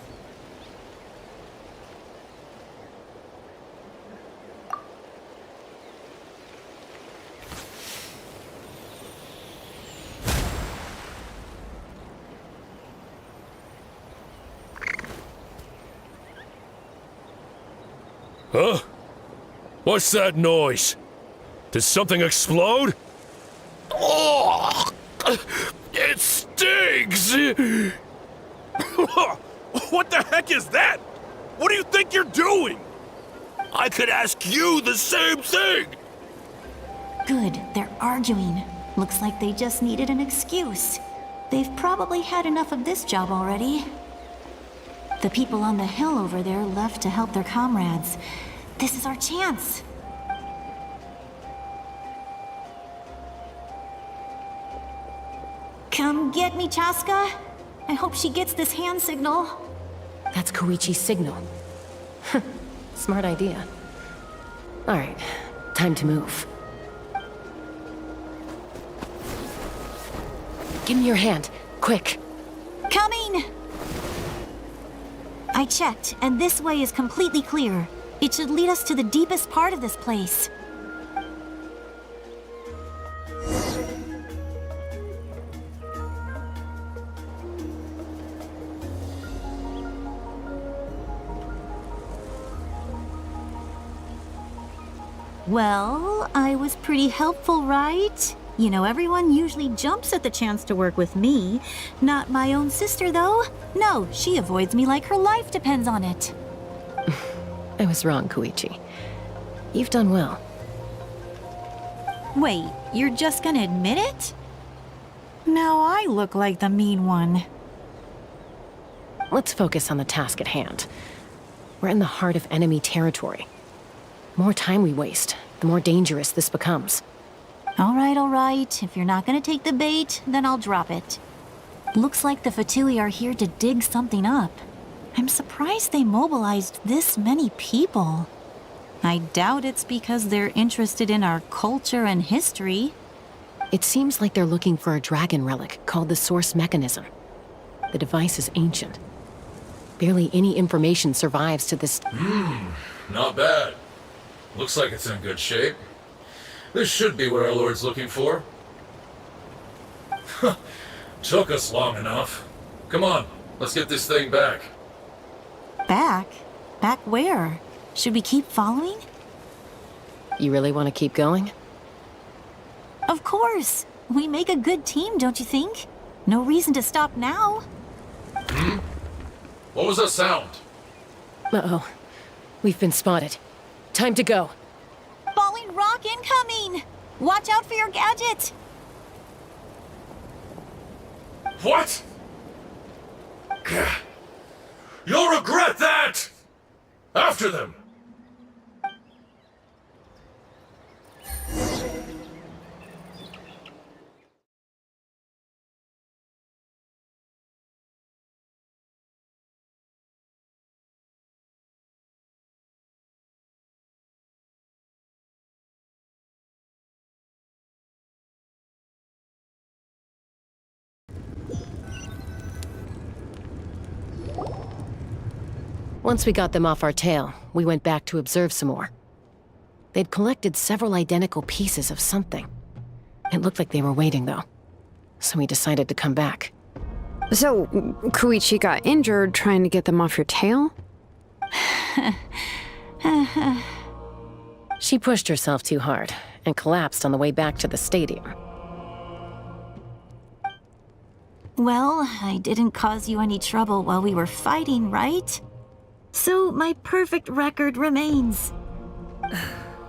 Huh? What's that noise? Did something explode? Oh! It stings! What the heck is that? What do you think you're doing? I could ask you the same thing! Good, they're arguing. Looks like they just needed an excuse. They've probably had enough of this job already. The people on the hill over there left to help their comrades. This is our chance. Come get me, Chaska. I hope she gets this hand signal. That's Koichi's signal. Smart idea. Alright, time to move. Give me your hand, quick. Coming! I checked, and this way is completely clear. It should lead us to the deepest part of this place. Well, I was pretty helpful, right? You know, everyone usually jumps at the chance to work with me. Not my own sister, though. No, she avoids me like her life depends on it. I was wrong, Koichi. You've done well. Wait, you're just gonna admit it? Now I look like the mean one. Let's focus on the task at hand. We're in the heart of enemy territory. The more time we waste, the more dangerous this becomes. All right. If you're not gonna take the bait, then I'll drop it. Looks like the Fatui are here to dig something up. I'm surprised they mobilized this many people. I doubt it's because they're interested in our culture and history. It seems like they're looking for a dragon relic called the Source Mechanism. The device is ancient. Barely any information survives to this... Not bad. Looks like it's in good shape. This should be what our Lord's looking for. Took us long enough. Come on, let's get this thing back. Back? Back where? Should we keep following? You really want to keep going? Of course! We make a good team, don't you think? No reason to stop now. What was that sound? Uh-oh. We've been spotted. Time to go. Falling rock incoming! Watch out for your gadget! What? You'll regret that! After them! Once we got them off our tail, we went back to observe some more. They'd collected several identical pieces of something. It looked like they were waiting, though. So we decided to come back. So, Koichi got injured trying to get them off your tail? She pushed herself too hard and collapsed on the way back to the stadium. Well, I didn't cause you any trouble while we were fighting, right? So my perfect record remains.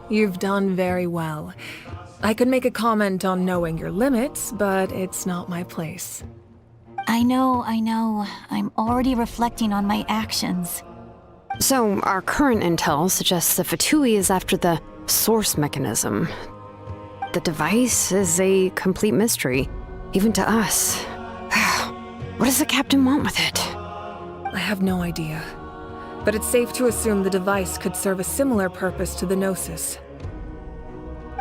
You've done very well. I could make a comment on knowing your limits, but it's not my place. I know. I'm already reflecting on my actions. So, our current intel suggests the Fatui is after the Source Mechanism. The device is a complete mystery, even to us. What does the captain want with it? I have no idea. But it's safe to assume the device could serve a similar purpose to the Gnosis.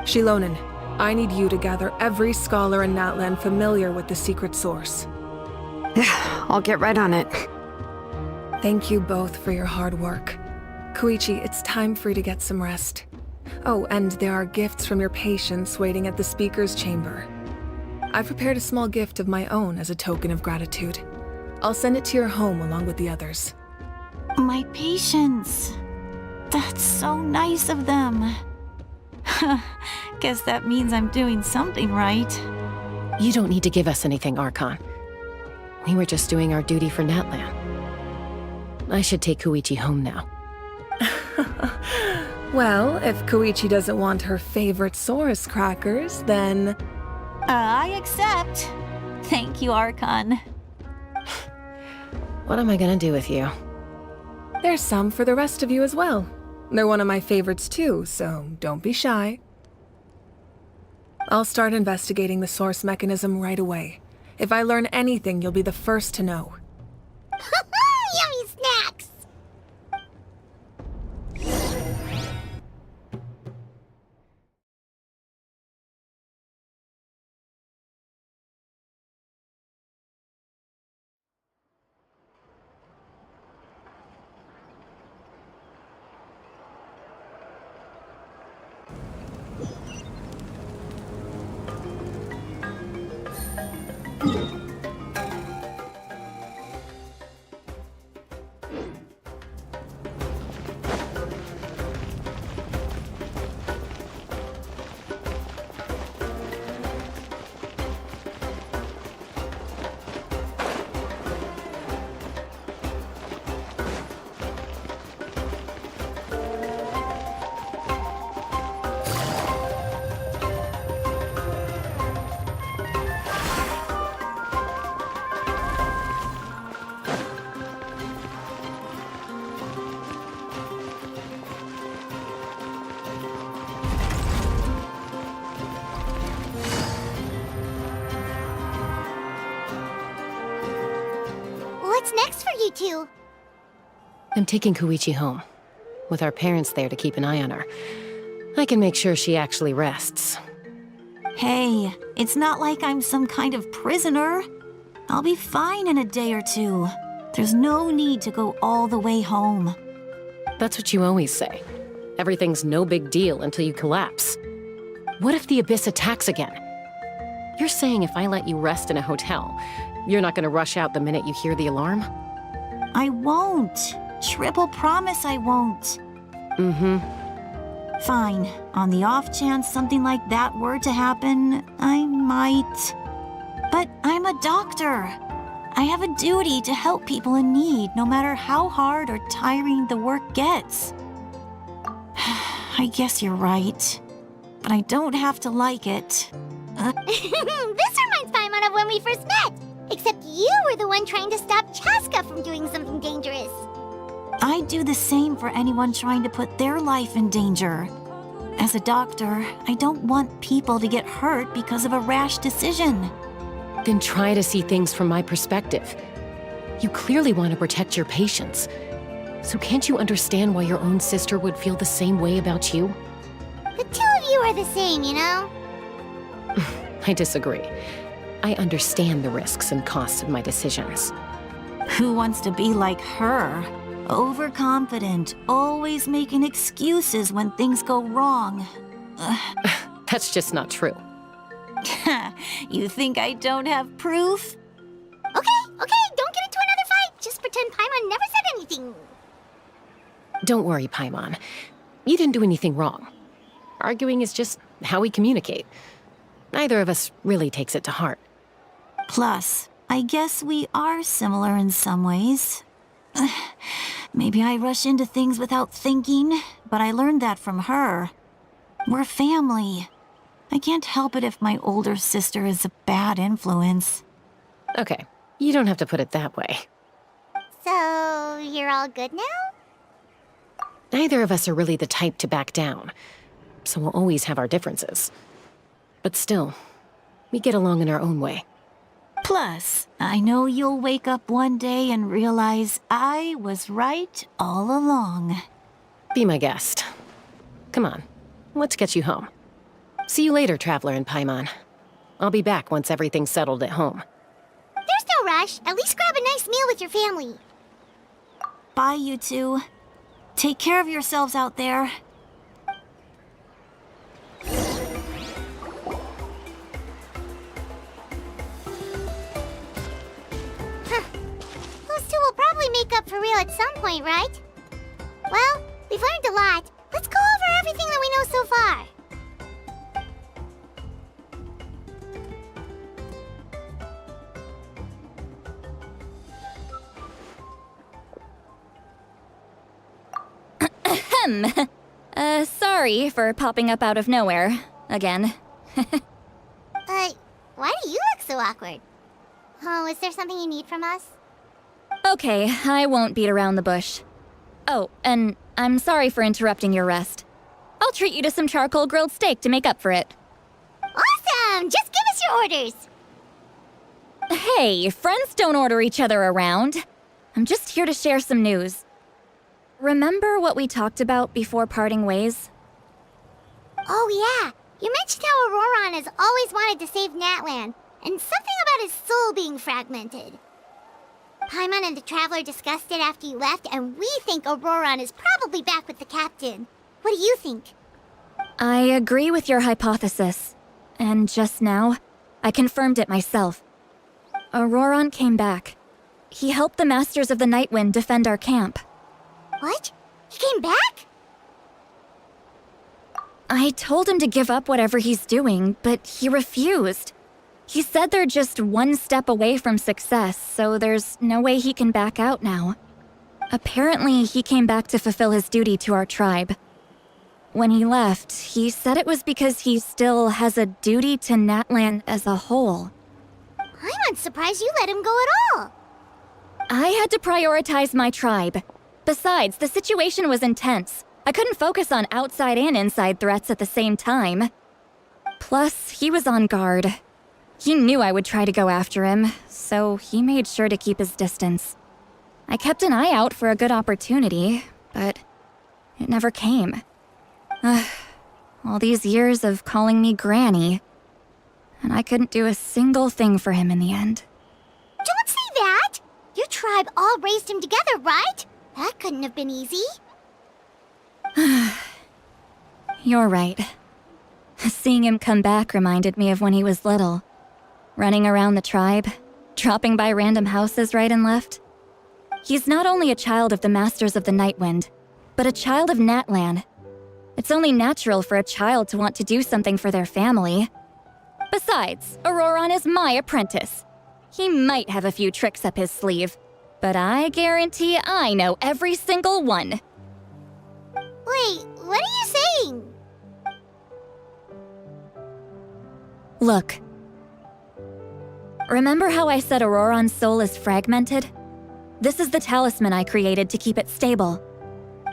Shilonen, I need you to gather every scholar in Natlan familiar with the secret source. I'll get right on it. Thank you both for your hard work. Koichi, it's time for you to get some rest. Oh, and there are gifts from your patients waiting at the speaker's chamber. I've prepared a small gift of my own as a token of gratitude. I'll send it to your home along with the others. My patience. That's so nice of them. Guess that means I'm doing something right. You don't need to give us anything, Archon. We were just doing our duty for Natlan. I should take Koichi home now. Well, if Koichi doesn't want her favorite Saurus crackers, then... I accept. Thank you, Archon. What am I gonna do with you? There's some for the rest of you as well. They're one of my favorites too, so don't be shy. I'll start investigating the source mechanism right away. If I learn anything, you'll be the first to know. Yummy snacks! What's next for you two? I'm taking Koichi home, with our parents there to keep an eye on her. I can make sure she actually rests. Hey, it's not like I'm some kind of prisoner. I'll be fine in a day or two. There's no need to go all the way home. That's what you always say. Everything's no big deal until you collapse. What if the Abyss attacks again? You're saying if I let you rest in a hotel, you're not gonna rush out the minute you hear the alarm? I won't. Triple promise I won't. Mm-hmm. Fine. On the off chance something like that were to happen, I might. But I'm a doctor. I have a duty to help people in need, no matter how hard or tiring the work gets. I guess you're right. But I don't have to like it. This reminds Paimon of when we first met. Except you were the one trying to stop Chaska from doing something dangerous. I'd do the same for anyone trying to put their life in danger. As a doctor, I don't want people to get hurt because of a rash decision. Then try to see things from my perspective. You clearly want to protect your patients. So can't you understand why your own sister would feel the same way about you? The two of you are the same, you know? I disagree. I understand the risks and costs of my decisions. Who wants to be like her? Overconfident, always making excuses when things go wrong. That's just not true. You think I don't have proof? Okay, don't get into another fight. Just pretend Paimon never said anything. Don't worry, Paimon. You didn't do anything wrong. Arguing is just how we communicate. Neither of us really takes it to heart. Plus, I guess we are similar in some ways. Maybe I rush into things without thinking, but I learned that from her. We're family. I can't help it if my older sister is a bad influence. Okay, you don't have to put it that way. So, you're all good now? Neither of us are really the type to back down, so we'll always have our differences. But still, we get along in our own way. Plus, I know you'll wake up one day and realize I was right all along. Be my guest. Come on, let's get you home. See you later, Traveler and Paimon. I'll be back once everything's settled at home. There's no rush. At least grab a nice meal with your family. Bye, you two. Take care of yourselves out there. Those two will probably make up for real at some point, right? Well, we've learned a lot. Let's go over everything that we know so far. Sorry for popping up out of nowhere. Again. Why do you look so awkward? Oh, is there something you need from us? Okay, I won't beat around the bush. Oh, and I'm sorry for interrupting your rest. I'll treat you to some charcoal grilled steak to make up for it. Awesome! Just give us your orders! Hey, friends don't order each other around. I'm just here to share some news. Remember what we talked about before parting ways? Oh yeah, you mentioned how Auroron has always wanted to save Natlan, and something about his soul being fragmented. Paimon and the Traveler discussed it after you left, and we think Auroron is probably back with the captain. What do you think? I agree with your hypothesis. And just now, I confirmed it myself. Auroron came back. He helped the Masters of the Nightwind defend our camp. What? He came back? I told him to give up whatever he's doing, but he refused. He said they're just one step away from success, so there's no way he can back out now. Apparently, he came back to fulfill his duty to our tribe. When he left, he said it was because he still has a duty to Natlan as a whole. I'm not surprised you let him go at all. I had to prioritize my tribe. Besides, the situation was intense. I couldn't focus on outside and inside threats at the same time. Plus, he was on guard. He knew I would try to go after him, so he made sure to keep his distance. I kept an eye out for a good opportunity, but it never came. All these years of calling me Granny, and I couldn't do a single thing for him in the end. Don't say that! Your tribe all raised him together, right? That couldn't have been easy. You're right. Seeing him come back reminded me of when he was little. Running around the tribe, dropping by random houses right and left. He's not only a child of the Masters of the Nightwind, but a child of Natlan. It's only natural for a child to want to do something for their family. Besides, Auroron is my apprentice. He might have a few tricks up his sleeve, but I guarantee I know every single one. Wait, what are you saying? Look. Remember how I said Auroron's soul is fragmented? This is the talisman I created to keep it stable.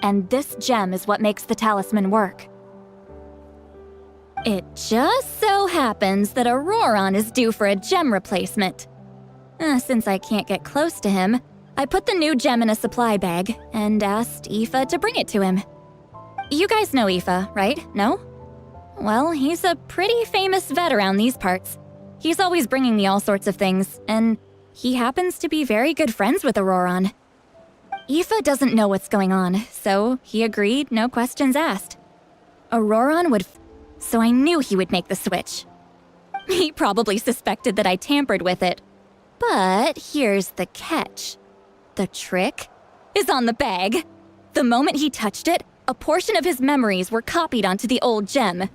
And this gem is what makes the talisman work. It just so happens that Auroron is due for a gem replacement. Since I can't get close to him, I put the new gem in a supply bag and asked Aoife to bring it to him. You guys know Aoife, right? No? Well, he's a pretty famous vet around these parts. He's always bringing me all sorts of things, and he happens to be very good friends with Auroron. Aoife doesn't know what's going on, so he agreed, no questions asked. Auroron would so I knew he would make the switch. He probably suspected that I tampered with it. But here's the catch. The trick is on the bag. The moment he touched it, a portion of his memories were copied onto the old gem,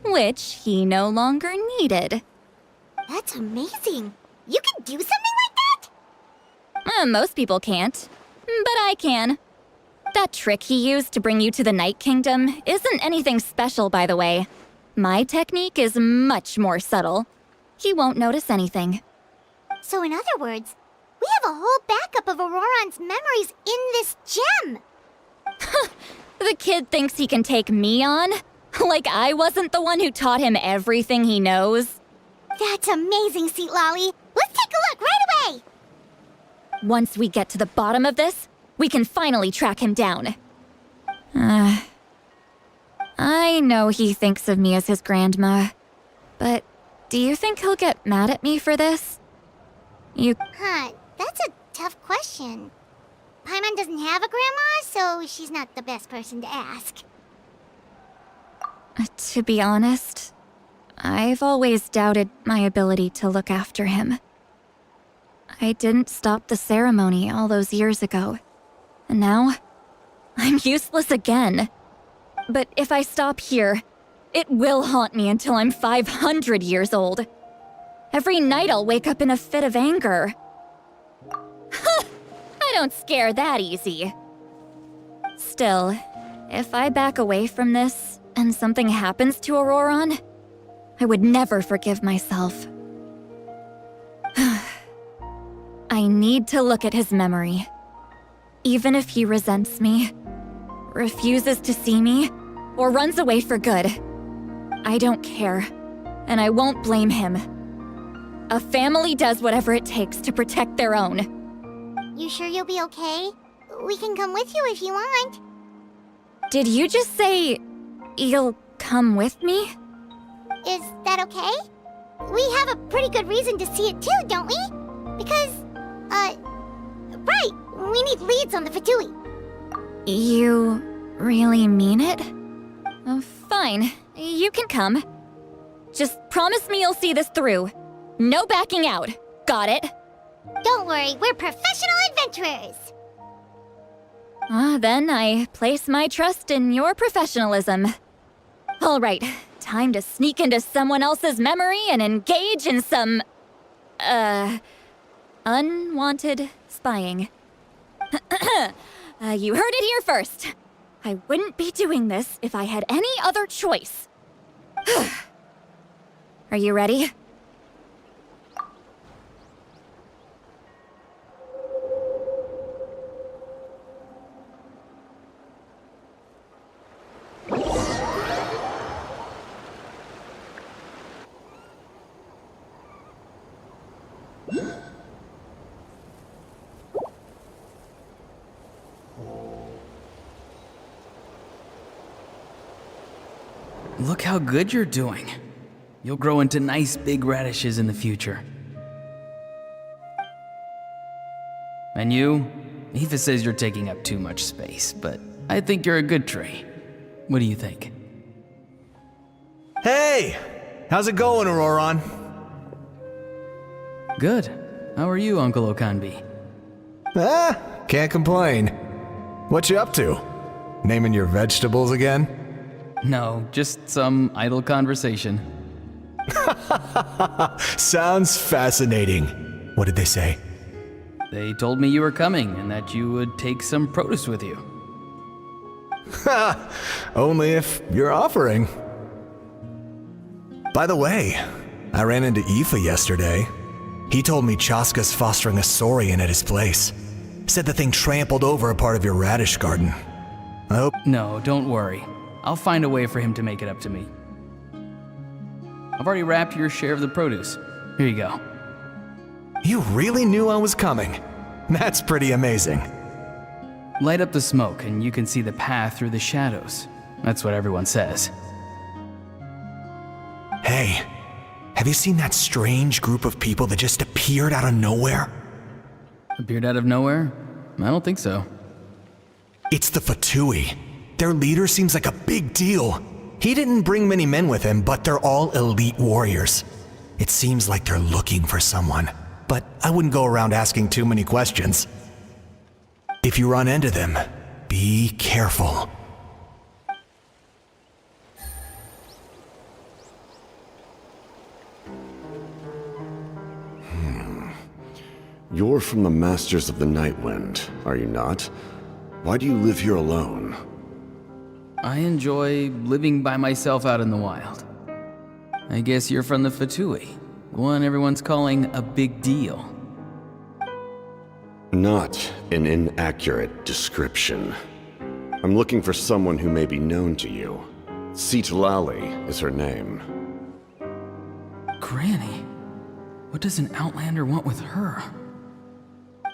which he no longer needed. That's amazing. You can do something like that? Most people can't, but I can. That trick he used to bring you to the Night Kingdom isn't anything special, by the way. My technique is much more subtle. He won't notice anything. So in other words, we have a whole backup of Auroron's memories in this gem. The kid thinks he can take me on? Like I wasn't the one who taught him everything he knows? That's amazing, Seat Lolly. Let's take a look right away. Once we get to the bottom of this, we can finally track him down. I know he thinks of me as his grandma, but do you think he'll get mad at me for this? Huh, that's a tough question. Paimon doesn't have a grandma, so she's not the best person to ask. To be honest, I've always doubted my ability to look after him. I didn't stop the ceremony all those years ago, and now I'm useless again. But if I stop here, it will haunt me until I'm 500 years old. Every night I'll wake up in a fit of anger. I don't scare that easy. Still, if I back away from this and something happens to Auroron, I would never forgive myself. I need to look at his memory. Even if he resents me, refuses to see me, or runs away for good, I don't care, and I won't blame him. A family does whatever it takes to protect their own. You sure you'll be okay? We can come with you if you want. Did you just say you'll come with me? Is that okay? We have a pretty good reason to see it too, don't we? Because, right, we need leads on the Fatui. You really mean it? Oh, fine, you can come. Just promise me you'll see this through. No backing out. Got it? Don't worry, we're professional adventurers. Then I place my trust in your professionalism. All right, time to sneak into someone else's memory and engage in some, unwanted spying. You heard it here first. I wouldn't be doing this if I had any other choice. Are you ready? Look how good you're doing. You'll grow into nice big radishes in the future. And you? Aoife says you're taking up too much space, but I think you're a good tree. What do you think? Hey! How's it going, Auroron? Good. How are you, Uncle Okanbi? Can't complain. What you up to? Naming your vegetables again? No, just some idle conversation. Sounds fascinating. What did they say? They told me you were coming and that you would take some produce with you. Ha! Only if you're offering. By the way, I ran into Aoife yesterday. He told me Chaska's fostering a saurian at his place. Said the thing trampled over a part of your radish garden. I hope... No, don't worry. I'll find a way for him to make it up to me. I've already wrapped your share of the produce. Here you go. You really knew I was coming. That's pretty amazing. Light up the smoke and you can see the path through the shadows. That's what everyone says. Hey, have you seen that strange group of people that just appeared out of nowhere? Appeared out of nowhere? I don't think so. It's the Fatui. Their leader seems like a big deal. He didn't bring many men with him, but they're all elite warriors. It seems like they're looking for someone, but I wouldn't go around asking too many questions. If you run into them, be careful. You're from the Masters of the Nightwind, are you not? Why do you live here alone? I enjoy living by myself out in the wild. I guess you're from the Fatui, the one everyone's calling a big deal. Not an inaccurate description. I'm looking for someone who may be known to you. Citlali is her name. Granny? What does an Outlander want with her?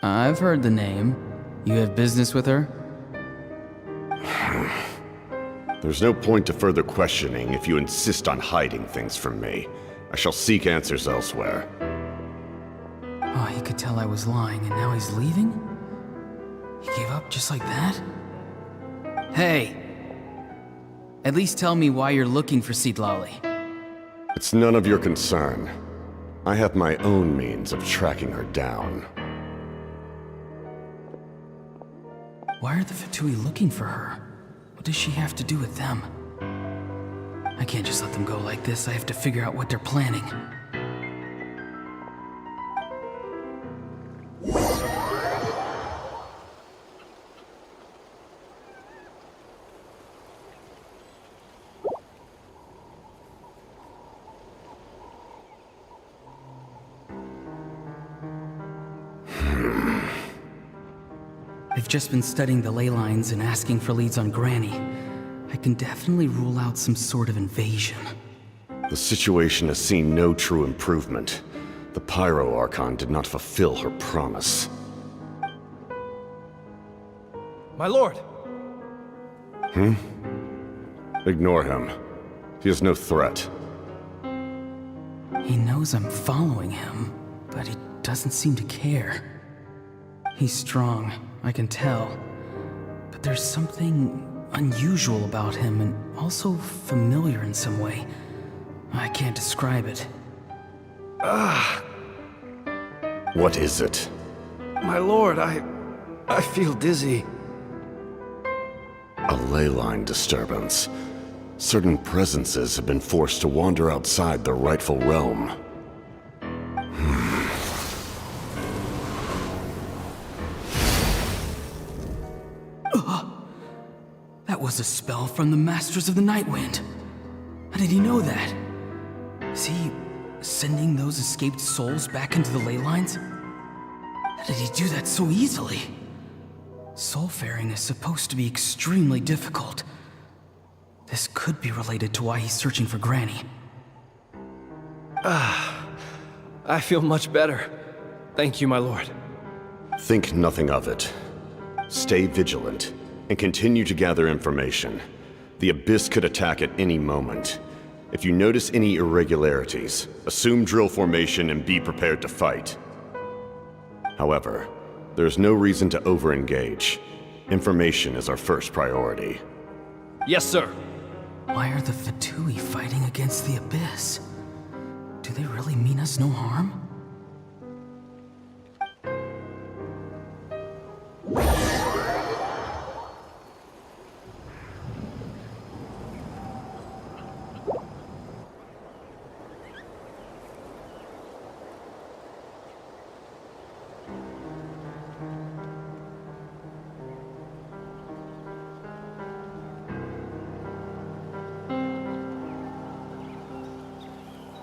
I've heard the name. You have business with her? There's no point to further questioning if you insist on hiding things from me. I shall seek answers elsewhere. Oh, you could could tell I was lying, and now he's leaving? He gave up just like that? Hey! At least tell me why you're looking for Seedlolly. It's none of your concern. I have my own means of tracking her down. Why are the Fatui looking for her? What does she have to do with them? I can't just let them go like this. I have to figure out what they're planning. I've just been studying the ley lines and asking for leads on Granny. I can definitely rule out some sort of invasion. The situation has seen no true improvement. The Pyro Archon did not fulfill her promise. My lord! Ignore him. He is no threat. He knows I'm following him, but he doesn't seem to care. He's strong, I can tell. But there's something unusual about him and also familiar in some way. I can't describe it. What is it? My lord, I feel dizzy. A ley line disturbance. Certain presences have been forced to wander outside their rightful realm. That was a spell from the Masters of the Nightwind. How did he know that? Is he sending those escaped souls back into the ley lines? How did he do that so easily? Soulfaring is supposed to be extremely difficult. This could be related to why he's searching for Granny. I feel much better. Thank you, my lord. Think nothing of it. Stay vigilant, and continue to gather information. The Abyss could attack at any moment. If you notice any irregularities, assume drill formation and be prepared to fight. However, there's no reason to over-engage. Information is our first priority. Yes, sir. Why are the Fatui fighting against the Abyss? Do they really mean us no harm?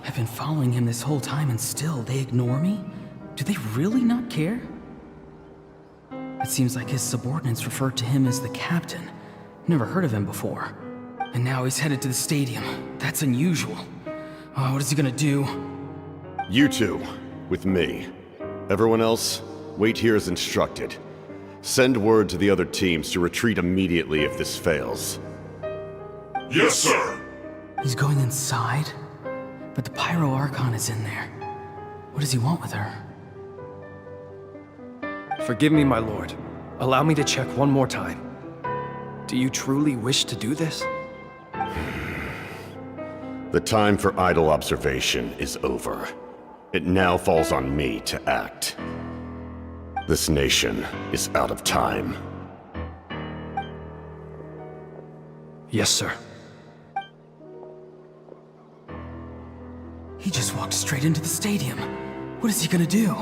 I've been following him this whole time and still they ignore me? Do they really not care? It seems like his subordinates referred to him as the captain. Never heard of him before. And now he's headed to the stadium. That's unusual. Oh, what is he gonna do? You two, with me. Everyone else, wait here as instructed. Send word to the other teams to retreat immediately if this fails. Yes, sir! He's going inside? But the Pyro Archon is in there. What does he want with her? Forgive me, my lord. Allow me to check one more time. Do you truly wish to do this? The time for idle observation is over. It now falls on me to act. This nation is out of time. Yes, sir. He just walked straight into the stadium. What is he gonna do?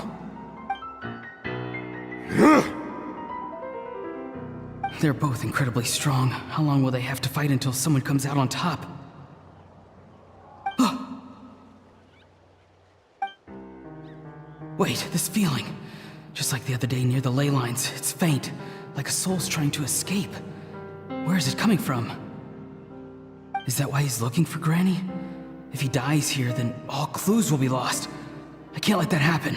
They're both incredibly strong. How long will they have to fight until someone comes out on top? Wait, this feeling. Just like the other day near the ley lines, it's faint, like a soul's trying to escape. Where is it coming from? Is that why he's looking for Granny? If he dies here, then all clues will be lost. I can't let that happen.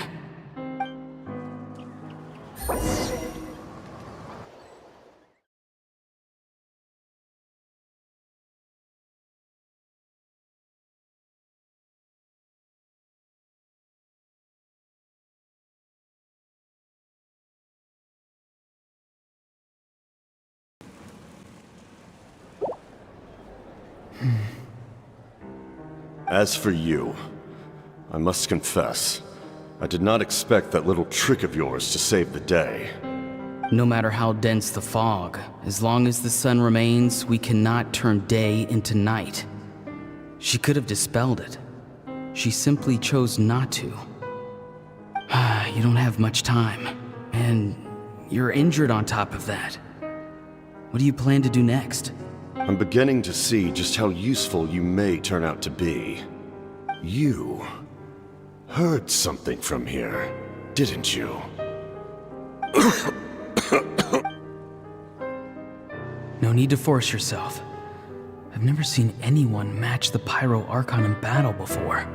As for you, I must confess, I did not expect that little trick of yours to save the day. No matter how dense the fog, as long as the sun remains, we cannot turn day into night. She could have dispelled it. She simply chose not to. You don't have much time, and you're injured on top of that. What do you plan to do next? I'm beginning to see just how useful you may turn out to be. You heard something from here, didn't you? No need to force yourself. I've never seen anyone match the Pyro Archon in battle before.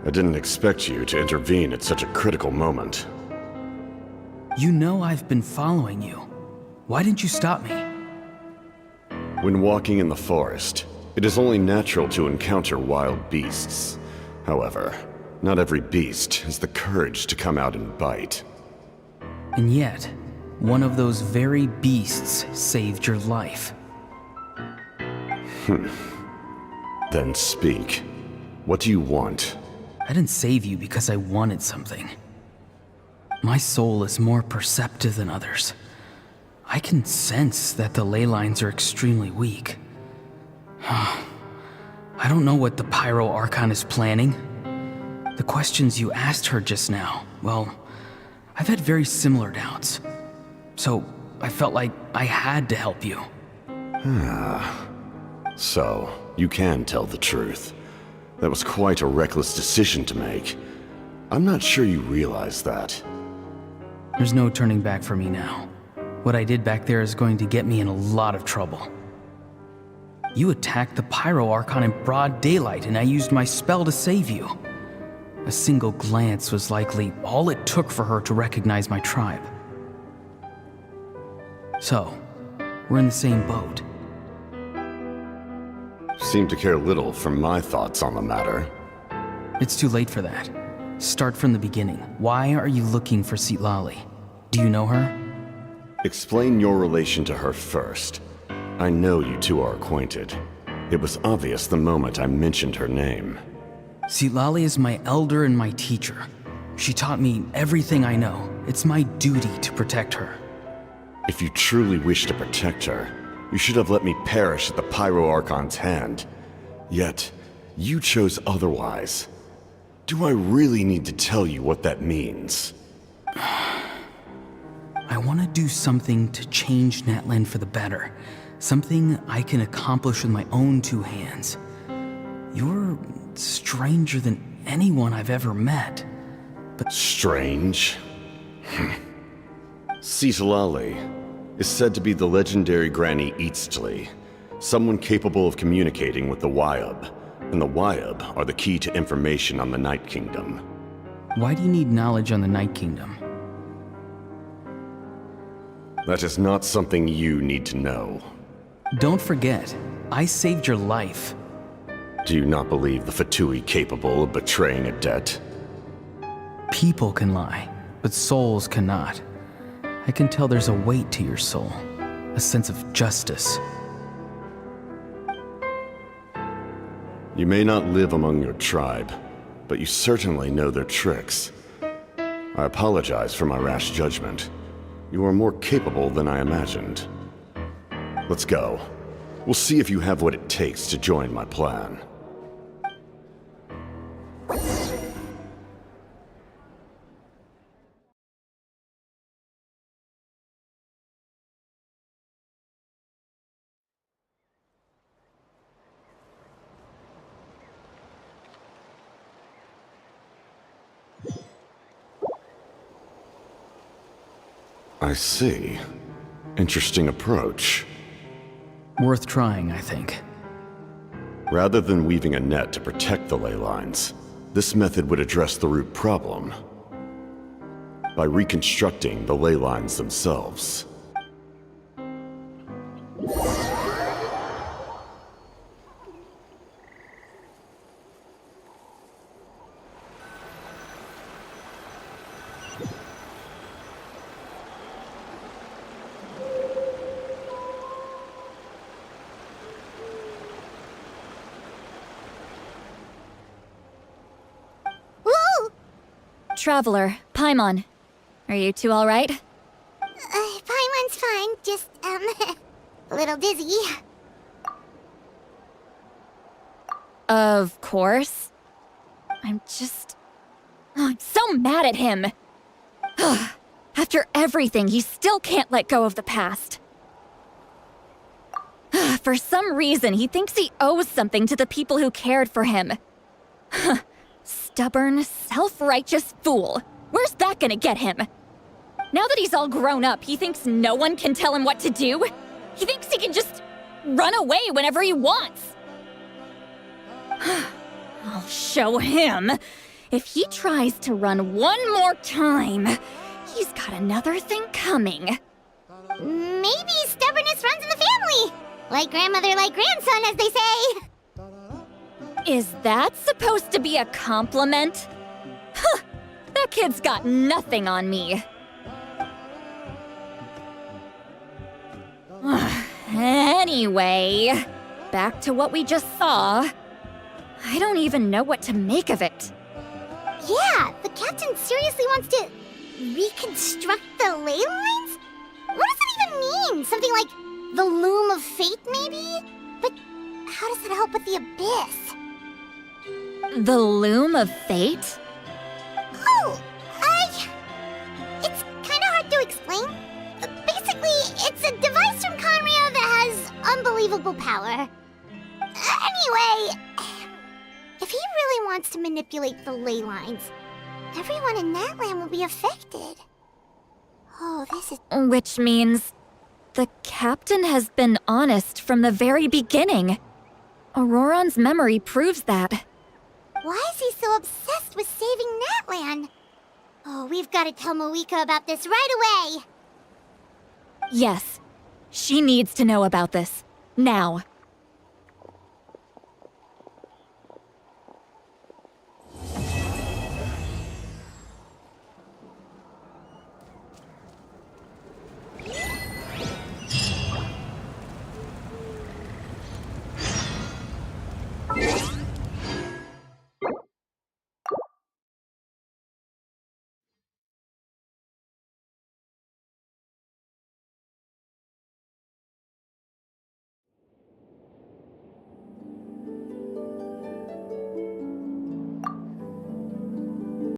I didn't expect you to intervene at such a critical moment. You know I've been following you. Why didn't you stop me? When walking in the forest, it is only natural to encounter wild beasts. However, not every beast has the courage to come out and bite. And yet, one of those very beasts saved your life. Then speak. What do you want? I didn't save you because I wanted something. My soul is more perceptive than others. I can sense that the ley lines are extremely weak. I don't know what the Pyro Archon is planning. The questions you asked her just now, well, I've had very similar doubts. So, I felt like I had to help you. So, you can tell the truth. That was quite a reckless decision to make. I'm not sure you realize that. There's no turning back for me now. What I did back there is going to get me in a lot of trouble. You attacked the Pyro Archon in broad daylight, and I used my spell to save you. A single glance was likely all it took for her to recognize my tribe. So, we're in the same boat. Seem to care little for my thoughts on the matter. It's too late for that. Start from the beginning. Why are you looking for Citlali? Do you know her? Explain your relation to her first. I know you two are acquainted. It was obvious the moment I mentioned her name. Citlali is my elder and my teacher. She taught me everything I know. It's my duty to protect her. If you truly wish to protect her, you should have let me perish at the Pyro Archon's hand. Yet, you chose otherwise. Do I really need to tell you what that means? I want to do something to change Natlan for the better. Something I can accomplish with my own two hands. You're stranger than anyone I've ever met. But strange? Citlali is said to be the legendary Granny Eatsley, someone capable of communicating with the Wyab, and the Wyab are the key to information on the Night Kingdom. Why do you need knowledge on the Night Kingdom? That is not something you need to know. Don't forget, I saved your life. Do you not believe the Fatui capable of betraying a debt? People can lie, but souls cannot. I can tell there's a weight to your soul, a sense of justice. You may not live among your tribe, but you certainly know their tricks. I apologize for my rash judgment. You are more capable than I imagined. Let's go. We'll see if you have what it takes to join my plan. I see. Interesting approach. Worth trying, I think. Rather than weaving a net to protect the ley lines, this method would address the root problem by reconstructing the ley lines themselves. Traveler, Paimon. Are you two alright? Paimon's fine, just, a little dizzy. Of course. I'm so mad at him. After everything, he still can't let go of the past. For some reason, he thinks he owes something to the people who cared for him. Stubborn, self-righteous fool. Where's that gonna get him? Now that he's all grown up, he thinks no one can tell him what to do? He thinks he can just run away whenever he wants. I'll show him. If he tries to run one more time, he's got another thing coming. Maybe stubbornness runs in the family. Like grandmother, like grandson, as they say. Is that supposed to be a compliment? Huh, that kid's got nothing on me. Anyway, back to what we just saw. I don't even know what to make of it. Yeah, the captain seriously wants to reconstruct the ley lines? What does that even mean? Something like the loom of fate, maybe? But how does that help with the abyss? The loom of fate? Oh, it's kind of hard to explain. Basically, it's a device from Conrio that has unbelievable power. Anyway, if he really wants to manipulate the ley lines, everyone in Natlan will be affected. Oh, this is... Which means the captain has been honest from the very beginning. Auroron's memory proves that. Why is he so obsessed with saving Natlan? Oh, we've got to tell Moeka about this right away. Yes, she needs to know about this. Now.